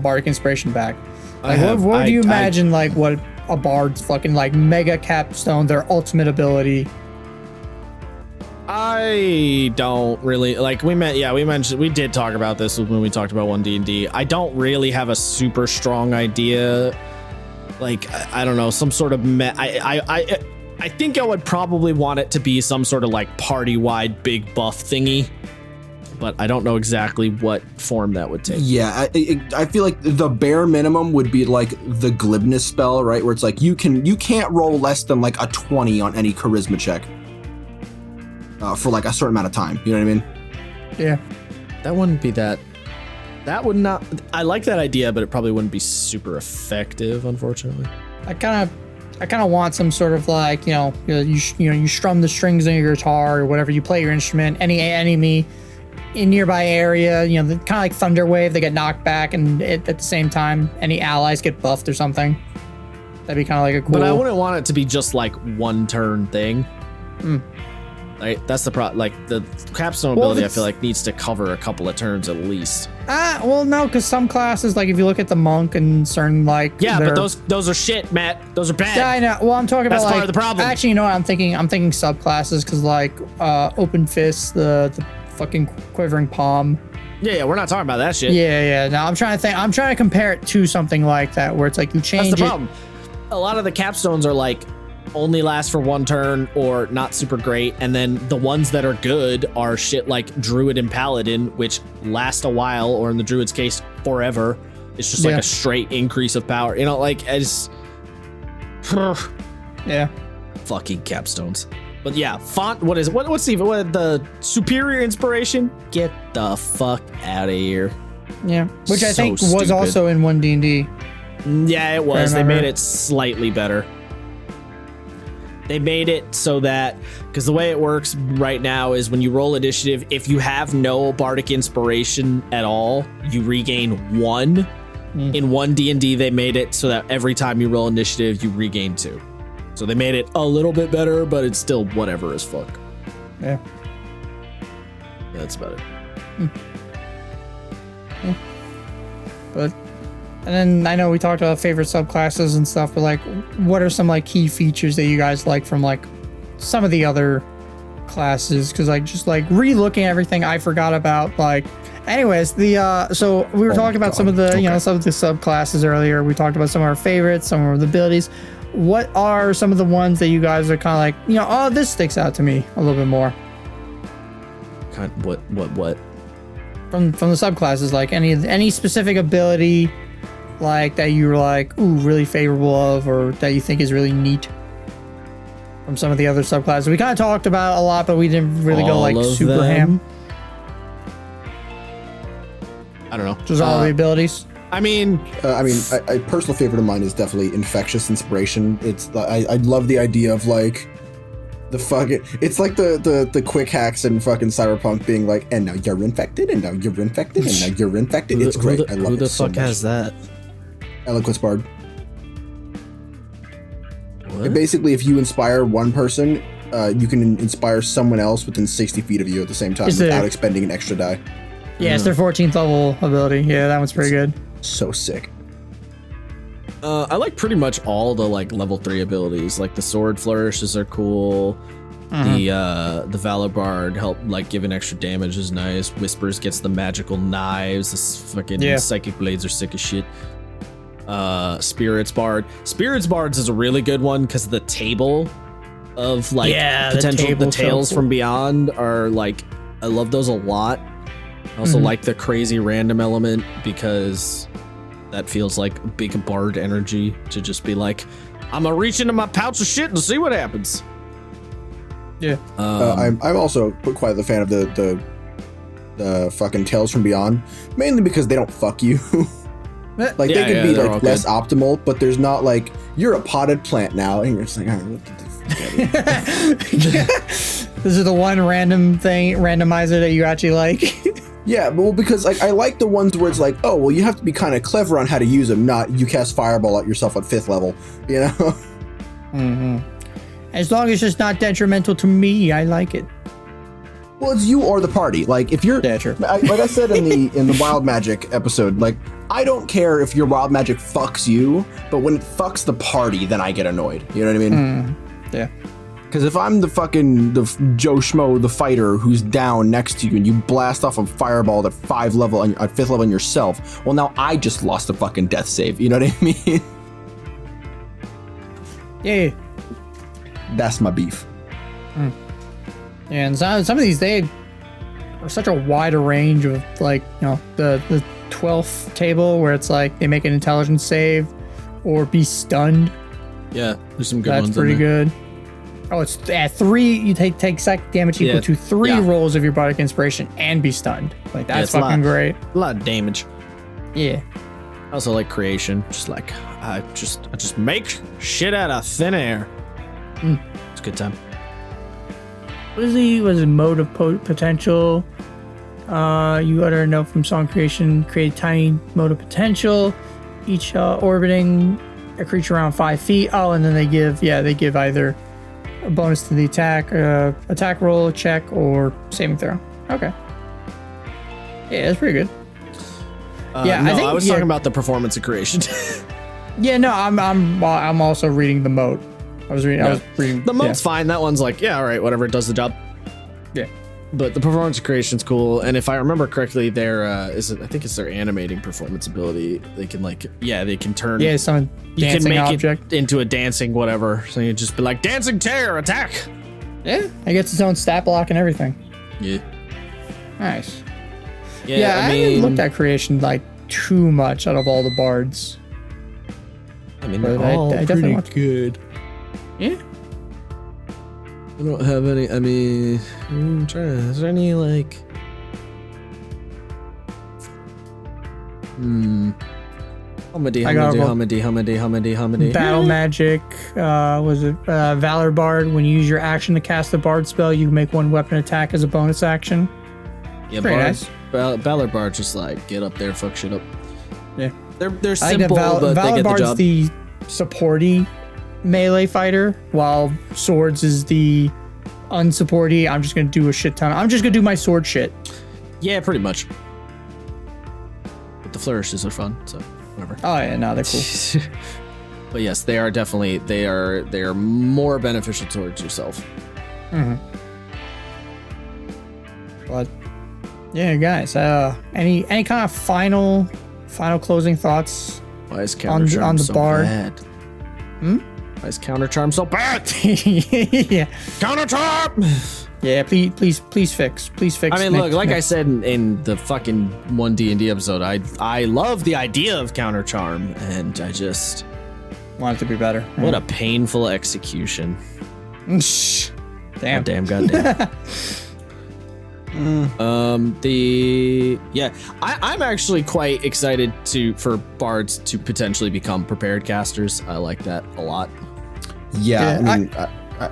bardic inspiration back. Like, what do you imagine? Like, what a bard's fucking like mega capstone, their ultimate I don't really like. We did talk about this when we talked about 1D&D. I don't really have a super strong idea. Like, I don't know, some sort of I think I would probably want it to be some sort of like party-wide big buff thingy, but I don't know exactly what form that would take. Yeah, I feel like the bare minimum would be like the glibness spell, right? Where it's like you can't roll less than like a 20 on any charisma check for like a certain amount of time. You know what I mean? Yeah. That wouldn't be that. That would not. I like that idea, but it probably wouldn't be super effective, unfortunately. I kind of want some sort of like, you strum the strings on your guitar or whatever, you play your instrument, any enemy in nearby area, kind of like Thunder Wave, they get knocked back, and at the same time, any allies get buffed or something. That'd be kind of like a cool. But I wouldn't want it to be just like one turn thing. Right? That's the problem. Like the capstone ability, I feel like needs to cover a couple of turns at least. Well, no, because some classes, like if you look at the monk and certain like. Yeah, but those are shit, Matt. Those are bad. Yeah, I know. Well, I'm talking That's about like. part of the problem. Actually, you know what I'm thinking? I'm thinking subclasses, because like Open Fist, the fucking Quivering Palm. Yeah, we're not talking about that shit. Yeah. No, I'm trying to think. I'm trying to compare it to something like that, where it's like you change That's the it. problem. A lot of the capstones are like only last for one turn or not super great, and then the ones that are good are shit like Druid and Paladin, which last a while, or in the Druid's case, forever. It's just like a straight increase of power. Like it's Yeah. fucking capstones. But yeah, font. What's the superior inspiration? Get the fuck out of here. Yeah. Which I So think was stupid. also in 1D&D. Yeah, it was. They remember. made it slightly better. They made it so that, because the way it works right now is when you roll initiative, if you have no bardic inspiration at all, you regain 1. In 1D&D, they made it so that every time you roll initiative, you regain 2. So they made it a little bit better, but it's still whatever as fuck. Yeah. That's about it. But, and then I know we talked about favorite subclasses and stuff, but like, what are some like key features that you guys like from like some of the other classes? Because like just like re-looking at everything, I forgot about like. Anyways, so we were talking about some of the some of the subclasses earlier. We talked about some of our favorites, some of the abilities. What are some of the ones that you guys are kind of like, oh, this sticks out to me a little bit more? What? from the subclasses, like any specific ability like that you were like, ooh, really favorable of, or that you think is really neat from some of the other subclasses. We kind of talked about a lot, but we didn't really go like super ham. I don't know. Just all the abilities. I mean, a personal favorite of mine is definitely infectious inspiration. It's I love the idea of like the fucking. It's like the quick hacks in fucking Cyberpunk being like, and now you're infected, and now you're infected, and now you're infected. It's great. I love it. Who the so fuck much. has that? Eloquence Bard. What? Basically, if you inspire one person, you can inspire someone else within 60 feet of you at the same time without expending an extra die. Yeah, it's their 14th level ability. Yeah, that one's pretty good. So sick. I like pretty much all the like level 3 abilities. Like the sword flourishes are cool. The Valor Bard help like giving extra damage is nice. Whispers gets the magical knives. This fucking psychic blades are sick as shit. Spirits Bards is a really good one because the table of like potential the tales from beyond are like, I love those a lot. I also like the crazy random element because that feels like big bard energy to just be like, I'm gonna reach into my pouch of shit and see what happens. Yeah. I'm also quite the fan of the fucking Tales from Beyond, mainly because they don't fuck you. Like they could be like less optimal, but there's not like you're a potted plant now, and you're just like, all right, what the This is the one randomizer that you actually like. Yeah, well, because like I like the ones where it's like, oh, well, you have to be kind of clever on how to use them, not you cast Fireball at yourself at 5th level, you know? As long as it's not detrimental to me, I like it. Well, it's you or the party. Like if you're, true. like I said in the Wild Magic episode, like I don't care if your Wild Magic fucks you, but when it fucks the party, then I get annoyed. You know what I mean? Yeah. Because if I'm the Joe Schmo, the fighter who's down next to you, and you blast off a fireball at 5th level at 5th level on yourself, well, now I just lost a fucking death save. You know what I mean? Yeah. That's my beef. And some of these, they are such a wider range of like, you know, the 12th table where it's like they make an intelligence save or be stunned. Yeah, there's some good ones. That's pretty good. Oh, it's at 3. You take psychic damage equal to 3 rolls of your bardic inspiration and be stunned. Like that's fucking great. A lot of damage. Yeah. I also like creation. Just like I just make shit out of thin air. It's a good time. Was it mode of potential? You utter a note from song creation, create a tiny mode of potential, each orbiting a creature around 5 feet. Oh, and then they give either a bonus to the attack roll, check, or saving throw. Okay. Yeah, that's pretty good. I was talking about the performance of creation. Yeah, no, I'm also reading the mode. I was reading the mode's fine. That one's like, yeah, all right, whatever, it does the job. Yeah. But the performance creation's cool, and if I remember correctly, I think it's their animating performance ability. They can they can turn. Yeah, some dancing object into a dancing whatever. So you just be like, dancing tear, attack. Yeah, it gets its own stat block and everything. Yeah. Nice. Yeah, I haven't looked at creation like too much out of all the bards. I mean, they're all pretty good. Yeah. I don't have any. I mean, I'm trying. Is there any like? Humedy. Battle magic. Was it Valor Bard? When you use your action to cast the Bard spell, you make one weapon attack as a bonus action. Yeah, pretty nice. Valor Bard just like get up there, fuck shit up. Yeah, they're simple, but Valor they get Bard's the job. the supporty melee fighter, while Swords is the unsupporty. I'm just gonna do a shit ton. I'm just gonna do my sword shit. Yeah, pretty much. But the flourishes are fun, so whatever. Oh yeah, no, they're cool. But yes, they are definitely they are more beneficial towards yourself. But yeah, guys, any kind of final closing thoughts Why is on the so Bard? bad? Why is counter charm so bad? Yeah. Counter charm. Yeah, please fix. I mean, look, like I Nick. said in the fucking one D&D episode, I love the idea of counter charm, and I just Want it to be better. what a painful execution. Damn. Goddamn. I'm actually quite excited for bards to potentially become prepared casters. I like that a lot. Yeah, Yeah,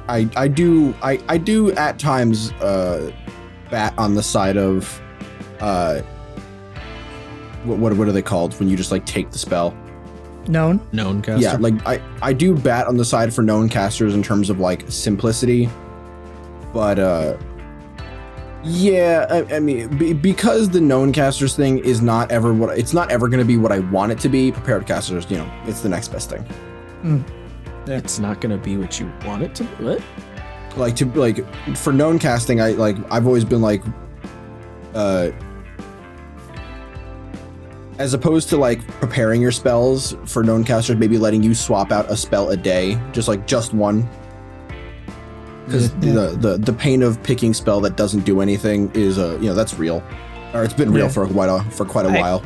I mean, I do at times bat on the side of what are they called when you just like take the spell? Known. Known caster. Yeah, like I do bat on the side for known casters in terms of like simplicity, but yeah, I mean because the known casters thing is not ever it's not ever going to be what I want it to be. Prepared casters, you know, it's the next best thing. It's not gonna be what you want it to be. What? Like for known casting, I've always been like as opposed to like preparing your spells for known casters, maybe letting you swap out a spell a day, just one. Because the pain of picking spell that doesn't do anything is that's real, or it's been real for quite a while.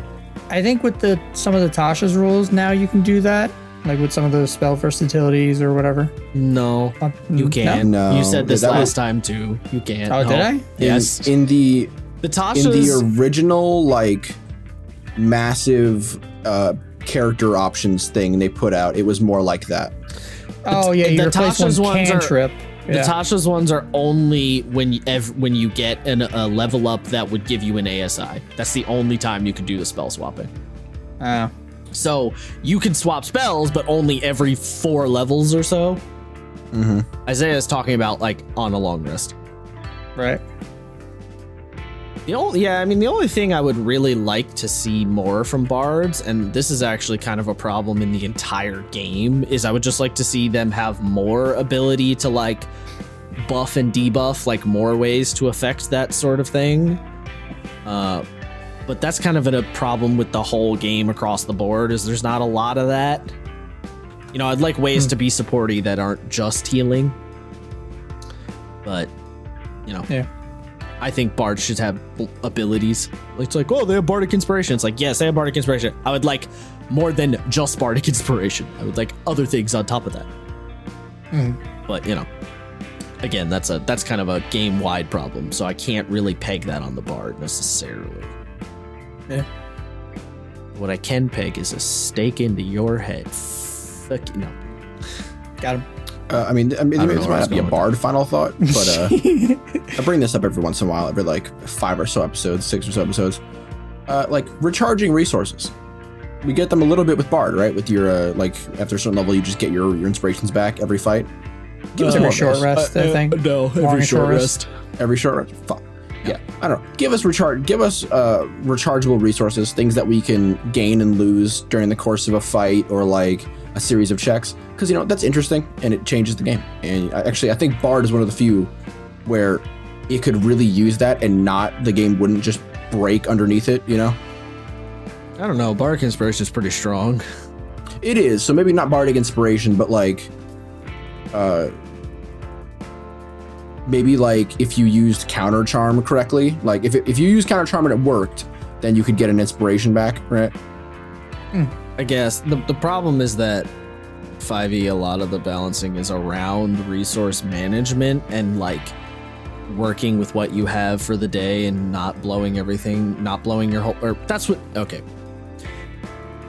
I think with some of the Tasha's rules now you can do that, like with some of the spell versatilities or whatever. No, you can. No? You said this That was- last time too. You can't. Oh, No. did I? Yes. In the Tasha's original like massive character options thing they put out, it was more like that. Oh yeah, you the replace Tasha's one ones are- cantrip. The Yeah. Tasha's ones are only when you get a level up that would give you an ASI. That's the only time you can do the spell swapping. Oh. So you can swap spells, but only every 4 levels or so. Mm-hmm. Isaiah's talking about like on a long rest. Right. The only thing I would really like to see more from bards, and this is actually kind of a problem in the entire game, is I would just like to see them have more ability to like buff and debuff, like more ways to affect that sort of thing. But that's kind of a problem with the whole game across the board, is there's not a lot of that. You know, I'd like ways to be supporty that aren't just healing. But, you know. Yeah. I think bards should have abilities. It's like, oh, they have bardic inspiration. It's like, yes, they have bardic inspiration. I would like more than just bardic inspiration. I would like other things on top of that. But you know, again, that's kind of a game-wide problem, so I can't really peg that on the bard necessarily. Yeah. What I can peg is a stake into your head. Fuck you, no. Got him. I mean, don't know this where I might was not be a going with bard final thought, but I bring this up every once in a while, every like 5 or so episodes, 6 or so episodes. Like recharging resources. We get them a little bit with bard, right? With your like after a certain level, you just get your inspirations back every fight. Give us Every more short of those. rest, I think. No, Long and short rest. Every short rest. Fuck. Yeah, I don't know. Give us rechargeable resources, things that we can gain and lose during the course of a fight or like a series of checks, because that's interesting and it changes the game. And I think bard is one of the few where it could really use that and the game wouldn't just break underneath it. I don't know. Bardic inspiration is pretty strong. It is, so maybe not bardic inspiration, but like maybe like if you used counter charm correctly, like if you used counter charm and it worked, then you could get an inspiration back, right? I guess the problem is that 5e, a lot of the balancing is around resource management and like working with what you have for the day and not blowing your whole, or that's what, okay.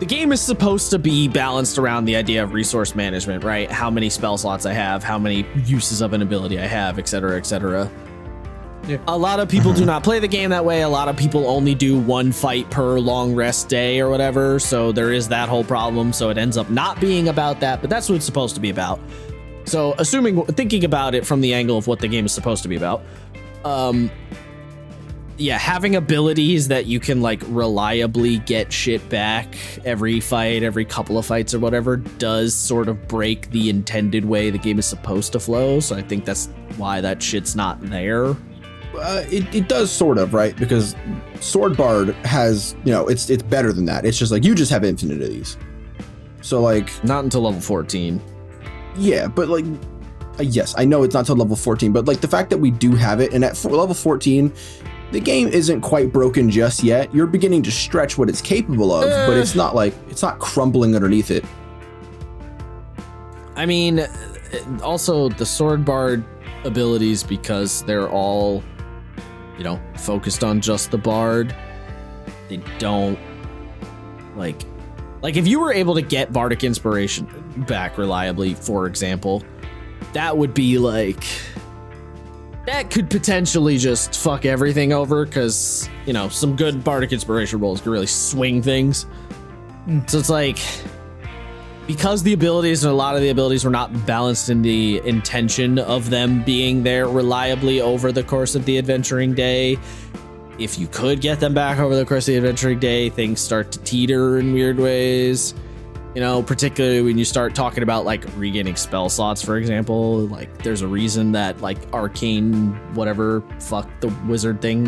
The game is supposed to be balanced around the idea of resource management, right? How many spell slots I have, how many uses of an ability I have, etc., etc. Yeah. A lot of people do not play the game that way. A lot of people only do 1 fight per long rest day or whatever. So there is that whole problem. So it ends up not being about that, but that's what it's supposed to be about. So thinking about it from the angle of what the game is supposed to be about, having abilities that you can like reliably get shit back every fight, every couple of fights or whatever, does sort of break the intended way the game is supposed to flow. So I think that's why that shit's not there. It does sort of, right? Because Sword Bard has, it's better than that. It's just like you just have infinite of these. So like not until level 14. Yeah, but like, yes, I know it's not till level 14, but like the fact that we do have it, and at level 14, the game isn't quite broken just yet. You're beginning to stretch what it's capable of, but it's not crumbling underneath it. I mean, also the sword bard abilities, because they're all, focused on just the bard. They don't like if you were able to get bardic inspiration back reliably, for example, that would be like, that could potentially just fuck everything over, because some good bardic inspiration rolls can really swing things. So it's like, because the abilities and a lot of the abilities were not balanced in the intention of them being there reliably over the course of the adventuring day, if you could get them back over the course of the adventuring day, things start to teeter in weird ways. Particularly when you start talking about like regaining spell slots, for example. Like, there's a reason that like arcane whatever fuck the wizard thing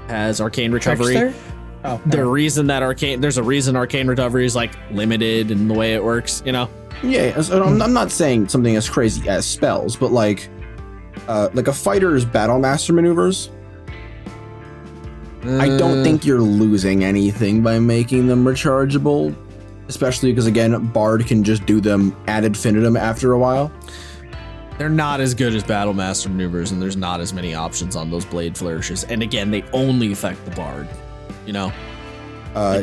has arcane recovery. Trickster? Oh, There's a reason arcane recovery is like limited in the way it works. Yeah, so I'm not saying something as crazy as spells, but like a fighter's battle master maneuvers. I don't think you're losing anything by making them rechargeable, especially because, again, Bard can just do them ad infinitum after a while. They're not as good as battle master maneuvers, and there's not as many options on those blade flourishes. And again, they only affect the Bard,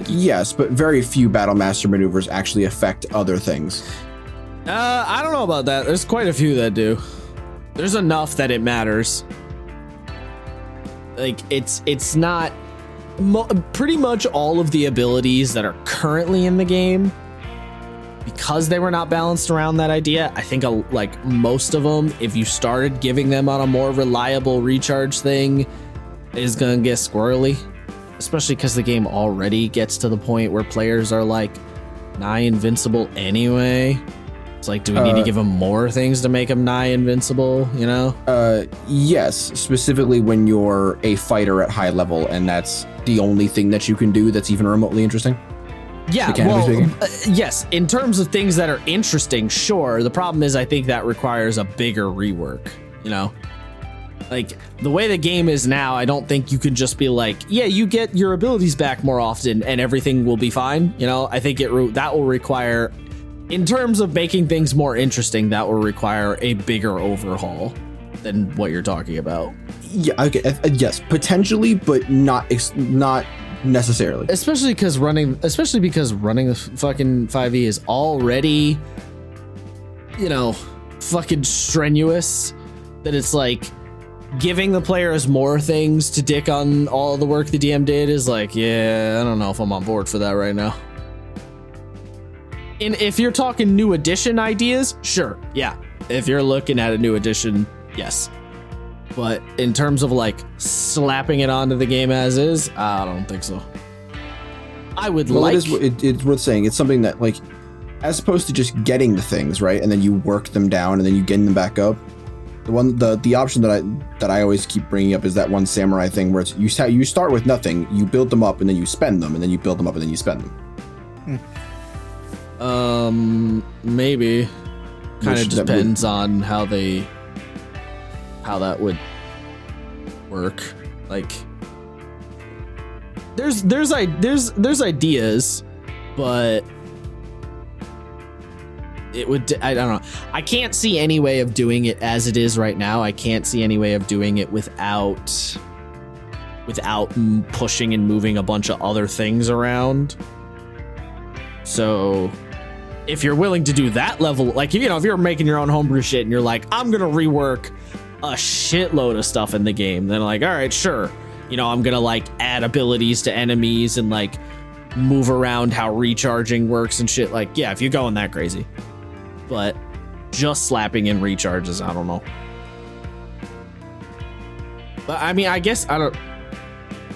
Yes, but very few battle master maneuvers actually affect other things. I don't know about that. There's quite a few that do. There's enough that it matters. Like, it's not pretty much all of the abilities that are currently in the game, because they were not balanced around that idea. I think like most of them, if you started giving them on a more reliable recharge thing, is gonna get squirrely, especially because the game already gets to the point where players are like nigh invincible anyway. It's like, do we need to give them more things to make them nigh invincible, Yes, specifically when you're a fighter at high level, and that's the only thing that you can do that's even remotely interesting. Yeah, well, yes, in terms of things that are interesting, sure. The problem is, I think that requires a bigger rework, Like, the way the game is now, I don't think you can just be like, yeah, you get your abilities back more often and everything will be fine. I think that will require, in terms of making things more interesting, that will require a bigger overhaul than what you're talking about. Yeah, okay, yes, potentially, but not necessarily. Especially because running the fucking 5e is already, fucking strenuous. That it's like, giving the players more things to dick on all the work the DM did is like, yeah, I don't know if I'm on board for that right now. And if you're talking new edition ideas, sure, yeah. If you're looking at a new edition, yes. But in terms of like slapping it onto the game as is, I don't think so. I would it's worth saying. It's something that, like, as opposed to just getting the things, right, and then you work them down and then you getting them back up. The option that I always keep bringing up is that one samurai thing where it's you start with nothing, you build them up, and then you spend them, and then you build them up, and then you spend them. Maybe. Kind of depends on how that would work. Like, there's ideas, but it would, I don't know. I can't see any way of doing it as it is right now. I can't see any way of doing it without pushing and moving a bunch of other things around. So if you're willing to do that level, like, if you're making your own homebrew shit and you're like, I'm going to rework a shitload of stuff in the game, then like, all right, sure. I'm going to like add abilities to enemies and like move around how recharging works and shit. Like, yeah, if you're going that crazy. But just slapping in recharges, I don't know. But I mean, I guess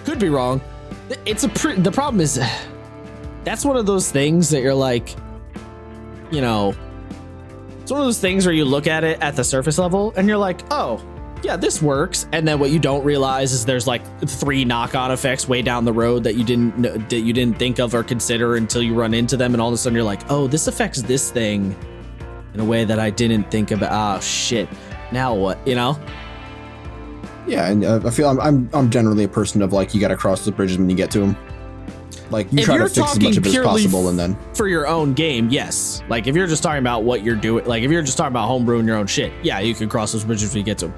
could be wrong. The problem is, that's one of those things that you're like, it's one of those things where you look at it at the surface level and you're like, oh, yeah, this works. And then what you don't realize is there's like 3 knock-on effects way down the road that you didn't think of or consider until you run into them. And all of a sudden you're like, oh, this affects this thing in a way that I didn't think about. Oh shit! Now what? You know? Yeah, and I feel I'm generally a person of like you got to cross the bridges when you get to them. Like you If try to you're fix as much of it as talking possible, and then for your own game, yes. Like if you're just talking about what you're doing, like if you're just talking about homebrewing your own shit, yeah, you can cross those bridges when you get to them.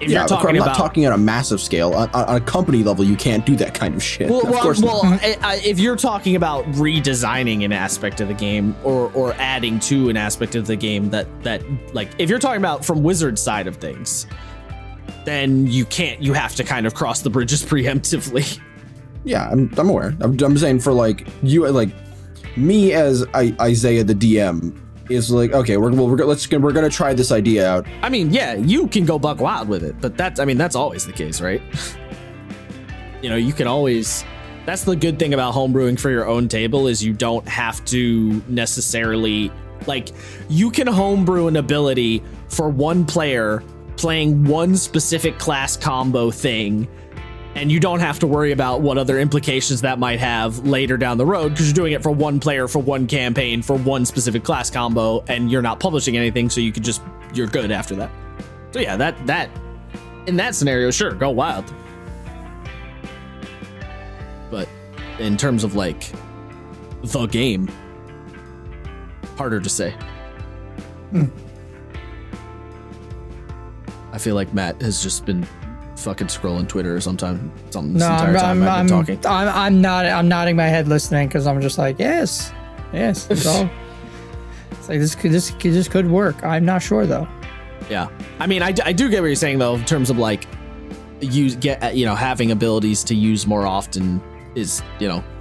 If yeah, you're talking I'm not about talking on a massive scale. On a company level, you can't do that kind of shit. Well, of course not. if you're talking about redesigning an aspect of the game or adding to an aspect of the game that like if you're talking about from Wizard's side of things, then you have to kind of cross the bridges preemptively. Yeah, I'm aware. I'm saying for like you, like me as Isaiah the DM is like, okay, we're gonna try this idea out. I mean, yeah, you can go buck wild with it, but that's always the case, right? You know, you can always. That's the good thing about homebrewing for your own table is you don't have to necessarily like you can homebrew an ability for one player playing one specific class combo thing. And you don't have to worry about what other implications that might have later down the road because you're doing it for one player for one campaign for one specific class combo and you're not publishing anything, so you're good after that. So yeah, that in that scenario, sure, go wild. But in terms of like the game, harder to say. I feel like Matt has just been fucking scrolling Twitter or something this entire time I've been talking. I'm nodding my head listening because I'm just like, yes. It's all. It's like this could work. I'm not sure though. Yeah, I mean, I do get what you're saying though in terms of like having abilities to use more often is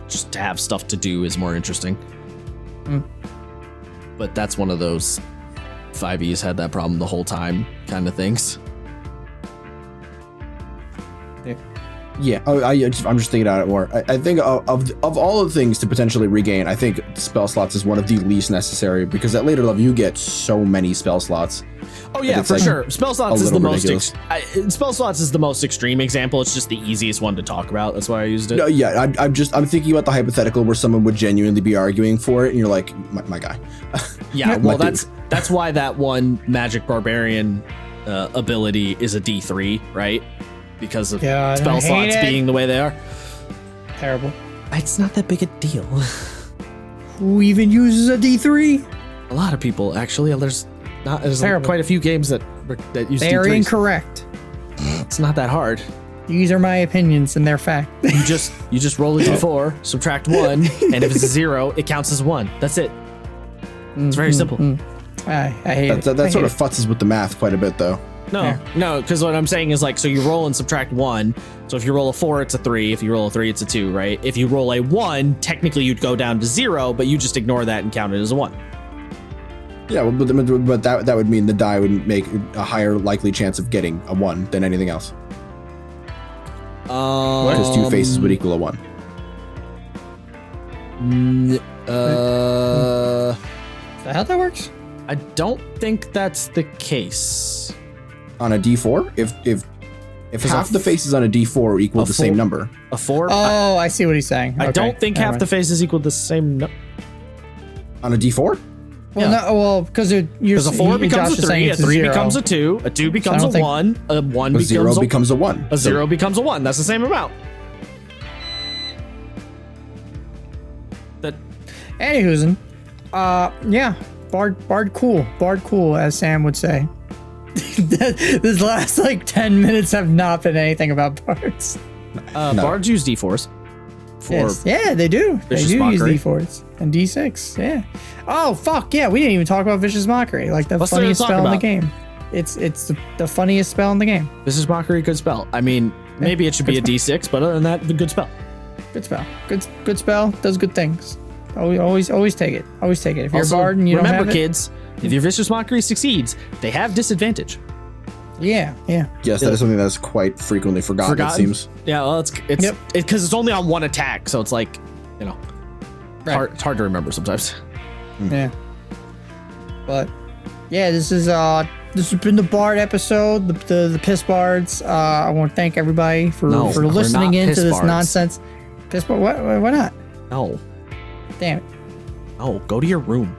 just to have stuff to do is more interesting. But that's one of those 5e's had that problem the whole time kind of things. Yeah, I'm just thinking about it more. I think of all the things to potentially regain, I think spell slots is one of the least necessary because at later level you get so many spell slots. Oh yeah, for sure. Spell slots is the most spell slots is the most extreme example. It's just the easiest one to talk about. That's why I used it. No, yeah, I'm thinking about the hypothetical where someone would genuinely be arguing for it, and you're like, my guy. Yeah, well, that's why that one Magic Barbarian ability is a D3, right? Because of spell slots being the way they are. Terrible. It's not that big a deal. Who even uses a D3? A lot of people, actually. There's quite a few games that use They're D3s. incorrect. It's not that hard. These are my opinions and they're fact. You just roll a D4, subtract 1, and if it's a 0, it counts as 1. That's it. It's very simple. I hate it. That sort of futzes with the math quite a bit, though. No, because what I'm saying is like, so you roll and subtract 1. So if you roll a 4, it's a 3. If you roll a 3, it's a 2, right? If you roll a 1, technically you'd go down to 0, but you just ignore that and count it as a 1. Yeah, but that would mean the die would make a higher likely chance of getting a 1 than anything else. Because 2 faces would equal a 1. Is that how that works? I don't think that's the case. On a D4, if half the faces on a D4 equal the same number. A 4? Oh, I see what he's saying. I don't think half the faces equal the same number. On a D4? Well, because a 4 becomes a 3, a 3 becomes a 2, a 2 becomes a 1, a 1 becomes 0 becomes a 1. A 0 becomes a 1. That's the same amount. Anywho's, yeah, Bard cool, as Sam would say. This last like 10 minutes have not been anything about bards. No. Bards use D4s. Yes. Yeah, they do. They do use D4s and D6. Yeah. Oh fuck yeah, we didn't even talk about Vicious Mockery, like the funniest spell in the game. It's the funniest spell in the game. Vicious Mockery, good spell. I mean, maybe it should be a D6, but other than that, the good spell. Good spell. Good spell. Does good things. Always take it. Always take it. If you're a bard and you don't have it. Remember, kids, if your Vicious Mockery succeeds, they have disadvantage. Yeah. Yes, that is something that's quite frequently forgotten. It seems. Yeah, well, it's because it's only on one attack, so it's like, right. It's hard to remember sometimes. Yeah. But yeah, this has been the Bard episode, the Piss Bards. I want to thank everybody for listening into this nonsense. Piss Bard? Why not? No. Damn it. Oh, go to your room.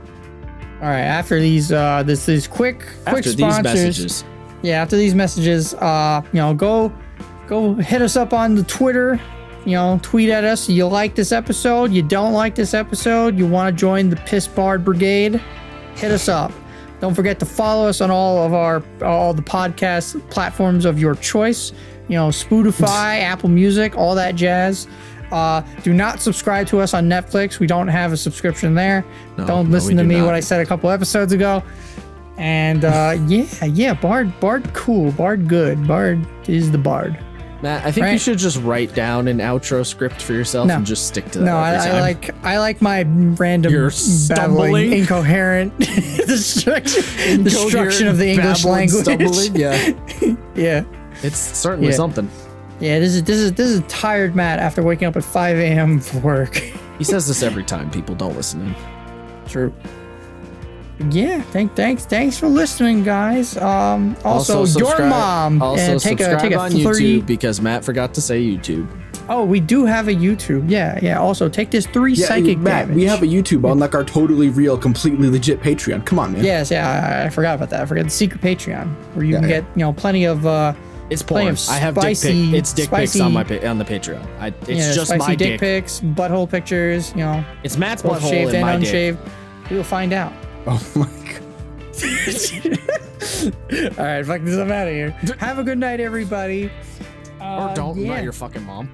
All right. After these, these quick After sponsors. these messages. Yeah. After these messages, go hit us up on the Twitter. Tweet at us. You like this episode? You don't like this episode? You want to join the Piss Bard Brigade? Hit us up. Don't forget to follow us on all the podcast platforms of your choice. Spotify, Apple Music, all that jazz. Do not subscribe to us on Netflix. We don't have a subscription there. Don't listen to me what I said a couple episodes ago. And Bard cool. Bard good. Bard is the Bard. Matt, I think you should just write down an outro script for yourself and just stick to that. No, I like my random babbling, incoherent destruction of the English language. Stumbling, yeah. Yeah. It's certainly something. Yeah, this is tired Matt after waking up at 5 a.m. for work. He says this every time. People don't listen to him. True. Yeah, thanks for listening, guys. Also your mom. Also, take subscribe a on 30... YouTube because Matt forgot to say YouTube. Oh, we do have a YouTube. Yeah. Also, take this 3 psychic Matt, damage. we have a YouTube on like our totally real, completely legit Patreon. Come on, man. Yes, I forgot about that. I forgot the secret Patreon where you can get plenty of it's porn. I have spicy, dick it's dick pics on the Patreon. It's just spicy my dick pics, butthole pictures. It's Matt's both butthole shaved and my unshaved. dick. We'll find out. Oh my god. All right, fuck this. I'm out of here. Have a good night, everybody. Or don't. I'm not your fucking mom.